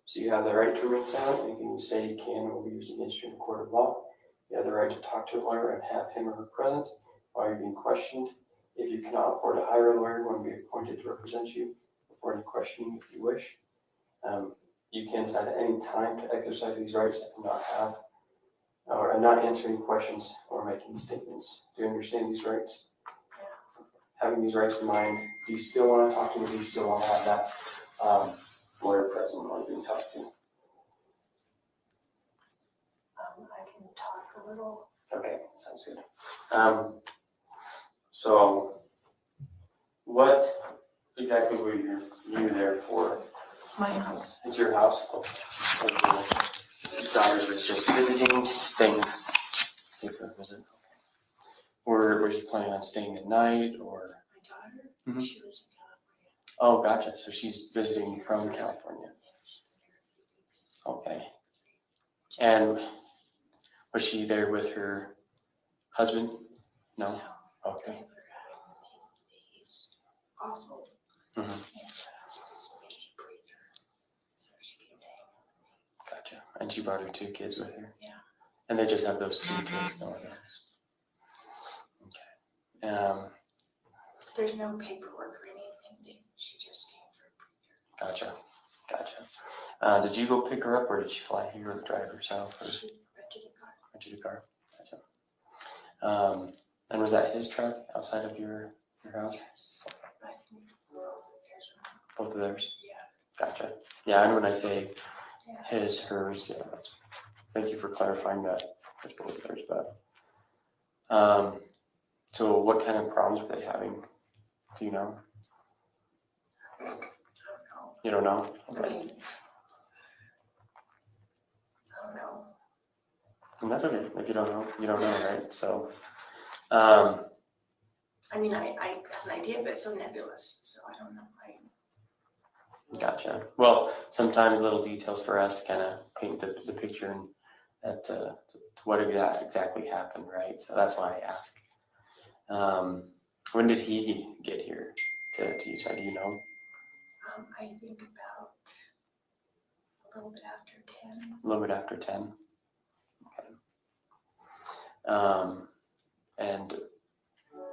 So you have the right to remain silent. Anything you say you can will be used against you in a court of law. You have the right to talk to a lawyer and have him or her present while you're being questioned. If you cannot afford to hire a lawyer, one will be appointed to represent you before any questioning if you wish. You can decide at any time to exercise these rights and not answer any questions or make any statements. Do you understand these rights? Having these rights in mind, do you still want to talk to me? Do you still want to have that lawyer present or being talked to? I can talk a little. Okay, sounds good. So what exactly were you there for? It's my house. It's your house? Okay. Your daughter was just visiting, staying for a visit. Or were you planning on staying at night or? My daughter, she lives in California. Oh, gotcha. So she's visiting from California. Okay. And was she there with her husband? No? Okay. He's awful. Mm-hmm. And just making breather. So she came to hang out with me. Gotcha. And she brought her 2 kids with her? Yeah. And they just have those 2 kids, no others? Okay. There's no paperwork or anything. She just came for a breather. Gotcha. Did you go pick her up or did she fly here or drive herself? Or? She rented a car. Rented a car. Gotcha. And was that his truck outside of your house? Yes. But well, there's Both of theirs? yeah, Gotcha. Yeah, and when I say his, hers, yeah, that's, thank you for clarifying that. That's both theirs, but, so what kind of problems were they having? Do you know? You don't know? I Okay. mean, I don't know. And that's okay. If you don't know, you don't know, right? So, I mean, I have an idea, but it's so nebulous, so I don't know. gotcha. Well, sometimes little details for us kind of paint the picture and that to what exactly happened, right? So that's why I ask. When did he get here to Utah? Do you know? I think about a little bit after 10. A little bit after 10. Okay. And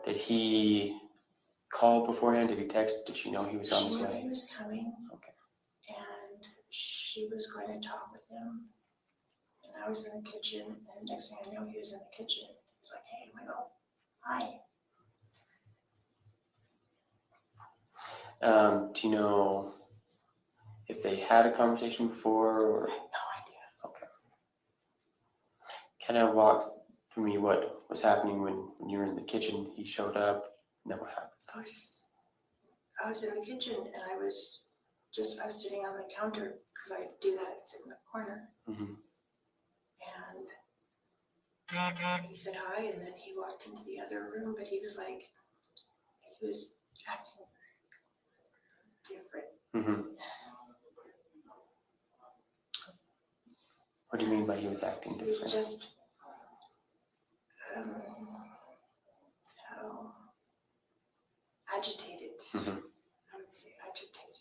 did he call beforehand? Did he text? Did she know he was on his She knew way? he was coming. Okay. And she was going to talk with him. And I was in the kitchen, and next thing I know, he was in the kitchen. He was like, hey, I go, hi. Do you know if they had a conversation before? Or? I have no idea. Okay. Kind of walk for me what was happening when you were in the kitchen. He showed up, and then what happened? I was in the kitchen, and I was sitting on the counter, because I do that, sit in the corner. Mm-hmm. And he said hi, and then he walked into the other room, but he was acting different. Mm-hmm. What do you mean by he was acting He was different? just, how agitated. Mm-hmm. I would say agitated.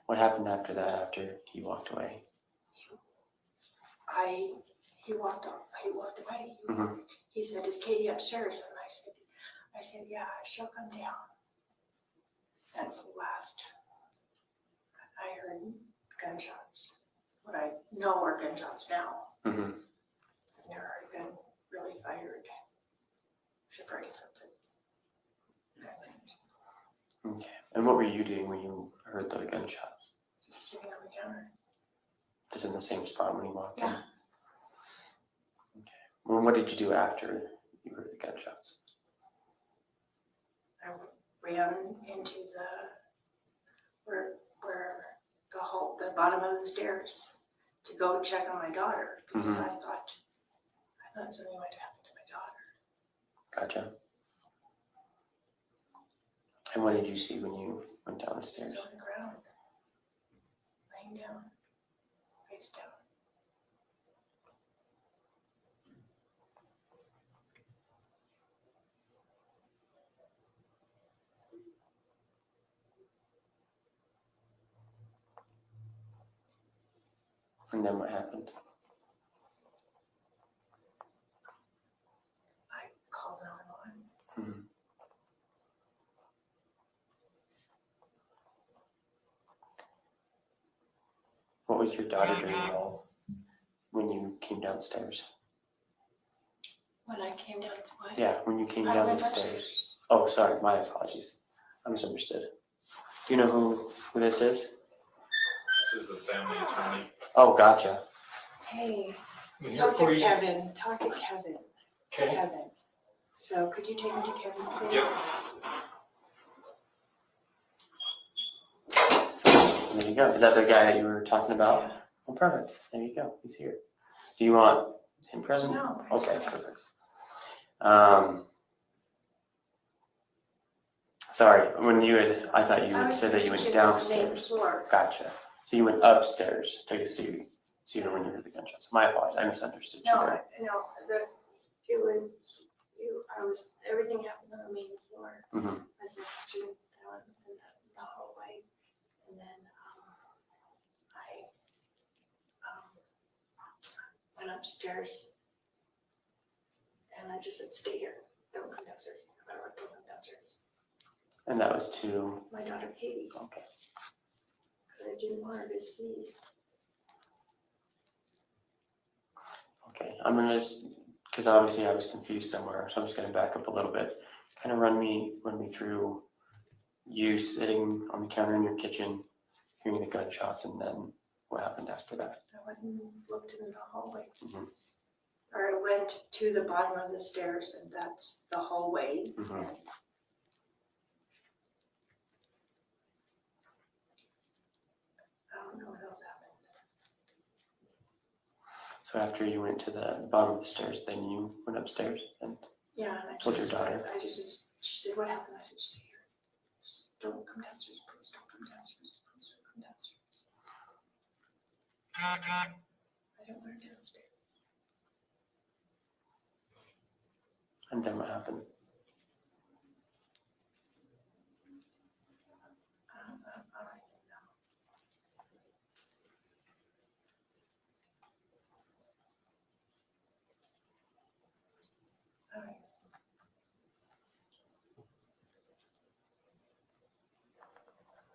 What happened after that, after he walked away? He walked away. Mm-hmm. He said, is Katie upstairs? And I said, yeah, she'll come down. That's the last. I heard gunshots. What I know are gunshots now. Mm-hmm. I've never heard a gun really fired. Except for I guess Okay. And what were you doing when you heard the gunshots? just sitting on the counter. Just in the same spot when he walked in? Yeah. Okay. Well, what did you do after you heard the gunshots? I ran into where the bottom of the stairs to go check on my daughter because Mm-hmm. I thought something might happen to my daughter. Gotcha. And what did you see when you went down the She stairs? was on the ground, laying down, face down. And then what happened? I called 911. Mm-hmm. What was your daughter doing wrong when you came downstairs? When I came down to what? Yeah, when you came I down the went stairs. upstairs. Oh, sorry, my apologies. I misunderstood. Do you know who this is? This is the family attorney. Oh, gotcha. Hey, Here talk for to you. Kevin, talk to Kevin. Okay. Kevin. So could you take me to Kevin, please? Yep. There you go. Is that the guy that you were talking about? Yeah. Oh, perfect. There you go. He's here. Do you want him present? No. Okay, perfect. Sorry, I thought you I had was said that you went thinking on the main downstairs. floor. Gotcha. So you went upstairs to see her when you heard the gunshots. My apologies. I misunderstood you No, there. Everything happened on the main floor. Mm-hmm. I was in the kitchen, down in the hallway, and then I went upstairs, and I just said, "Stay here, don't come downstairs. No matter what, don't come downstairs." And that was to, My daughter Katie, okay. because I didn't want her to see. Okay, I'm gonna just, because obviously I was confused somewhere, so I'm just gonna back up a little bit. kind of run me through you sitting on the counter in your kitchen, hearing the gunshots, and then what happened after that? I went and looked in the hallway. Mhm. Or I went to the bottom of the stairs, and that's the hallway. Mhm. And I don't know what else happened. So after you went to the bottom of the stairs, then you went upstairs and Yeah, and I with your just, daughter. she said, what happened? I said, she's here. Just don't come downstairs, please don't come downstairs, please don't come downstairs. I don't want her downstairs. And then what happened? I don't even know.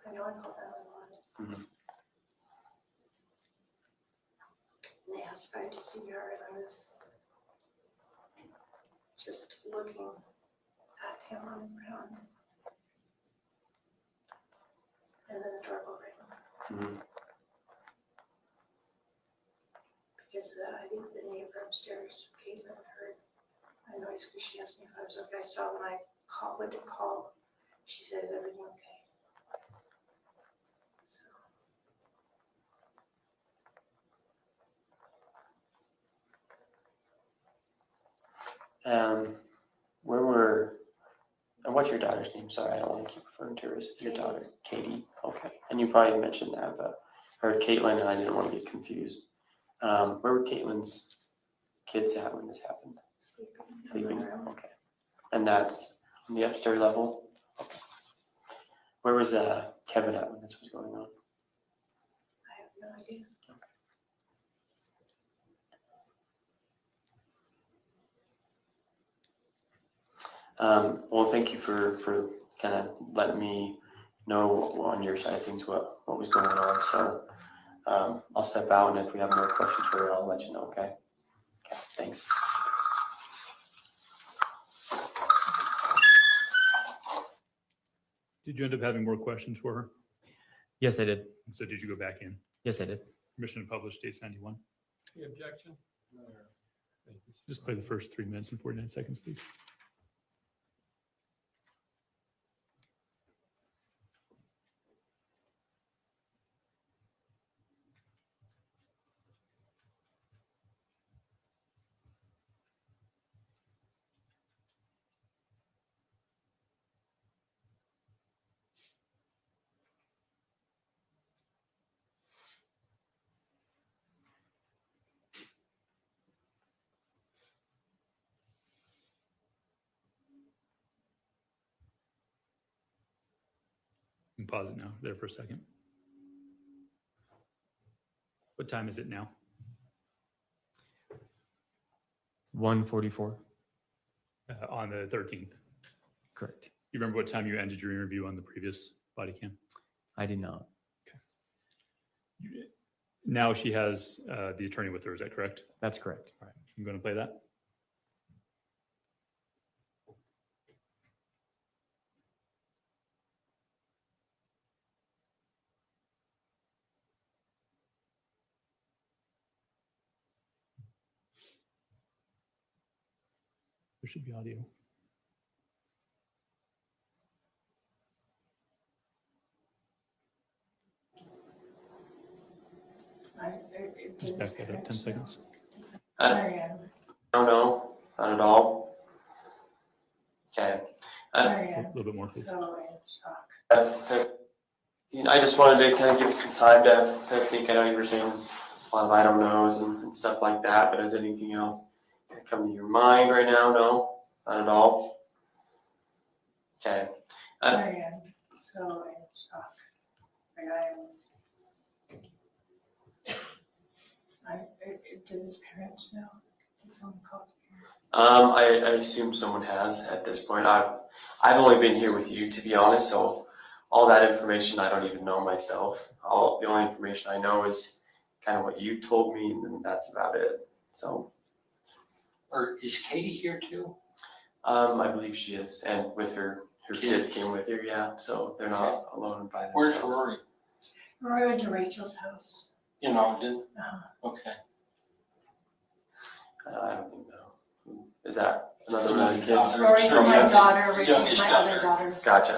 I know I called 911. Mhm. And they asked if I had to CPR, and I was just looking at him on the ground. And then the doorbell rang. Mhm. Because I think the neighbor upstairs, Caitlin, heard a noise because she asked me if I was okay. So when I went to call, she said, is everything okay? So And what's your daughter's name? Sorry, I don't want to keep referring to her as your daughter, Katie. Okay, and you probably mentioned that, but I heard Caitlin, and I didn't want to get confused. Where were Caitlin's kids at when this happened? Sleeping. Okay, and that's on the upstairs level. Okay. Where was Kevin at when this was going on? I have no idea. Well, thank you for kind of letting me know on your side of things what was going on. So I'll step out, and if we have more questions for you, I'll let you know. Okay. Okay. Thanks. Did you end up having more questions for her? Yes, I did. So did you go back in? Yes, I did. Permission to publish states 91. Any objection? No. Thank you. Just play the first 3 minutes and 49 seconds, please. And pause it now, there for a second. What time is it now? 1:44. On the 13th. Correct. You remember what time you ended your interview on the previous body cam? I did not. Now she has the attorney with her, is that correct? That's correct. All right, I'm going to play that. There should be audio. Just back that up 10 seconds. I don't know, not at all. Okay. A little bit more, please. So in shock. You know, I just wanted to kind of give you some time to think. I know you were saying a lot of I don't knows and stuff like that, but has anything else come to your mind right now? No, not at all. Okay. I am so in shock. Did his parents know? Did someone call his parents? I assume someone has at this point. I've only been here with you, to be honest, so all that information I don't even know myself. The only information I know is kind of what you've told me, and then that's about it. So. Or is Katie here too? I believe she is, and with her kids came with her, yeah, so they're not alone by themselves. Where's Rory? Rory went to Rachel's house. You know, did, Uh-huh. okay. I don't even know. Is that another It's one of the kids? another Rory's daughter. my daughter, Rachel's Youngest my other daughter. Gotcha.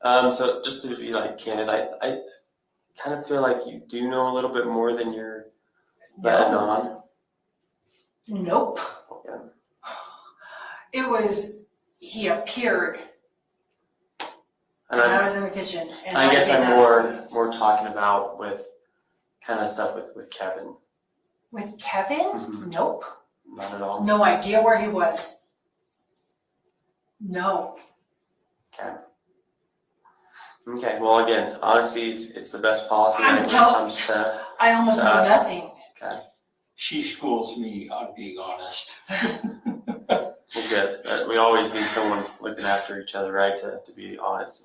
Okay. So just to be like candid, I kind of feel like you do know a little bit more than you're letting on. Nope. Okay. It was, he appeared And and I was in the kitchen. And I guess did I'm not see- more talking about with kind of stuff with Kevin. With Kevin? Mhm. Nope. Not at all. No idea where he was. No. Okay. Okay. Well, again, honesty is the best policy I'm when it tell- comes to. I almost to know us. nothing. Okay. She schools me on being honest. Well, good. We always need someone looking after each other, right? To be honest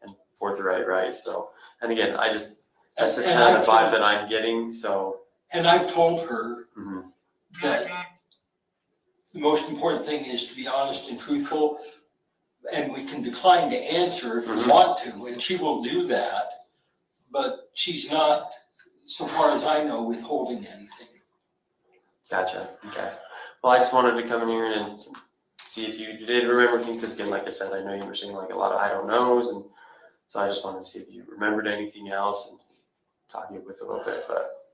and forthright, right? So, and again, that's just And kind of I've the vibe told- that I'm getting. So. And I've told her Mhm. that the most important thing is to be honest and truthful, and we can decline to answer if you want to, and she will do that. But she's not, so far as I know, withholding anything. Gotcha. Okay. Well, I just wanted to come in here and see if you did remember anything, because again, like I said, I know you were saying like a lot of I don't knows, and so I just wanted to see if you remembered anything else and talk you with a little bit, but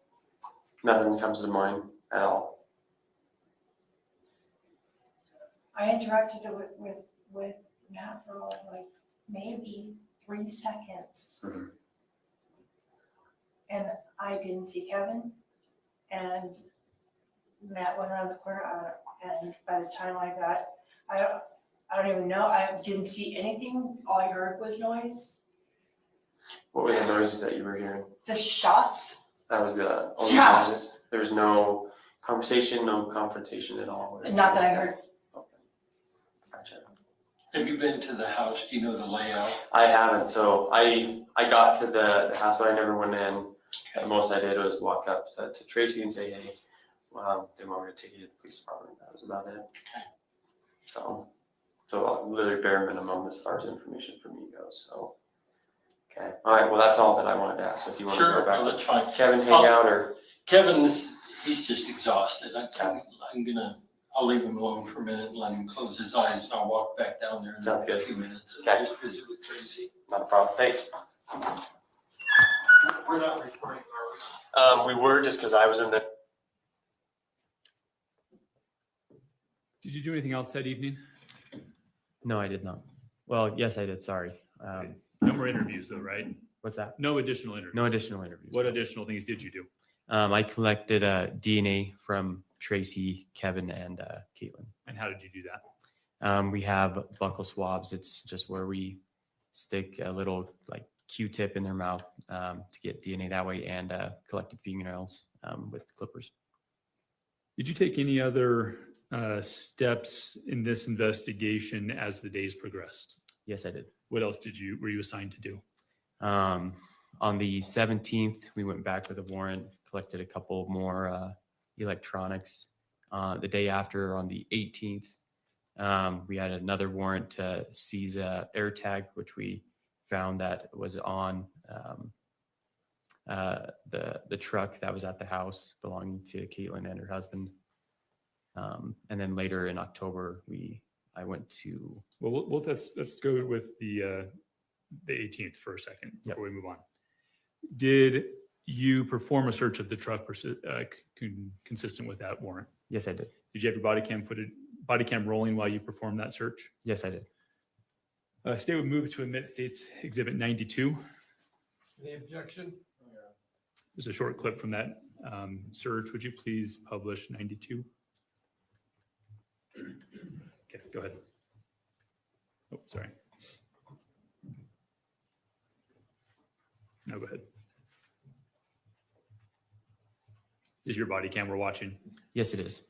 nothing comes to mind at all. I interacted with Matt for like maybe 3 seconds. Mhm. And I didn't see Kevin. And Matt went around the corner, and by the time I got, I don't even know, I didn't see anything. All I heard was noise. What were the noises that you were hearing? The shots. That was the only Yeah. noises. There was no conversation, no confrontation at all. Not that I heard. Gotcha. Have you been to the house? Do you know the layout? I haven't. So I got to the house, but I never went in. The most I did was walk up to Tracey and say, hey, they want me to take you to the police department. That was about it. Okay. So literally bare minimum as far as information from you goes. So, okay. All right. Well, that's all that I wanted to ask. If you want to Sure, go back, no, that's fine. Kevin, hang out or. Kevin's, he's just exhausted. I'll leave him alone for a minute and let him close his eyes, and I'll walk back down there in Sounds a good. few minutes and Okay. just visit with Tracy. Not a problem. Thanks. We're not recording, are we? We were just because I was in the. Did you do anything else that evening? No, I did not. Well, yes, I did. Sorry. No more interviews though, right? What's that? No additional interviews. No additional interviews. What additional things did you do? I collected DNA from Tracy, Kevin, and Caitlin. And how did you do that? We have buccal swabs. It's just where we stick a little like Q-tip in their mouth to get DNA that way, and collected fingernails with clippers. Did you take any other steps in this investigation as the days progressed? Yes, I did. What else were you assigned to do? On the 17th, we went back with a warrant, collected a couple more electronics. The day after, on the 18th, we had another warrant to seize a AirTag, which we found that was on the truck that was at the house belonging to Caitlin and her husband. And then later in October, I went to. Well, let's go with the 18th for a second before we move on. Did you perform a search of the truck consistent with that warrant? Yes, I did. Did you have your body cam rolling while you performed that search? Yes, I did. State would move to admit State's Exhibit 92. Any objection? There's a short clip from that search. Would you please publish 92? Okay, go ahead. Oh, sorry. No, go ahead. Is your body cam we're watching? Yes, it is.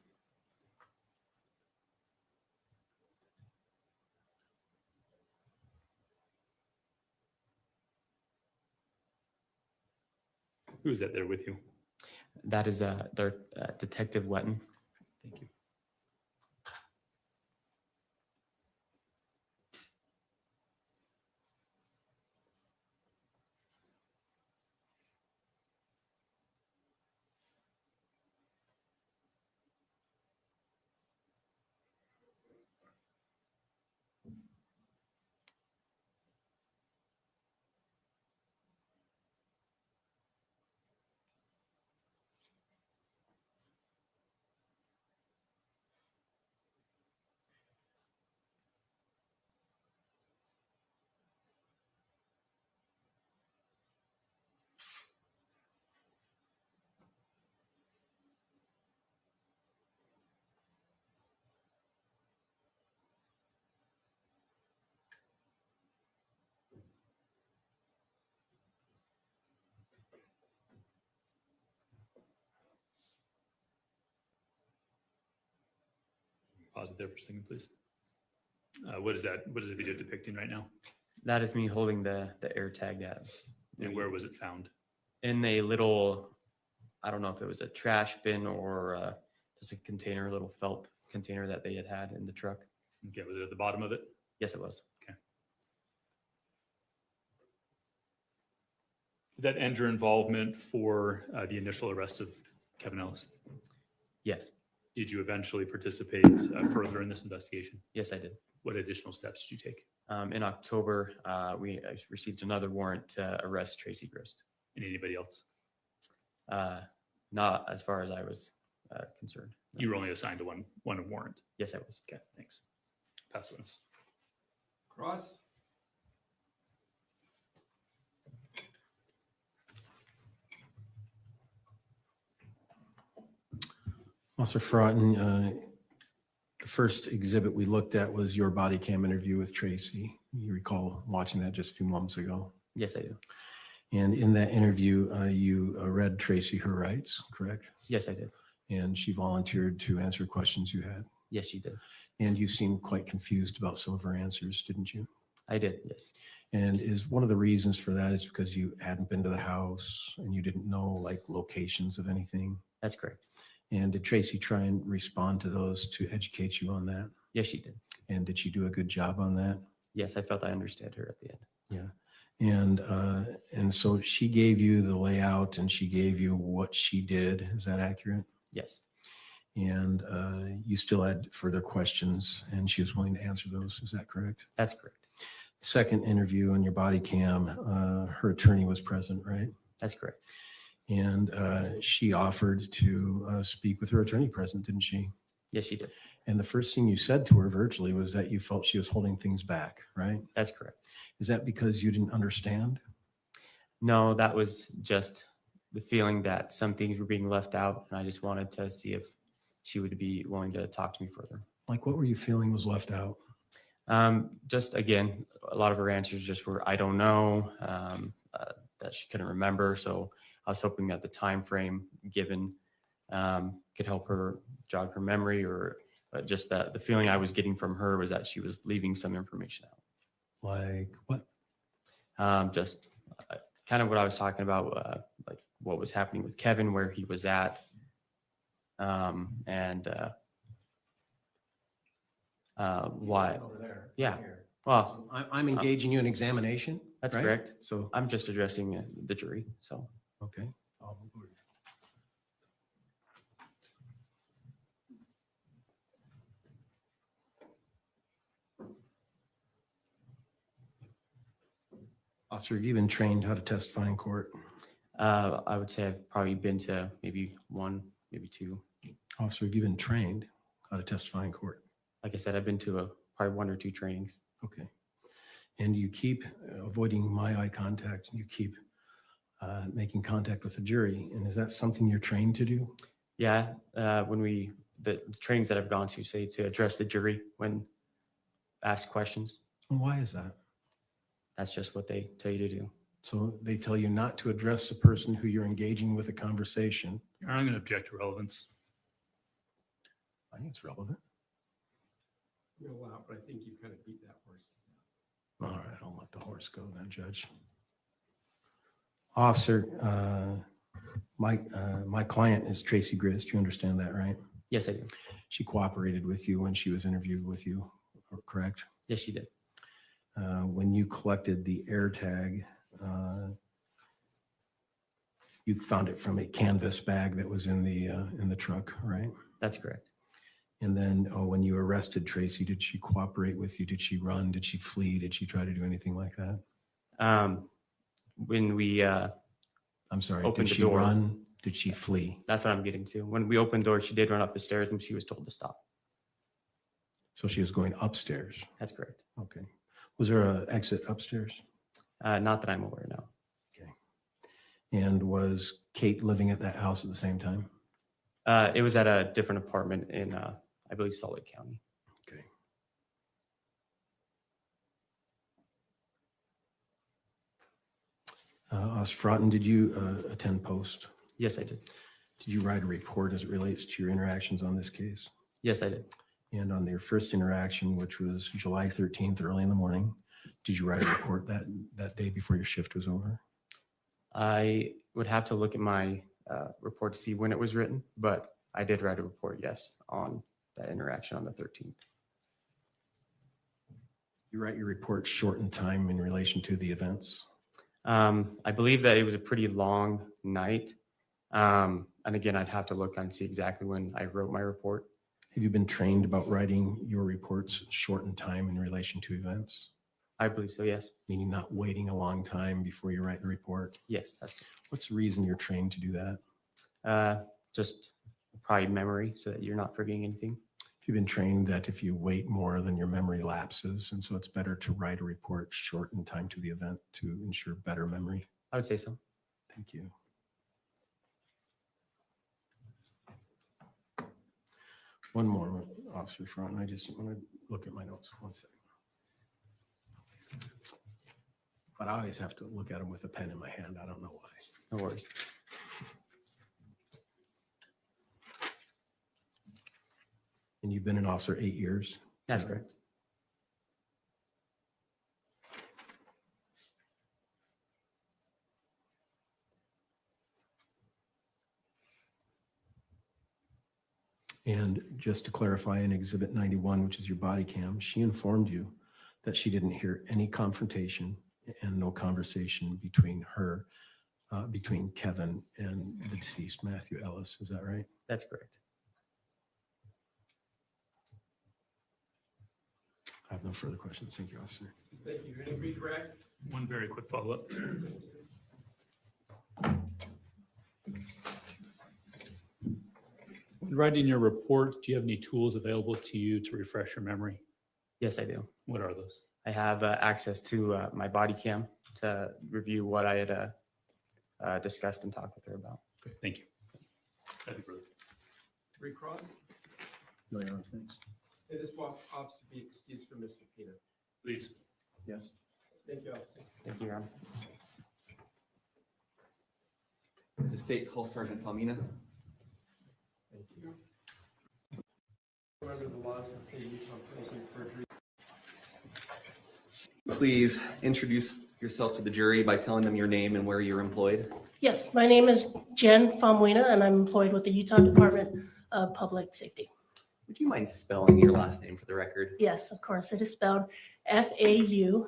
Who is that there with you? That is Detective Wetton. Thank you. Pause it there for a second, please. What is that? What is the video depicting right now? That is me holding the air tag that. And where was it found? In a little, I don't know if it was a trash bin or just a container, a little felt container that they had in the truck. Okay, was it at the bottom of it? Yes, it was. Okay. Did that end your involvement for the initial arrest of Kevin Ellis? Yes. Did you eventually participate further in this investigation? Yes, I did. What additional steps did you take? In October, I received another warrant to arrest Tracey Grist. And anybody else? Not as far as I was concerned. You were only assigned to one warrant? Yes, I was. Okay, thanks. Pass witness. Cross. Officer Fraughton, the first exhibit we looked at was your body cam interview with Tracey. You recall watching that just a few months ago. Yes, I do. And in that interview, you read Tracey her rights, correct? Yes, I did. And she volunteered to answer questions you had. Yes, she did. And you seemed quite confused about some of her answers, didn't you? I did, yes. And is one of the reasons for that is because you hadn't been to the house and you didn't know like locations of anything? That's correct. And did Tracey try and respond to those to educate you on that? Yes, she did. And did she do a good job on that? Yes, I felt I understood her at the end. Yeah. And so she gave you the layout and she gave you what she did. Is that accurate? Yes. And you still had further questions and she was willing to answer those. Is that correct? That's correct. Second interview on your body cam, her attorney was present, right? That's correct. And she offered to speak with her attorney present, didn't she? Yes, she did. And the first thing you said to her virtually was that you felt she was holding things back, right? That's correct. Is that because you didn't understand? No, that was just the feeling that some things were being left out. And I just wanted to see if she would be willing to talk to me further. Like what were you feeling was left out? Just again, a lot of her answers just were, I don't know, that she couldn't remember. So I was hoping that the time frame given could help her jog her memory, or just that the feeling I was getting from her was that she was leaving some information out. Like what? Just kind of what I was talking about, like what was happening with Kevin, where he was at, and why. Over there. Yeah. Here. Well, So I'm engaging you in examination. that's right? correct. So, I'm just addressing the jury. So okay. Officer, have you been trained how to testify in court? I would say I've probably been to maybe one, maybe two. Officer, have you been trained how to testify in court? Like I said, I've been to probably one or two trainings. Okay. And you keep avoiding my eye contact, and you keep making contact with the jury. And is that something you're trained to do? Yeah, when the trainings that I've gone to say to address the jury when asked questions. And why is that? That's just what they tell you to do. So they tell you not to address the person who you're engaging with a conversation. I'm going to object to relevance. I think it's relevant. Real loud, but I think you kind of beat that horse. All right, I'll let the horse go then, Judge. Officer, my client is Tracey Grist. You understand that, right? Yes, I do. She cooperated with you when she was interviewed with you, correct? Yes, she did. When you collected the air tag, you found it from a canvas bag that was in the truck, right? That's correct. And then when you arrested Tracey, did she cooperate with you? Did she run? Did she flee? Did she try to do anything like that? When we I'm sorry, opened did the she door, run? Did she flee? That's what I'm getting to. When we opened the door, she did run up the stairs and she was told to stop. So she was going upstairs. That's correct. Okay. Was there an exit upstairs? Not that I'm aware now. Okay. And was Kate living at that house at the same time? It was at a different apartment in, I believe, Salt Lake County. Okay. Officer Fraughton, did you attend post? Yes, I did. Did you write a report as it relates to your interactions on this case? Yes, I did. And on your first interaction, which was July 13th, early in the morning, did you write a report that day before your shift was over? I would have to look at my report to see when it was written, but I did write a report, yes, on that interaction on the 13th. You write your report short in time in relation to the events? I believe that it was a pretty long night. And again, I'd have to look and see exactly when I wrote my report. Have you been trained about writing your reports short in time in relation to events? I believe so, yes. Meaning not waiting a long time before you write the report? Yes, that's good. What's the reason you're trained to do that? Just probably memory so that you're not forgetting anything. Have you been trained that if you wait more, then your memory lapses, and so it's better to write a report short in time to the event to ensure better memory? I would say so. Thank you. One more, Officer Front, and I just want to look at my notes. 1 second. But I always have to look at them with a pen in my hand. I don't know why. No worries. And you've been an officer 8 years? That's correct. And just to clarify, in Exhibit 91, which is your body cam, she informed you that she didn't hear any confrontation and no conversation between her, between Kevin and the deceased Matthew Ellis. Is that right? That's correct. I have no further questions. Thank you, Officer. Thank you. Any redirect? One very quick follow-up. When writing your report, do you have any tools available to you to refresh your memory? Yes, I do. What are those? I have access to my body cam to review what I had discussed and talked with her about. Okay, thank you. That'd be brilliant. Recross? No, Your Honor, thanks. May this officer be excused from this subpoena? Please. Yes. Thank you, officer. Thank you, Your Honor. The State Call Sergeant Falmina. Thank you. Under the laws of the state of Utah, punishing perjury. Please introduce yourself to the jury by telling them your name and where you're employed. Yes, my name is Jen Famuina, and I'm employed with the Utah Department of Public Safety. Would you mind spelling your last name for the record? Yes, of course. It is spelled Faumuina.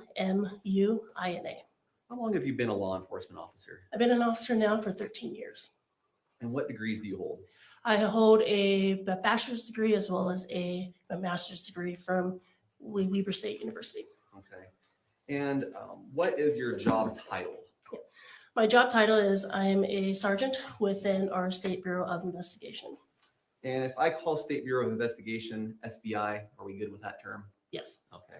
How long have you been a law enforcement officer? I've been an officer now for 13 years. And what degrees do you hold? I hold a bachelor's degree as well as a master's degree from Weber State University. Okay. And what is your job title? My job title is I'm a sergeant within our State Bureau of Investigation. And if I call State Bureau of Investigation SBI, are we good with that term? Yes. Okay.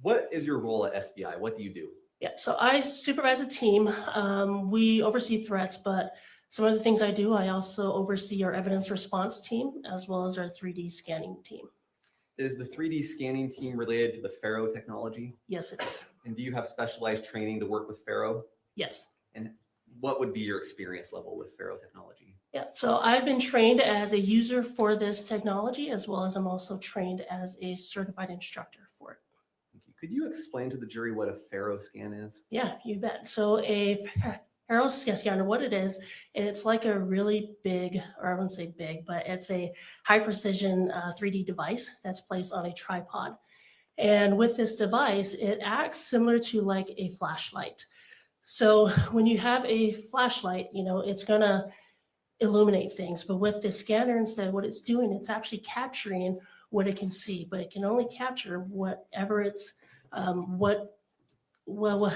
What is your role at SBI? What do you do? Yeah, so I supervise a team. We oversee threats, but some of the things I do, I also oversee our evidence response team as well as our 3D scanning team. Is the 3D scanning team related to the Faro technology? Yes, it is. And do you have specialized training to work with Faro? Yes. And what would be your experience level with Faro technology? Yeah, so I've been trained as a user for this technology, as well as I'm also trained as a certified instructor for it. Could you explain to the jury what a Faro scan is? Yeah, you bet. So a Faro scanner, what it is, it's like a really big, or I wouldn't say big, but it's a high precision 3D device that's placed on a tripod. And with this device, it acts similar to like a flashlight. So when you have a flashlight, you know, it's gonna illuminate things, but with the scanner instead, what it's doing, it's actually capturing what it can see, but it can only capture whatever it's what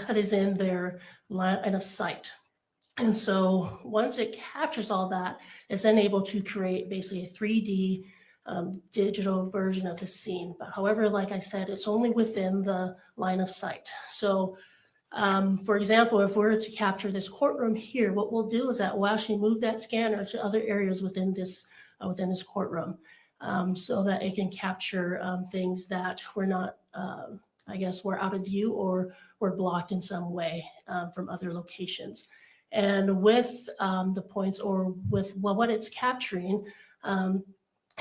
is in their line of sight. And so once it captures all that, it's then able to create basically a 3D digital version of the scene. But however, like I said, it's only within the line of sight. So for example, if we're to capture this courtroom here, what we'll do is that we'll actually move that scanner to other areas within this courtroom so that it can capture things that were not, I guess, were out of view or were blocked in some way from other locations. And with the points or with what it's capturing,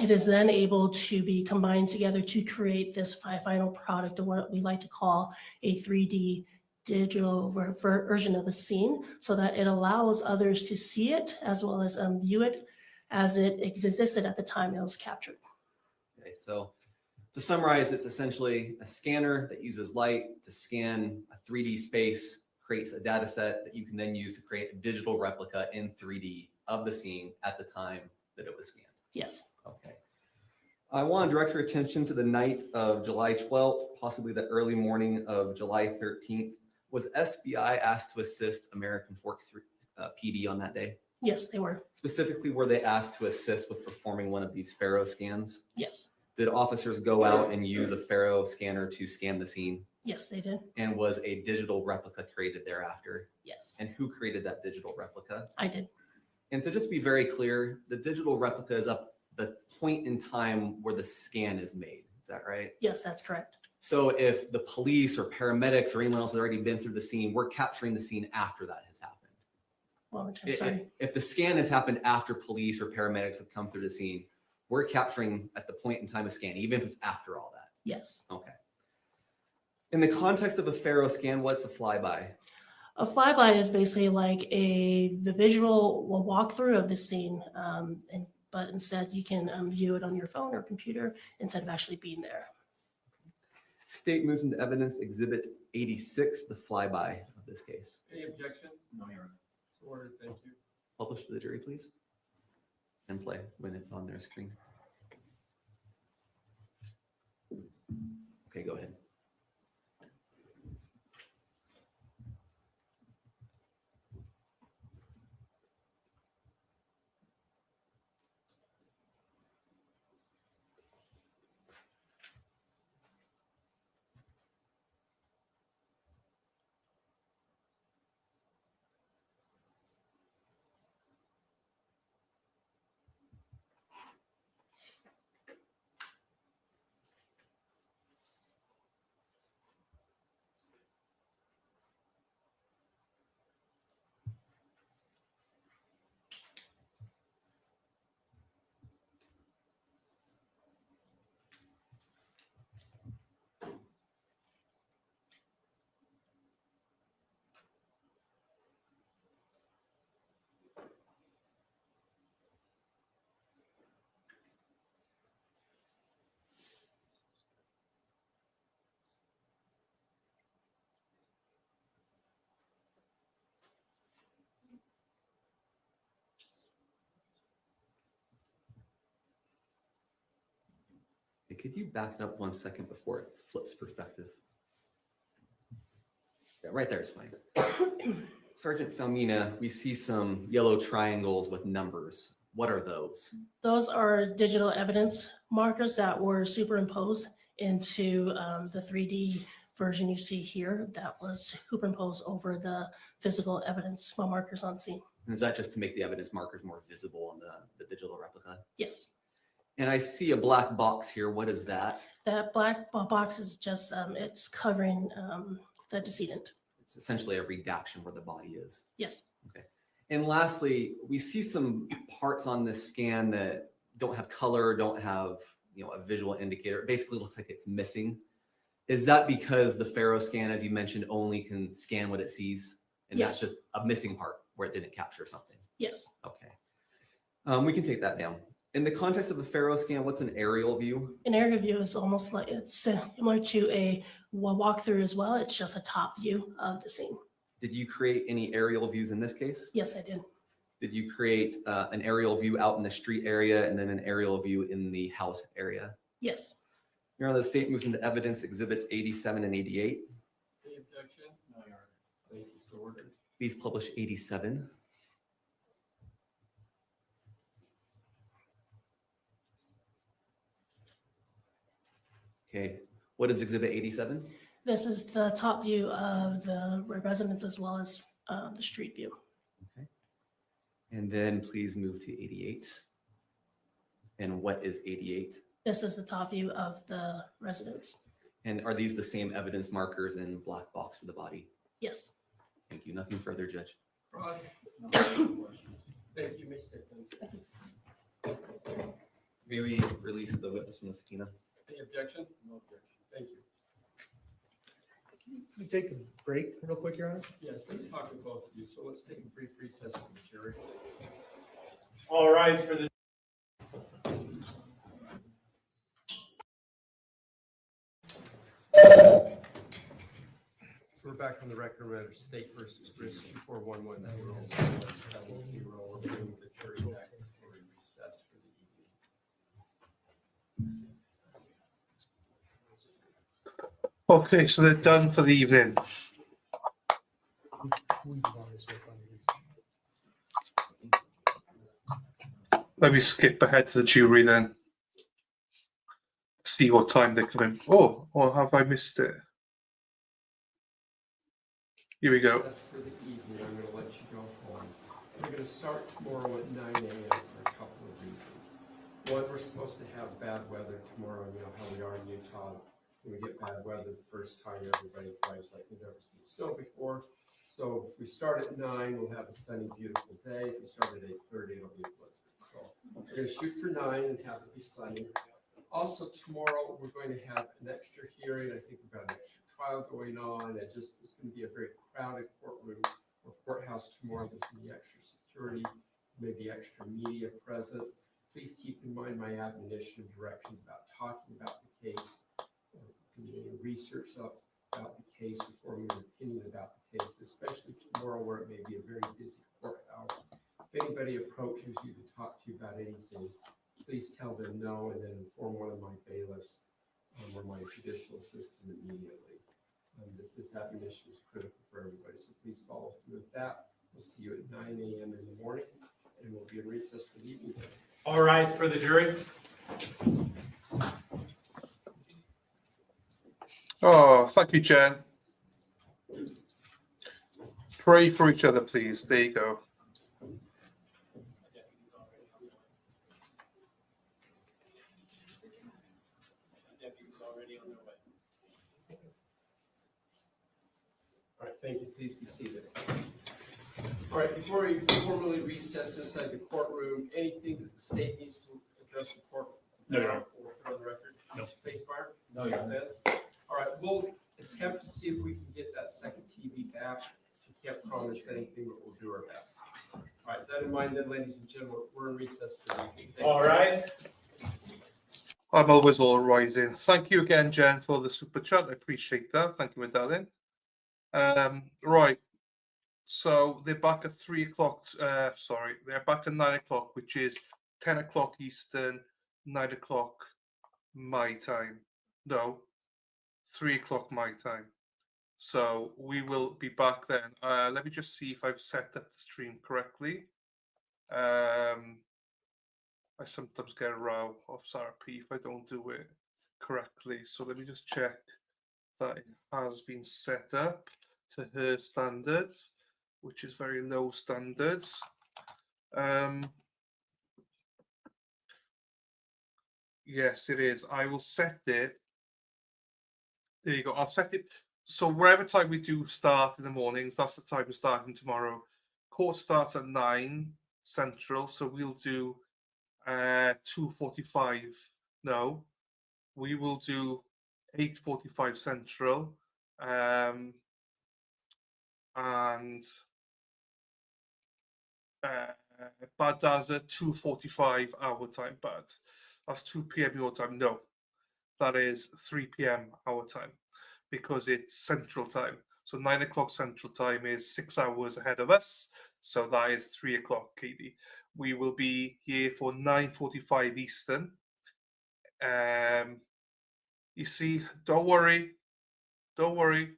It is then able to be combined together to create this final product of what we like to call a 3D digital version of the scene, so that it allows others to see it as well as view it as it existed at the time it was captured. Okay, so to summarize, it's essentially a scanner that uses light to scan a 3D space, creates a data set that you can then use to create a digital replica in 3D of the scene at the time that it was scanned. Yes. Okay. I want to direct your attention to the night of July 12th, possibly the early morning of July 13th. Was SBI asked to assist American Fork PD on that day? Yes, they were. Specifically, were they asked to assist with performing one of these Faro scans? Yes. Did officers go out and use a Faro scanner to scan the scene? Yes, they did. And was a digital replica created thereafter? Yes. And who created that digital replica? I did. And to just be very clear, the digital replica is up the point in time where the scan is made. Is that right? Yes, that's correct. So if the police or paramedics or anyone else has already been through the scene, we're capturing the scene after that has happened. One more time, sorry. If the scan has happened after police or paramedics have come through the scene, we're capturing at the point in time of scan, even if it's after all that. Yes. Okay. In the context of a Faro scan, what's a flyby? A flyby is basically like the visual walkthrough of the scene, but instead you can view it on your phone or computer instead of actually being there. State moves into evidence exhibit 86, the flyby of this case. Any objection? No, Your Honor. So ordered, thank you. Publish to the jury, please. And play when it's on their screen. Okay, go ahead. Hey, could you back it up 1 second before it flips perspective? Yeah, right there is fine. Sergeant Falmina, we see some yellow triangles with numbers. What are those? Those are digital evidence markers that were superimposed into the 3D version you see here that was superimposed over the physical evidence markers on scene. And is that just to make the evidence markers more visible on the digital replica? Yes. And I see a black box here. What is that? That black box is just, it's covering the decedent. It's essentially a redaction where the body is. Yes. Okay. And lastly, we see some parts on this scan that don't have color, don't have, a visual indicator. It basically looks like it's missing. Is that because the Faro scan, as you mentioned, only can scan what it sees? And Yes. that's just a missing part where it didn't capture something? Yes. Okay. We can take that down. In the context of the Faro scan, what's an aerial view? An aerial view is almost like, it's similar to a walkthrough as well. It's just a top view of the scene. Did you create any aerial views in this case? Yes, I did. Did you create an aerial view out in the street area and then an aerial view in the house area? Yes. Your Honor, the state moves into evidence exhibits 87 and 88. Any objection? No, Your Honor. Thank you. So ordered. Please publish 87. Okay, what is exhibit 87? This is the top view of the residence as well as the street view. Okay. And then please move to 88. And what is 88? This is the top view of the residence. And are these the same evidence markers in black box for the body? Yes. Thank you. Nothing further, Judge. Cross. No questions. Thank you, Mr. May we release the witness from the subpoena? Any objection? No objection. Thank you. Can we take a break real quick, Your Honor? Yes, let me talk with both of you. So let's take a brief recess from the jury. All rise for the. So we're back on the record, matter State versus Grist 2411070. We're bringing the jury back for a recess for the evening. Okay, so they're done for the evening. Let me skip ahead to the jury then. See what time they come in. Oh, or have I missed it? Here we go. That's for the evening. I'm going to let you go home. We're going to start tomorrow at 9 a.m. for a couple of reasons. One, we're supposed to have bad weather tomorrow. You know how we are in Utah. When we get bad weather the first time, everybody drives like we've never seen snow before. So if we start at 9, we'll have a sunny, beautiful day. If we start at 8:30, it'll be a blizzard. So we're going to shoot for 9 and have it be sunny. Also tomorrow, we're going to have an extra hearing. I think we've got an extra trial going on. It's going to be a very crowded courtroom or courthouse tomorrow. There's going to be extra security, maybe extra media present. Please keep in mind my admonition and directions about talking about the case, doing research about the case, forming an opinion about the case, especially tomorrow where it may be a very busy courthouse. If anybody approaches you to talk to you about anything, please tell them no and then inform one of my bailiffs or my judicial assistant immediately. This admonition is critical for everybody, so please follow through with that. We'll see you at 9 a.m. in the morning, and we'll be in recess for the evening. All rise for the jury. Oh, thank you, Jen. Pray for each other, please. There you go. All right, thank you. Please be seated. All right, before we formally recess inside the courtroom, anything that the state needs to address the court? No, Your Honor. Or put on the record? No. Face fire? No, Your Honor. Defense? All right, we'll attempt to see if we can get that second TV back. We can't promise anything, but we'll do our best. All right, that in mind then, ladies and gentlemen, we're in recess for the evening. Thank All you. rise. I'm always all rising. Thank you again, Jen, for the super chat. I appreciate that. Thank you, my darling. Right. So they're back at 3 o'clock. Sorry, they're back at 9 o'clock, which is 10 o'clock Eastern, 9 o'clock my time. No, 3 o'clock my time. So we will be back then. Let me just see if I've set up the stream correctly. I sometimes get a row off Sarah P if I don't do it correctly. So let me just check that it has been set up to her standards, which is very low standards. Yes, it is. I will set it. There you go. I'll set it. So wherever time we do start in the mornings, that's the time we're starting tomorrow. Court starts at 9 Central, so we'll do 2:45. No, we will do 8:45 Central, and Bad does a 2:45 our time. Bad, that's 2 p.m. your time. No, that is 3 p.m. our time because it's Central time. So 9 o'clock Central time is 6 hours ahead of us. So that is 3 o'clock, Katie. We will be here for 9:45 Eastern. You see, don't worry. Don't worry.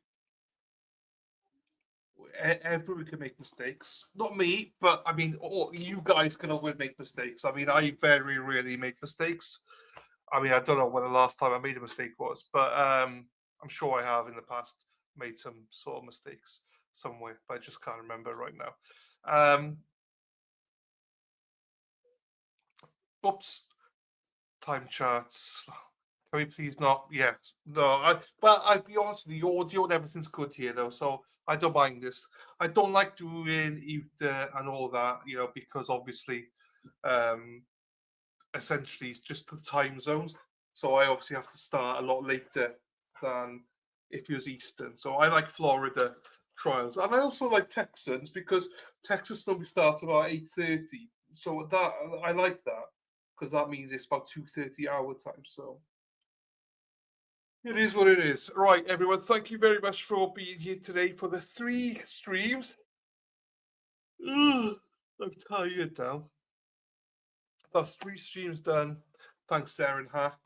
Everyone can make mistakes. Not me, but I mean, you guys can always make mistakes. I mean, I very rarely make mistakes. I mean, I don't know when the last time I made a mistake was, but I'm sure I have in the past made some sort of mistakes somewhere, but I just can't remember right now. Oops. Time charts. Can we please not? Yeah. No. Well, I'll be honest with you, the audio and everything's good here, though, so I don't mind this. I don't like doing and all that, because obviously, essentially just the time zones. So I obviously have to start a lot later than if it was Eastern. So I like Florida trials, and I also like Texans because Texas normally starts about 8:30. So that I like that because that means it's about 2:30 our time. So it is what it is. Right, everyone. Thank you very much for being here today for the 3 streams. Ugh, I'm tired now. That's 3 streams done. Thanks, Darren Hack.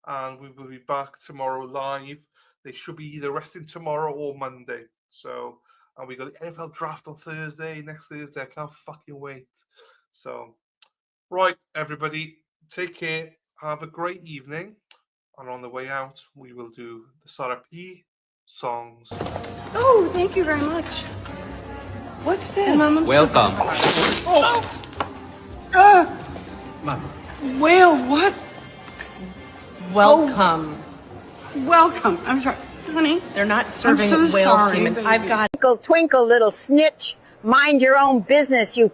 And we will be back tomorrow live. They should be either resting tomorrow or Monday. So, and we got the NFL draft on Thursday, next Thursday. I can't fucking wait. So, right, everybody, take care. Have a great evening. And on the way out, we will do the Sarah P songs. Oh, thank you very much. What's this? Welcome. Whale what? Welcome. Welcome. I'm sorry, honey. They're not serving so whale sorry, semen. baby. I've got Twinkle, twinkle, little snitch. Mind your own business, you